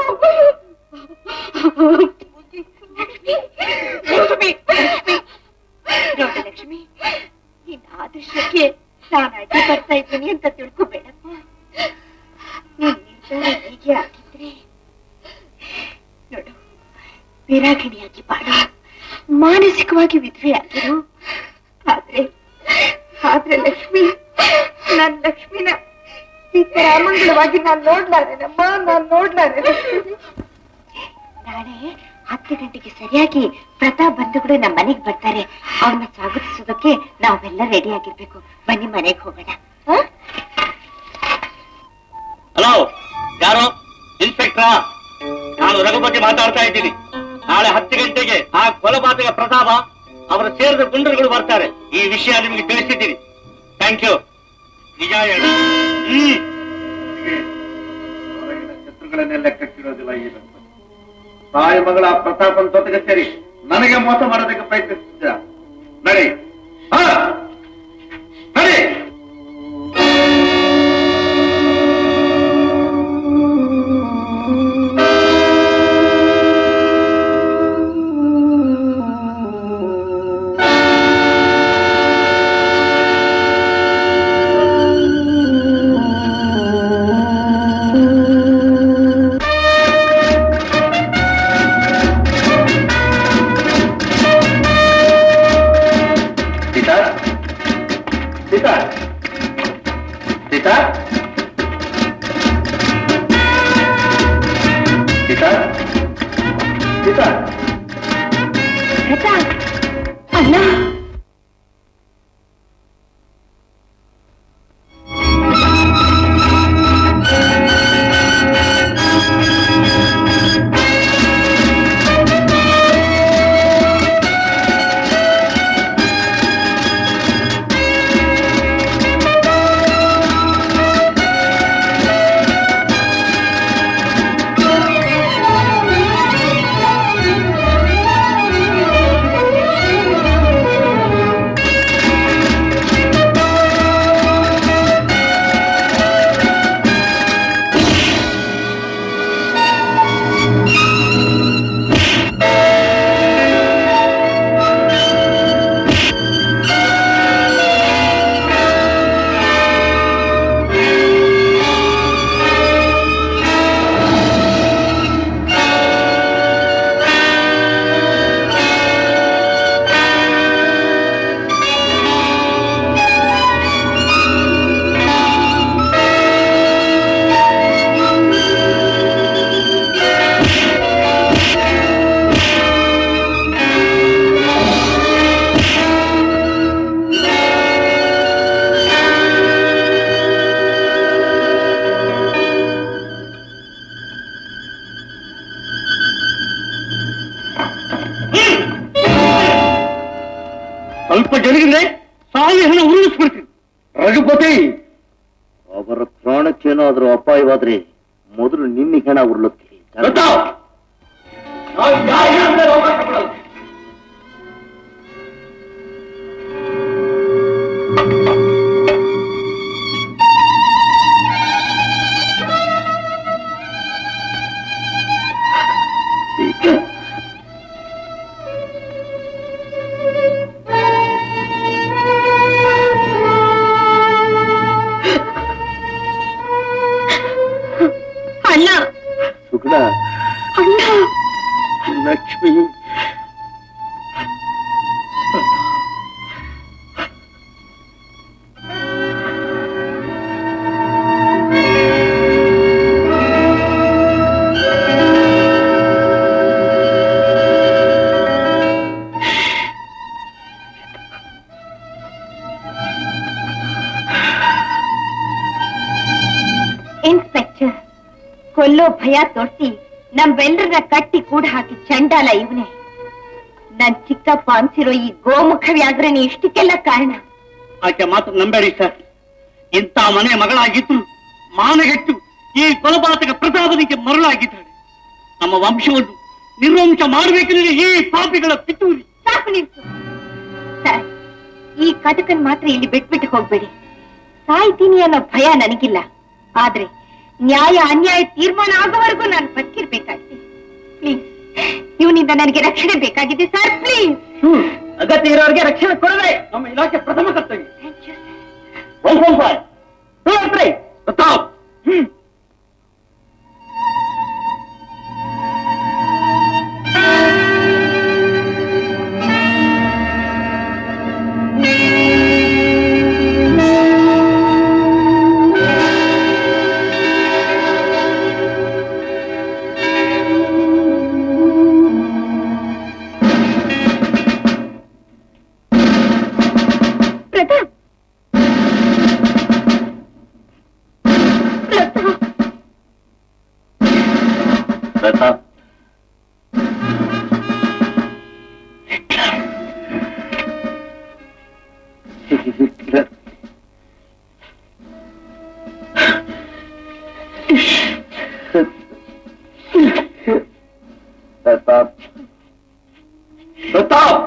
ನೋಡಿ ಲಕ್ಷ್ಮಿ, ನಿನ್ನ ಆದರ್ಶಕ್ಕೆ ನಾನು ಅಡ್ಡಿ ಬರ್ತಾ ಇದ್ದೀನಿ ಅಂತ ತಿಳ್ಕೊಬೇಡಪ್ಪ. ನೀನ್ ನಿರ್ಧಾರ ಹೀಗೆ ಆಗಿದ್ರೆ ನೋಡು, ವಿರಾಗಿಣಿಯಾಗಿ ಬಾಳು, ಮಾನಸಿಕವಾಗಿ ವಿಧವೆ ಆಗಿರು. ಆದ್ರೆ ಲಕ್ಷ್ಮಿ, ನನ್ನ ಲಕ್ಷ್ಮಿನ ಈ ತರ ಅಮಂಗಳವಾಗಿ ನಾನು ನೋಡ್ಲಾರೇನಮ್ಮ, ನಾನು ನೋಡ್ಲಾರೆ. ನಾಳೆ 10 ಗಂಟೆಗೆ ಸರಿಯಾಗಿ ಪ್ರತಾಪ್ ಬಂಧುಗಳು ನಮ್ಮ ಮನೆಗೆ ಬರ್ತಾರೆ. ಅವ್ರನ್ನ ಸ್ವಾಗತಿಸೋದಕ್ಕೆ ನಾವೆಲ್ಲ ರೆಡಿ ಆಗಿರ್ಬೇಕು. ಬನ್ನಿ ಮನೆಗೆ ಹೋಗೋಣ. ಹಲೋ, ಯಾರು? ಇನ್ಸ್ಪೆಕ್ಟ್ರಾ? ನಾನು ರಘುಪತಿ ಮಾತಾಡ್ತಾ ಇದ್ದೀನಿ. ನಾಳೆ 10 ಗಂಟೆಗೆ ಆ ಕೊಲಪಾತಕ ಪ್ರತಾಪ ಅವರ ಸೇರಿದ ಗುಂಡರುಗಳು ಬರ್ತಾರೆ. ಈ ವಿಷಯ ನಿಮಗೆ ತಿಳಿಸಿದ್ದೀನಿ. Thank you. ನಿಜ ಹೇಳಿ. ಹೊರಗಿನ ಶತ್ರುಗಳನ್ನೇ ಲೆಕ್ಕಕ್ಕಿರೋದಿಲ್ಲ. ಈ ತಾಯಿ ಮಗಳ ಪ್ರತಾಪನ ಜೊತೆಗೆ ಸೇರಿ ನನಗೆ ಮೋಸ ಮಾಡೋದಕ್ಕೆ ಪ್ರಯತ್ನಿಸ್ತಿದ್ದ. ನಡಿ ನಡಿ. ಅಣ್ಣ, ಭೂಪತಿ, ಅವರ ಪ್ರಾಣಕ್ಕೇನಾದ್ರೂ ಅಪಾಯವಾದ್ರೆ ಮೊದಲು ನಿನ್ನ ಹೆಣ ಉರುಳುತ್ತೆ. ನಾವು ಯಾರಿಗೂ ಅವಕಾಶ ಕೊಡಲ್ಲ. ಅಣ್ಣ, ಸುಗುಣ, ಅಣ್ಣ, ಲಕ್ಷ್ಮಿ, ಇನ್ಸ್ಪೆಕ್ಟರ್, ಕೊಲ್ಲೋ ಭಯ ತೋರಿಸಿ ನಮ್ಮೆಲ್ಲರನ್ನ ಕಟ್ಟಿ ಕೂಡ ಹಾಕಿ ಚಂಡಾಲ ಇವನೇ. ನನ್ ಚಿಕ್ಕಪ್ಪ ಅನ್ಸಿರೋ ಈ ಗೋಮುಖ ವ್ಯಾಘ್ರನೇ ಇಷ್ಟಕ್ಕೆಲ್ಲ ಕಾರಣ. ಆಕೆ ಮಾತು ನಂಬೇಡಿ ಸರ್. ಇಂಥ ಮನೆ ಮಗಳಾಗಿದ್ರು ಮಾನಗೆಟ್ಟು ಈ ಕೊಲಪಾತಕ ಪ್ರತಾಪನಿಗೆ ಮರಳಾಗಿದ್ದಾಳೆ. ನಮ್ಮ ವಂಶವನ್ನು ನಿರ್ವಂಶ ಮಾಡಬೇಕೆಂದರೆ ಈ ಪಾಪಿಗಳ ಪಿತೂರಿ. ಸಾಕು ನಿಲ್ಸು ಸರ್. ಈ ಕಟಕನ್ ಮಾತ್ರ ಇಲ್ಲಿ ಬಿಟ್ಬಿಟ್ಟು ಹೋಗ್ಬೇಡಿ. ಸಾಯ್ತೀನಿ ಅನ್ನೋ ಭಯ ನನಗಿಲ್ಲ. ಆದ್ರೆ ನ್ಯಾಯ ಅನ್ಯಾಯ ತೀರ್ಮಾನ ಆಗೋವರೆಗೂ ನಾನು ಬದುಕಿರ್ಬೇಕಾಗಿದೆ. ಪ್ಲೀಸ್, ಇವನಿಂದ ನನಗೆ ರಕ್ಷಣೆ ಬೇಕಾಗಿದೆ ಸರ್. ಪ್ಲೀಸ್. ಅಗತ್ಯ ಇರೋರಿಗೆ ರಕ್ಷಣೆ ಕೊಡದೆ ನಮ್ಮ ಇಲಾಖೆ ಪ್ರಥಮ ಕರ್ತವ್ಯ. Thank you sir. Pratap. Pratap, Pratap, Hitler. Pratap, Pratap.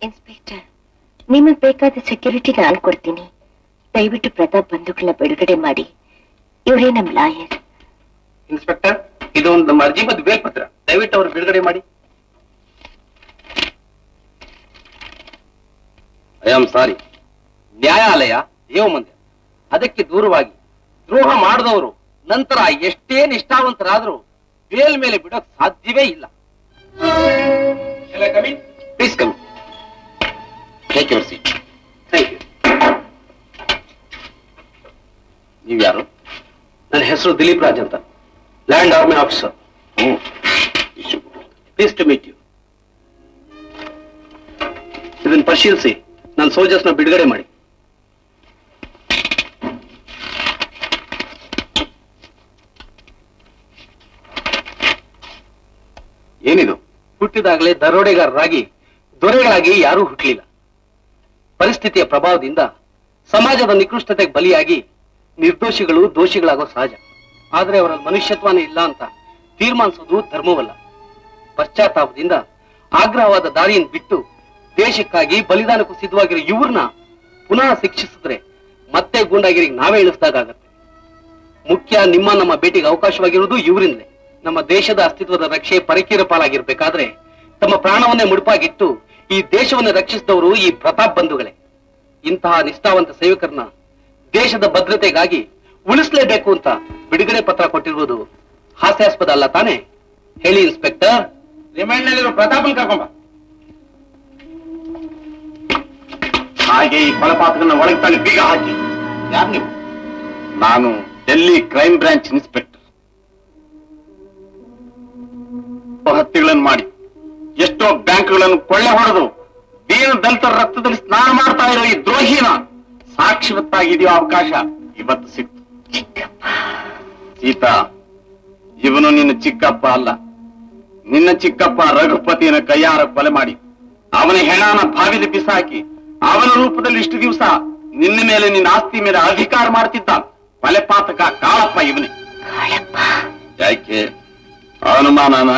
Inspector, ನಿಮಗ್ ಬೇಕಾದ ಸೆಕ್ಯೂರಿಟಿ ನಾನು ಕೊಡ್ತೀನಿ. ದಯವಿಟ್ಟು ಪ್ರತಾಪ್ ಬಂಧುಗಳನ್ನ ಬಿಡುಗಡೆ ಮಾಡಿ. ಇವರೇ ನಮ್ ಲಾಯರ್. ಇನ್ಸ್ಪೆಕ್ಟರ್, ಇದು ಒಂದು ನಮ್ಮ ಅರ್ಜಿ ಮತ್ತು ಬೇಲ್ ಪತ್ರ. ದಯವಿಟ್ಟು ಅವರು ಬಿಡುಗಡೆ ಮಾಡಿ. I am sorry. ನ್ಯಾಯಾಲಯ ದೇವ ಮಂದಿರ. ಅದಕ್ಕೆ ದೂರವಾಗಿ ದ್ರೋಹ ಮಾಡಿದವರು ನಂತರ ಎಷ್ಟೇ ನಿಷ್ಠಾವಂತರಾದರೂ ಬೇಲ್ ಮೇಲೆ ಬಿಡೋಕ್ ಸಾಧ್ಯವೇ ಇಲ್ಲ. Please come. Take your seat. Thank you. ನೀವು ಯಾರು? ನನ್ನ ಹೆಸರು ದಿಲೀಪ್ ರಾಜ್ ಅಂತ, land army officer. Please to meet you. ಇದನ್ನು ಪರಿಶೀಲಿಸಿ ನನ್ನ ಸೋಲ್ಜರ್ಸ್ನ ಬಿಡುಗಡೆ ಮಾಡಿ. ಏನಿದು? ಹುಟ್ಟಿದಾಗಲೇ ದರೋಡೆಗಾರರಾಗಿ ದೊರೆಗಳಾಗಿ ಯಾರೂ ಹುಟ್ಟಲಿಲ್ಲ. ಪರಿಸ್ಥಿತಿಯ ಪ್ರಭಾವದಿಂದ ಸಮಾಜದ ನಿಕೃಷ್ಟತೆಗೆ ಬಲಿಯಾಗಿ ನಿರ್ದೋಷಿಗಳು ದೋಷಿಗಳಾಗೋ ಸಹಜ. ಆದ್ರೆ ಅವರಲ್ಲಿ ಮನುಷ್ಯತ್ವನೇ ಇಲ್ಲ ಅಂತ ತೀರ್ಮಾನಿಸೋದು ಧರ್ಮವಲ್ಲ. ಪಶ್ಚಾತ್ತಾಪದಿಂದ ಆಗ್ರಹವಾದ ದಾರಿಯನ್ನು ಬಿಟ್ಟು ದೇಶಕ್ಕಾಗಿ ಬಲಿದಾನಕ್ಕೂ ಸಿದ್ಧವಾಗಿರೋ ಇವ್ರನ್ನ ಪುನಃ ಶಿಕ್ಷಿಸಿದ್ರೆ ಮತ್ತೆ ಗೂಂಡಾಗಿರಿಗೆ ನಾವೇ ಇಳಿಸ್ದಾಗತ್ತೆ. ಮುಖ್ಯ ನಿಮ್ಮ ನಮ್ಮ ಭೇಟಿಗೆ ಅವಕಾಶವಾಗಿರುವುದು ಇವರಿಂದಲೇ. ನಮ್ಮ ದೇಶದ ಅಸ್ತಿತ್ವದ ರಕ್ಷೆ ಪರಕೀರ ಪಾಲಾಗಿರ್ಬೇಕಾದ್ರೆ ತಮ್ಮ ಪ್ರಾಣವನ್ನೇ ಮುಡುಪಾಗಿಟ್ಟು ಈ ದೇಶವನ್ನು ರಕ್ಷಿಸಿದವರು ಈ ಪ್ರತಾಪ್ ಬಂಧುಗಳೇ. ಇಂತಹ ನಿಷ್ಠಾವಂತ ಸೇವಕರನ್ನ ದೇಶದ ಭದ್ರತೆಗಾಗಿ ಉಳಿಸಲೇಬೇಕು ಅಂತ ಬಿಡುಗಡೆ ಪತ್ರ ಕೊಟ್ಟಿರುವುದು ಹಾಸ್ಯಾಸ್ಪದ ಅಲ್ಲ ತಾನೇ? ಹೇಳಿ ಇನ್ಸ್ಪೆಕ್ಟರ್. ರಿಮೈಂಡ್ ನಲ್ಲಿರೋ ಪ್ರತಾಪನ್ ಕರ್ಕೊಂಬ. ಹಾಗೆ ಈ ಕೊಲೆಪಾತಕನ ಒಳಗೆ ತಾಳಿ ಬೀಗ ಹಾಕಿ. ಯಾರು ನೀವು? ನಾನು ಡೆಲ್ಲಿ ಕ್ರೈಮ್ ಬ್ರಾಂಚ್ ಇನ್ಸ್ಪೆಕ್ಟರ್. ಹತ್ಯೆಗಳನ್ನು ಮಾಡಿ ಎಷ್ಟೋ ಬ್ಯಾಂಕ್ಗಳನ್ನು ಕೊಳ್ಳೆ ಹೊಡೆದು ದೀನ ದಲಿತರ ರಕ್ತದಲ್ಲಿ ಸ್ನಾನ ಮಾಡ್ತಾ ಇರೋ ಈ ದ್ರೋಹಿನ ಸಾಕ್ಷಿವತ್ತಾಗಿದೆಯೋ ಅವಕಾಶ ಇವತ್ತು ಸಿಕ್ತು. ಸೀತಾ, ಇವನು ನಿನ್ನ ಚಿಕ್ಕಪ್ಪ ಅಲ್ಲ. ನಿನ್ನ ಚಿಕ್ಕಪ್ಪ ರಘುಪತಿಯನ ಕೈಯಾರ ಕೊಲೆ ಮಾಡಿ ಅವನ ಹೆಣಾನ ಬಾವಿಲಿ ಬಿಸಾಕಿ ಅವನ ರೂಪದಲ್ಲಿ ಇಷ್ಟು ದಿವಸ ನಿನ್ನ ಮೇಲೆ ನಿನ್ನ ಆಸ್ತಿ ಮೇಲೆ ಅಧಿಕಾರ ಮಾಡ್ತಿದ್ದ ಕೊಲೆಪಾತಕ ಕಾಳಪ್ಪ ಇವನೇ. ಯಾಕೆ ಅನುಮಾನನ?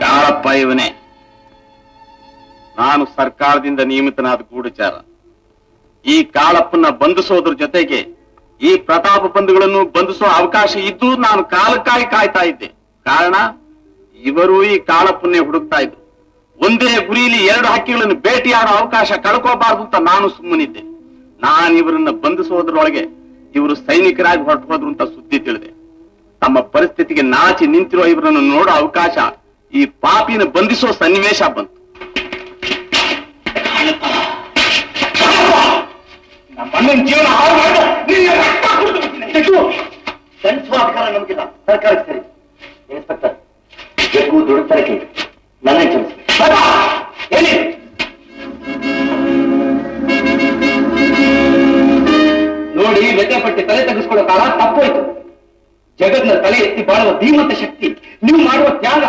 ಕಾಳಪ್ಪ ಇವನೇ. ನಾನು ಸರ್ಕಾರದಿಂದ ನೇಮಿತನಾದ ಗೂಢಚಾರ. ಈ ಕಾಳಪ್ಪನ ಬಂಧಿಸೋದ್ರ ಜೊತೆಗೆ ಈ ಪ್ರತಾಪ ಬಂಧುಗಳನ್ನು ಬಂಧಿಸೋ ಅವಕಾಶ ಇದ್ದು ನಾನು ಕಾಲಕ್ಕಾಗಿ ಕಾಯ್ತಾ ಇದ್ದೆ. ಕಾರಣ, ಇವರು ಈ ಕಾಳಪ್ಪನ್ನೇ ಹುಡುಕ್ತಾ ಇದ್ರು. ಒಂದೇ ಗುರಿಯಲ್ಲಿ 2 ಹಕ್ಕಿಗಳನ್ನು ಭೇಟಿಯಾಡೋ ಅವಕಾಶ ಕಳ್ಕೋಬಾರ್ದು ಅಂತ ನಾನು ಸುಮ್ಮನಿದ್ದೆ. ನಾನು ಇವರನ್ನ ಬಂಧಿಸೋದ್ರೊಳಗೆ ಇವರು ಸೈನಿಕರಾಗಿ ಹೊರಟು ಹೋದ್ರು ಅಂತ ಸುದ್ದಿ ತಿಳಿದೆ. ತಮ್ಮ ಪರಿಸ್ಥಿತಿಗೆ ನಾಚಿ ನಿಂತಿರೋ ಇವರನ್ನು ನೋಡೋ ಅವಕಾಶ ಈ ಪಾಪಿನ ಬಂಧಿಸೋ ಸನ್ನಿವೇಶ ಬಂತು. ನಮ್ಮಣ್ಣನ ಜೀವನ ಹಾಳು ಮಾಡ ಅಧಿಕಾರ ನಮಗಿಲ್ಲ. ಸರ್ಕಾರಕ್ಕೆ ಸರಿ. ಇನ್ಸ್ಪೆಕ್ಟರ್, ಜಗ್ಗು ದುಡುತ್ತರಕ್ಕೆ ನನ್ನ ಹೇಳಿ. ನೋಡಿ, ವ್ಯತ್ಯಪಟ್ಟಿ ತಲೆ ತೆಗೆಸ್ಕೊಳ್ಳೋ ಕಾಲ ತಪ್ಪೋಯ್ತು. ಜಗತ್ನ ತಲೆ ಎತ್ತಿ ಬಾಳುವ ಧೀಮಂತ ಶಕ್ತಿ ನೀವು ಮಾಡುವ ತ್ಯಾಗ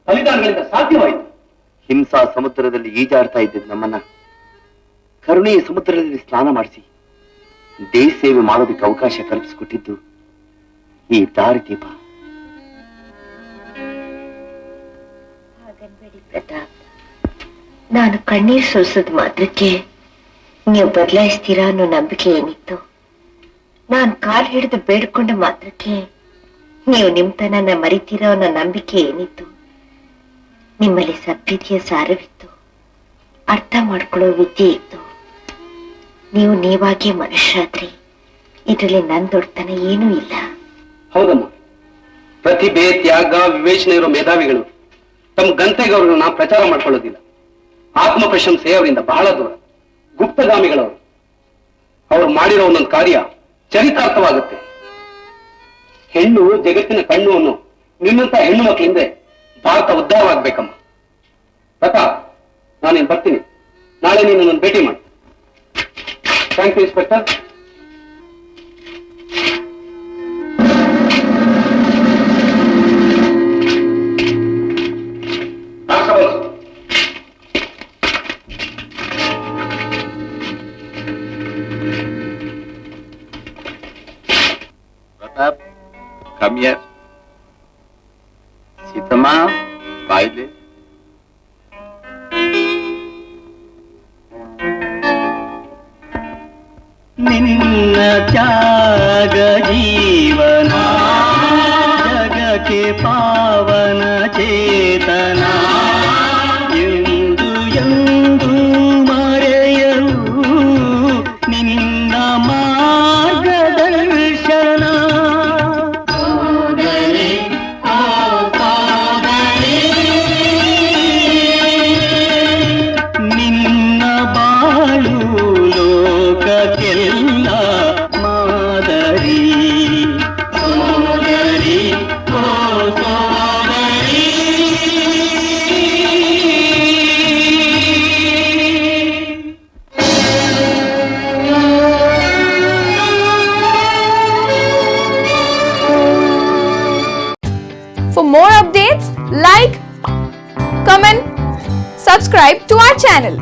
ಬಲಿದಾನಗಳಿಂದ ಸಾಧ್ಯವಾಯಿತು. ಹಿಂಸಾ ಸಮುದ್ರದಲ್ಲಿ ಈಜಾಡ್ತಾ ಇದ್ದಿದ್ದು ನಮ್ಮನ್ನ ಕರುಣೆಯ ಸಮುದ್ರದಲ್ಲಿ ಸ್ನಾನ ಮಾಡಿಸಿ ದೇಶ ಸೇವೆ ಮಾಡೋದಕ್ಕೆ ಅವಕಾಶ ಕಲ್ಪಿಸಿಕೊಟ್ಟಿದ್ದು ಈ ದಾರಿದೀಪ. ಹಾಗನ್ಬೇಡಿ ಪ್ರತಾಪ್, ನಾನು ಕಣ್ಣೀರ್ ಸುರಿಸೋದ್ ಮಾತ್ರಕ್ಕೆ ನೀವು ಬದಲಾಯಿಸ್ತೀರಾ ಅನ್ನೋ ನಂಬಿಕೆ ಏನಿತ್ತು. ನಾನು ಕಾಲ್ ಹಿಡಿದು ಬೇಡ್ಕೊಂಡ ಮಾತ್ರಕ್ಕೆ ನೀವು ನಿಮ್ತನನ್ನ ಮರಿತೀರೋ ಅನ್ನೋ ನಂಬಿಕೆ ಏನಿತ್ತು. ನಿಮ್ಮಲ್ಲಿ ಸಭ್ಯತೆಯ ಸಾರವಿತ್ತು, ಅರ್ಥ ಮಾಡ್ಕೊಳ್ಳೋ ವಿದ್ಯೆ ಇತ್ತು. ನೀವು ನೀವಾಗೇ ಮನುಷ್ಯರಾದ್ರಿ. ಇದರಲ್ಲಿ ನನ್ನ ದೊಡ್ಡತನ ಏನೂ ಇಲ್ಲ. ಹೌದಮ್ಮ, ಪ್ರತಿಭೆ, ತ್ಯಾಗ, ವಿವೇಚನೆ ಇರೋ ಮೇಧಾವಿಗಳು ತಮ್ಮ ಗಂತೆಗೌರವನ್ನ ಪ್ರಚಾರ ಮಾಡ್ಕೊಳ್ಳೋದಿಲ್ಲ. ಆತ್ಮ ಪ್ರಶಂಸೆ ಅವರಿಂದ ಬಹಳ ದೂರ. ಗುಪ್ತಗಾಮಿಗಳವರು. ಅವರು ಮಾಡಿರೋ ಒಂದೊಂದು ಕಾರ್ಯ ಚರಿತಾರ್ಥವಾಗುತ್ತೆ. ಹೆಣ್ಣು ಜಗತ್ತಿನ ಕಣ್ಣು ಅನ್ನೋ ನಿನ್ನಂತ ಹೆಣ್ಣು ಮಕ್ಕಳಿಂದ ಭಾರತ ಉದ್ಧಾರವಾಗಬೇಕಮ್ಮ. ಪ್ರತಾಪ್, ನಾನೇನು ಬರ್ತೀನಿ. ನಾಳೆ ನೀನು ನನ್ನ ಭೇಟಿ ಮಾಡಿ. Thank you inspector. Pratap, come here. Seethamma, ಬಾಯಿಲೆ. ನಿನ್ನ ತ್ಯಾಗ ಜೀವನ ಜಗಕ್ಕೆ ಪಾವನ ಚೇತನ ಎಂದು ಎಂದು ಮರೆಯಲು ನಿನ್ನ ಮಾರ್ಗದರ್ಶನ. ನಿನ್ನ ಬಾಳು ಲೋಕಕ್ಕೆಲ್ಲ ಮಾದರಿ. ಸೋದರಿ ಓ ಸೋದರಿ. For more updates, like, comment, subscribe to our channel.